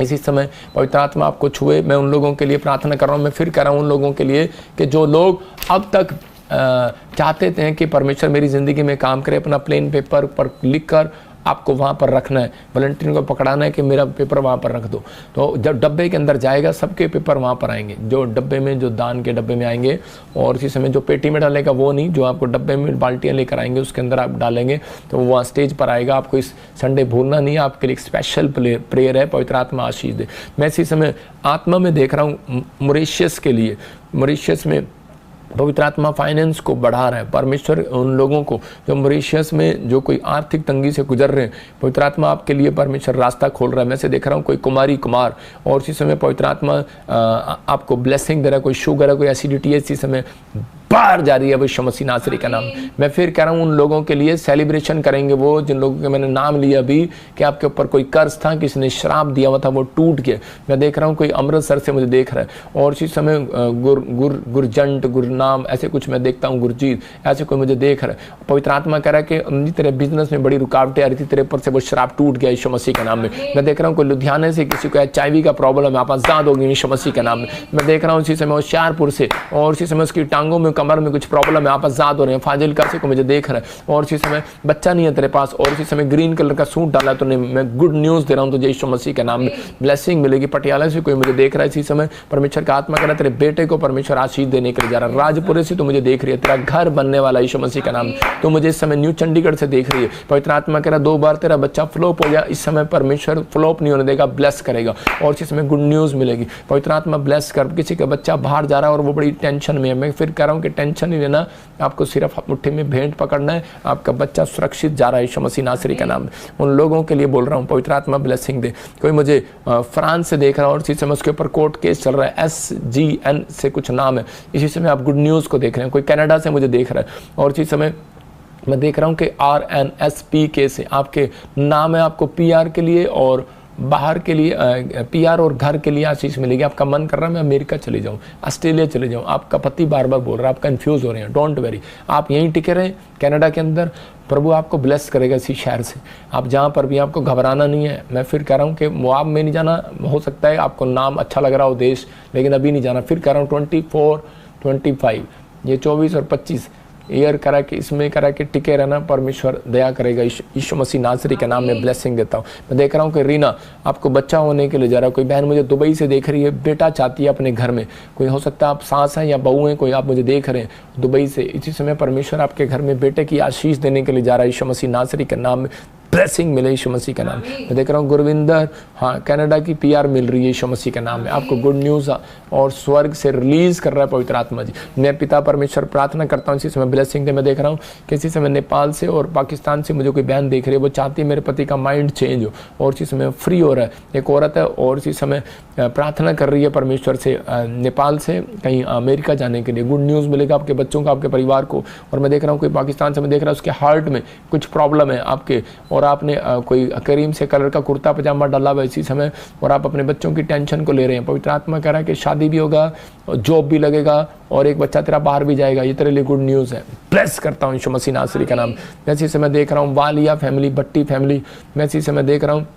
A: इसी समय पवित्र आत्मा आपको छुए। मैं उन लोगों के लिए प्रार्थना कर रहा हूँ, मैं फिर कह रहा हूँ उन लोगों के लिए कि जो लोग अब तक चाहते थे कि परमेश्वर मेरी ज़िंदगी में काम करे, अपना प्लेन पेपर पर लिख कर आपको वहाँ पर रखना है, वॉलंटियर को पकड़ाना है कि मेरा पेपर वहाँ पर रख दो। तो जब डब्बे के अंदर जाएगा सबके पेपर वहाँ पर आएंगे, जो डब्बे में, जो दान के डब्बे में आएंगे। और इसी समय जो पेटी में डालेगा वो नहीं, जो आपको डब्बे में बाल्टियाँ लेकर आएंगे उसके अंदर आप डालेंगे, तो वो वहाँ स्टेज पर आएगा। आपको इस संडे भूलना नहीं है, आपके लिए एक स्पेशल प्रेयर है। पवित्र आत्मा आशीष दे। मैं इसी समय आत्मा में देख रहा हूँ मॉरिशस के लिए, मॉरिशस में पवित्र आत्मा फाइनेंस को बढ़ा रहा है। परमेश्वर उन लोगों को जो मॉरिशस में जो कोई आर्थिक तंगी से गुजर रहे हैं, पवित्र आत्मा आपके लिए परमेश्वर रास्ता खोल रहा है। मैं से देख रहा हूँ कोई कुमारी कुमार, और इसी समय पवित्र आत्मा आपको ब्लेसिंग दे रहा है। कोई शुगर है, कोई एसिडिटी है, इसी समय बाहर जा रही है वो यीशु मसीह नासरी का नाम। मैं फिर कह रहा हूँ, उन लोगों के लिए सेलिब्रेशन करेंगे वो जिन लोगों के मैंने नाम लिया अभी कि आपके ऊपर कोई कर्ज था, किसी ने श्राप दिया हुआ था, वो टूट गया। मैं देख रहा हूँ कोई अमृतसर से मुझे देख रहा है, और इसी समय गुरजंट गुरनाम ऐसे कुछ मैं देखता हूँ, गुरजीत ऐसे कोई मुझे देख रहा है। पवित्र आत्मा कह रहा है कि तेरे बिजनेस में बड़ी रुकावटें आ रही थी, तेरे ऊपर से वो श्राप टूट गया यीशु मसीह के नाम में। मैं देख रहा हूँ कोई लुधियाने से किसी को HIV का प्रॉब्लम है, आप आजाद हो गए यीशु मसीह के नाम में। मैं देख रहा हूँ इसी समय होशियारपुर से, और इसी समय उसकी टांगों में कमर में कुछ प्रॉब्लम है, आप आजाद हो रहे हैं। फाजिलका से को मुझे देख रहा है, और इसी समय बच्चा नहीं है तेरे पास, और इसी समय ग्रीन कलर का सूट डाला तूने, मैं गुड न्यूज़ दे रहा हूँ तुझे यीशु मसीह के नाम में, ब्लेसिंग मिलेगी। पटियाला से कोई मुझे देख रहा है इसी समय, परमेश्वर का आत्मा कह रहा है तेरे बेटे को परमेश्वर आशीष देने के लिए जा रहा है। राजपुरे से तो मुझे देख रही है, तेरा घर बनने वाला यीशु मसीह का नाम। तो मुझे इस समय न्यू चंडीगढ़ से देख रही है, पवित्र आत्मा कह रहा है 2 बार तेरा बच्चा फ्लॉप हो गया, इस समय परमेश्वर फ्लॉप नहीं होने देगा, ब्लेस करेगा, और इस समय गुड न्यूज़ मिलेगी। पवित्र आत्मा ब्लेस कर, किसी का बच्चा बाहर जा रहा है और वो बड़ी टेंशन में है, मैं फिर कह रहा हूँ कि टेंशन नहीं लेना, आपको सिर्फ मुट्ठी में भेंट पकड़ना है, आपका बच्चा सुरक्षित जा रहा है यीशु मसीह नासरी का नाम। उन लोगों के लिए बोल रहा हूँ पवित्र आत्मा ब्लेसिंग दे। कोई मुझे फ्रांस से देख रहा है, और इसी समय उसके ऊपर कोर्ट केस चल रहा है, SGN से कुछ नाम है, इसी समय आप गुड न्यूज़ को देख रहे हैं। कोई कनाडा से मुझे देख रहा है, और इसी समय मैं देख रहा हूँ कि RNSPK से आपके नाम है, आपको PR के लिए और बाहर के लिए PR और घर के लिए आशीष मिलेगी। आपका मन कर रहा है मैं अमेरिका चले जाऊँ, ऑस्ट्रेलिया चले जाऊँ, आपका पति बार बार बोल रहा है, आप कंफ्यूज हो रहे हैं, डोंट वेरी, आप यहीं टिके रहें कनाडा के अंदर, प्रभु आपको ब्लेस करेगा इसी शहर से। आप जहाँ पर भी, आपको घबराना नहीं है। मैं फिर कह रहा हूँ कि मुआब में नहीं जाना, हो सकता है आपको नाम अच्छा लग रहा हो देश, लेकिन अभी नहीं जाना। फिर कह रहा हूँ 24, 25 ये 24 और 25 ईयर करा के इसमें करा के टिके रहना, परमेश्वर दया करेगा। यीशु मसीह नासरी के नाम में ब्लेसिंग देता हूँ। मैं देख रहा हूँ कि रीना आपको बच्चा होने के लिए जा रहा है। कोई बहन मुझे दुबई से देख रही है, बेटा चाहती है अपने घर में। कोई हो सकता है आप सास हैं या बहू हैं, कोई आप मुझे देख रहे हैं दुबई से। इसी समय परमेश्वर आपके घर में बेटे की आशीष देने के लिए जा रहा है यीशु मसीह नासरी के नाम में। ब्लेसिंग मिले यीशु मसीह का नाम। मैं देख रहा हूँ गुरविंदर, हाँ कनाडा की PR मिल रही है यीशु मसीह के नाम में। आपको गुड न्यूज़ और स्वर्ग से रिलीज कर रहा है पवित्र आत्मा जी। मैं पिता परमेश्वर प्रार्थना करता हूँ इसी समय ब्लेसिंग दे। मैं देख रहा हूँ किसी समय नेपाल से और पाकिस्तान से मुझे कोई बहन देख रही है, वो चाहती है मेरे पति का माइंड चेंज हो, और इसी समय फ्री हो रहा है। एक औरत है और इसी समय प्रार्थना कर रही है परमेश्वर से नेपाल से कहीं अमेरिका जाने के लिए। गुड न्यूज़ मिलेगा आपके बच्चों को, आपके परिवार को। और मैं देख रहा हूँ कोई पाकिस्तान से मैं देख रहा हूँ उसके हार्ट में कुछ प्रॉब्लम है आपके, और आपने कोई करीम से कलर का कुर्ता पजामा डाला हुआ इसी समय, और आप अपने बच्चों की टेंशन को ले रहे हैं। पवित्र आत्मा कह रहा है कि शादी भी होगा, जॉब भी लगेगा, और एक बच्चा तेरा बाहर भी जाएगा। ये तेरे लिए गुड न्यूज़ है। ब्लेस करता हूँ यीशु मसीह नासरी का नाम। मैं इसी समय देख रहा हूँ वालिया फैमिली, भट्टी फैमिली, मैं इसी समय देख रहा हूँ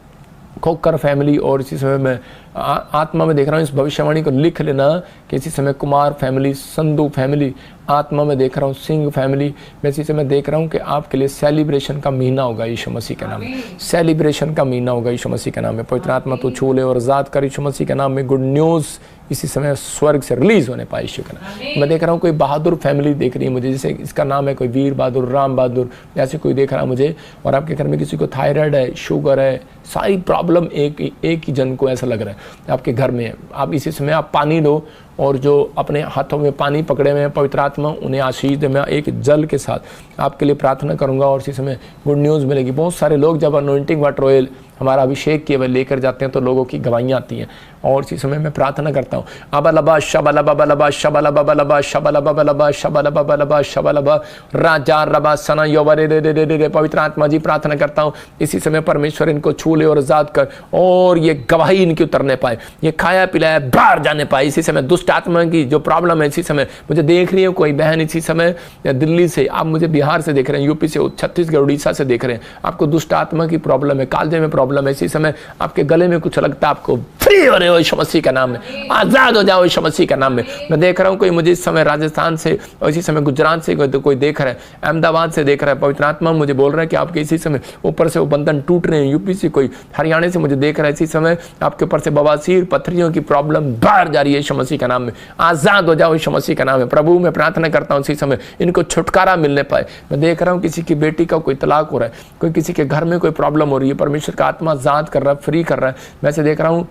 A: खोकर फैमिली, और इसी समय मैं आत्मा में देख रहा हूँ इस भविष्यवाणी को लिख लेना कि इसी समय कुमार फैमिली, संधू फैमिली, आत्मा में देख रहा हूँ सिंह फैमिली। मैं इसी समय देख रहा हूँ कि आपके लिए सेलिब्रेशन का महीना होगा यीशु मसीह के नाम में। सेलिब्रेशन का महीना होगा यीशु मसीह के नाम में। पवित्र आत्मा तो छू ले और आजाद कर यीशु मसीह के नाम में। गुड न्यूज़ इसी समय स्वर्ग से रिलीज होने पाए यीशु के नाम। मैं देख रहा हूँ कोई बहादुर फैमिली देख रही है मुझे, जैसे इसका नाम है कोई वीर बहादुर, राम बहादुर, ऐसे कोई देख रहा है मुझे। और आपके घर में किसी को थायराइड है, शुगर है, सारी प्रॉब्लम एक ही जन को ऐसा लग रहा है आपके घर में है। आप इसी समय आप पानी लो, और जो अपने हाथों में पानी पकड़े हुए हैं पवित्र आत्मा उन्हें आशीष दे। मैं एक जल के साथ आपके लिए प्रार्थना करूंगा, और इसी समय गुड न्यूज़ मिलेगी। बहुत सारे लोग जब अनॉइंटिंग वाटर ऑयल हमारा अभिषेक किए हुए लेकर जाते हैं तो लोगों की गवाहियाँ आती हैं, और इसी समय मैं प्रार्थना करता हूँ अबलबा शबलबा बलबा शबलबा बलबा शबलबा बलबा शबलबा बलबा शबलबा राजा रबा सना योवरे रे रे रे रे। पवित्र आत्मा जी प्रार्थना करता हूँ इसी समय परमेश्वर इनको छू ले और आजाद कर, और ये गवाही इनकी उतरने पाए, ये खाया पिलाया बाहर जाने पाए। इसी समय दुष्ट आत्मा की जो प्रॉब्लम है, इसी समय मुझे देख रही है कोई बहन इसी समय दिल्ली से, आप मुझे बिहार से देख रहे हैं, यूपी से, छत्तीसगढ़, उड़ीसा से देख रहे हैं, आपको दुष्ट आत्मा की प्रॉब्लम है, कालजे में प्रॉब्लम है, इसी समय आपके गले में कुछ लगता है, आपको फ्री हो रहे हो यीशु मसीह का नाम में, आजाद हो जाओ यीशु मसीह का नाम में। मैं देख रहा हूँ कोई मुझे इस समय राजस्थान से और इसी समय गुजरात से कोई देख रहा है, अहमदाबाद से देख रहा है। पवित्र आत्मा मुझे बोल रहा है कि आपके इसी समय ऊपर से वो बंधन टूट रहे हैं। यूपी से कोई, हरियाणा से मुझे देख रहा है, इसी समय आपके ऊपर से बवासीर, पथरियों की प्रॉब्लम बाहर जा रही है यीशु मसीह का नाम में, आजाद हो जाओ यीशु मसीह का नाम है। प्रभु मैं प्रार्थना करता हूँ इसी समय इनको छुटकारा मिलने पाए। मैं देख रहा हूँ किसी की बेटी का कोई तलाक हो रहा है, कोई किसी के घर में कोई प्रॉब्लम हो रही है, परमेश्वर का आत्मा आजाद कर रहा है, फ्री कर रहा है। मैं से देख रहा हूँ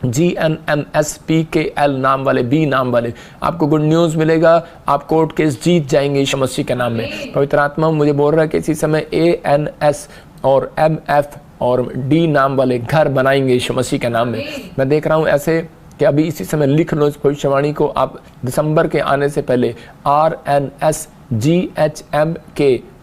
A: GNMSPKL नाम वाले, B नाम वाले, आपको गुड न्यूज़ मिलेगा, आप कोर्ट केस जीत जाएंगे यीशु मसीह के नाम में। पवित्र आत्मा मुझे बोल रहा है कि इसी समय ANS और MF और D नाम वाले घर बनाएंगे यीशु मसीह के नाम में। मैं देख रहा हूँ ऐसे कि अभी इसी समय लिख लो इस भविष्यवाणी को, आप दिसंबर के आने से पहले RNSGHMK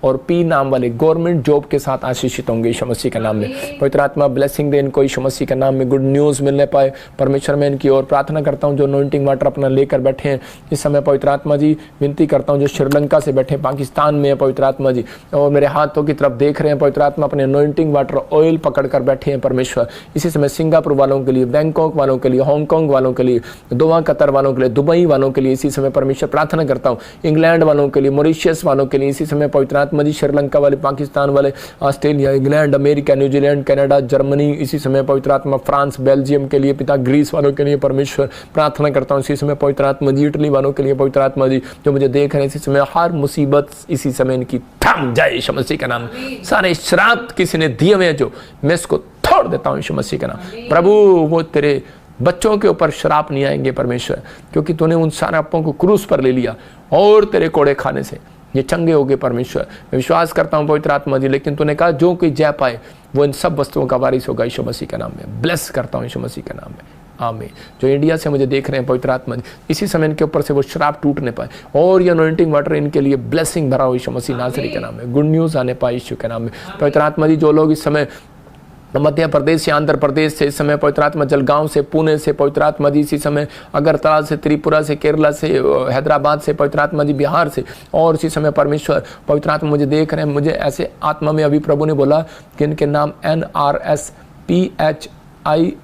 A: और P नाम वाले गवर्नमेंट जॉब के साथ आशीषित होंगे यीशु मसीह के नाम में। पवित्र आत्मा ब्लेसिंग दे इनको यीशु मसीह के नाम में, गुड न्यूज़ मिलने पाए। परमेश्वर मैं इनकी ओर प्रार्थना करता हूँ जो अनॉइंटिंग वाटर अपना लेकर बैठे हैं इस समय। पवित्र आत्मा जी विनती करता हूँ जो श्रीलंका से बैठे पाकिस्तान में है पवित्र आत्मा जी, और मेरे हाथों की तरफ देख रहे हैं पवित्र आत्मा, अपने अनॉइंटिंग वाटर ऑयल पकड़ कर बैठे हैं परमेश्वर। इसी समय सिंगापुर वालों के लिए, बैंकॉक वालों के लिए, हांगकांग वालों के लिए, दोहा कतर वालों के लिए, दुबई वालों के लिए इसी समय परमेश्वर प्रार्थना करता हूँ। इंग्लैंड वालों के लिए, मॉरिशस वालों के लिए इसी समय पवित्र आत्मा जी, श्रीलंका वाले, पाकिस्तान वाले, Australia, England, America, New Zealand, Canada, Germany इसी समय पवित्र आत्मा, फ्रांस, बेल्जियम के लिए पिता, ग्रीस वालों के लिए परमेश्वर प्रार्थना करता हूँ इसी समय पवित्र आत्मा जी, इटली वालों के लिए पवित्र आत्मा जी जो मुझे देख रहे हैं इसी समय, हर मुसीबत इसी समय इनकी थम जाए यीशु मसीह का नाम। सारे श्राप किसी ने दिए हुए जो मैं इसको तोड़ देता हूँ यीशु मसीह का नाम। प्रभु वो तेरे बच्चों के ऊपर श्राप नहीं आएंगे परमेश्वर, क्योंकि तूने उन सारे पापों को क्रूस पर ले लिया और तेरे कोड़े खाने से ये चंगे हो गए परमेश्वर। मैं विश्वास करता हूँ पवित्र आत्मा जी, लेकिन तूने कहा जो कोई जय पाए वो इन सब वस्तुओं का वारिस होगा यीशु मसीह के नाम में। ब्लेस करता हूँ यीशु मसीह के नाम में, आमीन। जो इंडिया से मुझे देख रहे हैं पवित्र आत्मा जी, इसी समय इनके ऊपर से वो श्राप टूटने पाए और ये अनॉइंटिंग वाटर इनके लिए ब्लेसिंग भरा हो यीशु मसीह नासरी के नाम में। गुड न्यूज़ आने पाए यीशु के नाम में पवित्र आत्मा जी। जो लोग इस समय मध्य प्रदेश से, आंध्र प्रदेश से, इस समय पवित्र आत्मा जलगांव से, पुणे से पवित्र आत्मा जी, इसी समय अगरतला से, त्रिपुरा से, केरला से, हैदराबाद से पवित्र आत्मा जी, बिहार से, और इसी समय परमेश्वर पवित्र आत्मा मुझे देख रहे हैं। मुझे ऐसे आत्मा में अभी प्रभु ने बोला कि इनके नाम NRSPHI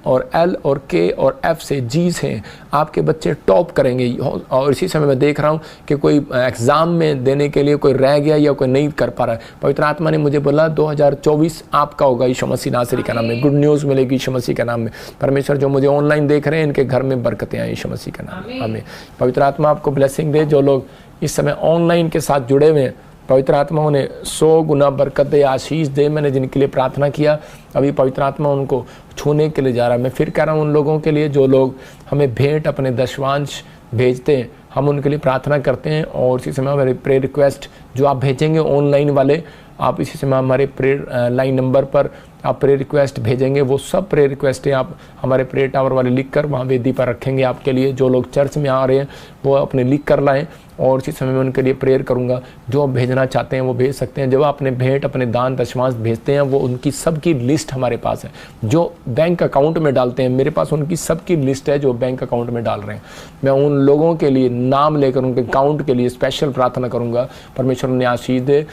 A: और L और K और F से G से आपके बच्चे टॉप करेंगे। और इसी समय मैं देख रहा हूँ कि कोई एग्ज़ाम में देने के लिए कोई रह गया या कोई नहीं कर पा रहा है। पवित्र आत्मा ने मुझे बोला 2024 आपका होगा यीशु मसीह नासरी का नाम में। गुड न्यूज़ मिलेगी यीशु मसीह का नाम में। परमेश्वर जो मुझे ऑनलाइन देख रहे हैं इनके घर में बरकतें आए यीशु मसीह का नाम में, आमीन। पवित्र आत्मा आपको ब्लेसिंग दे। जो लोग इस समय ऑनलाइन के साथ जुड़े हुए हैं पवित्र आत्मा उन्हें 100 गुना बरकत दे, आशीष दे। मैंने जिनके लिए प्रार्थना किया अभी पवित्र आत्मा उनको छूने के लिए जा रहा है। मैं फिर कह रहा हूँ उन लोगों के लिए जो लोग हमें भेंट अपने दशवांश भेजते हैं, हम उनके लिए प्रार्थना करते हैं। और इसी समय हमारे प्रेयर रिक्वेस्ट जो आप भेजेंगे ऑनलाइन वाले, आप इसी समय हमारे प्रेयर लाइन नंबर पर आप प्रेयर रिक्वेस्ट भेजेंगे, वो सब प्रेयर रिक्वेस्टें आप हमारे प्रेयर टावर वाले लिख कर वहाँ वेदी पर रखेंगे आपके लिए। जो लोग चर्च में आ रहे हैं वो अपने लिख कर लाएं और इसी समय मैं उनके लिए प्रेयर करूँगा। जो आप भेजना चाहते हैं वो भेज सकते हैं। जब आप अपने भेंट अपने दान दशमांश भेजते हैं वो उनकी सबकी लिस्ट हमारे पास है, जो बैंक अकाउंट में डालते हैं मेरे पास उनकी सबकी लिस्ट है जो बैंक अकाउंट में डाल रहे हैं। मैं उन लोगों के लिए नाम लेकर उनके अकाउंट के लिए स्पेशल प्रार्थना करूँगा। परमेश्वर उन्हें आशीष दे।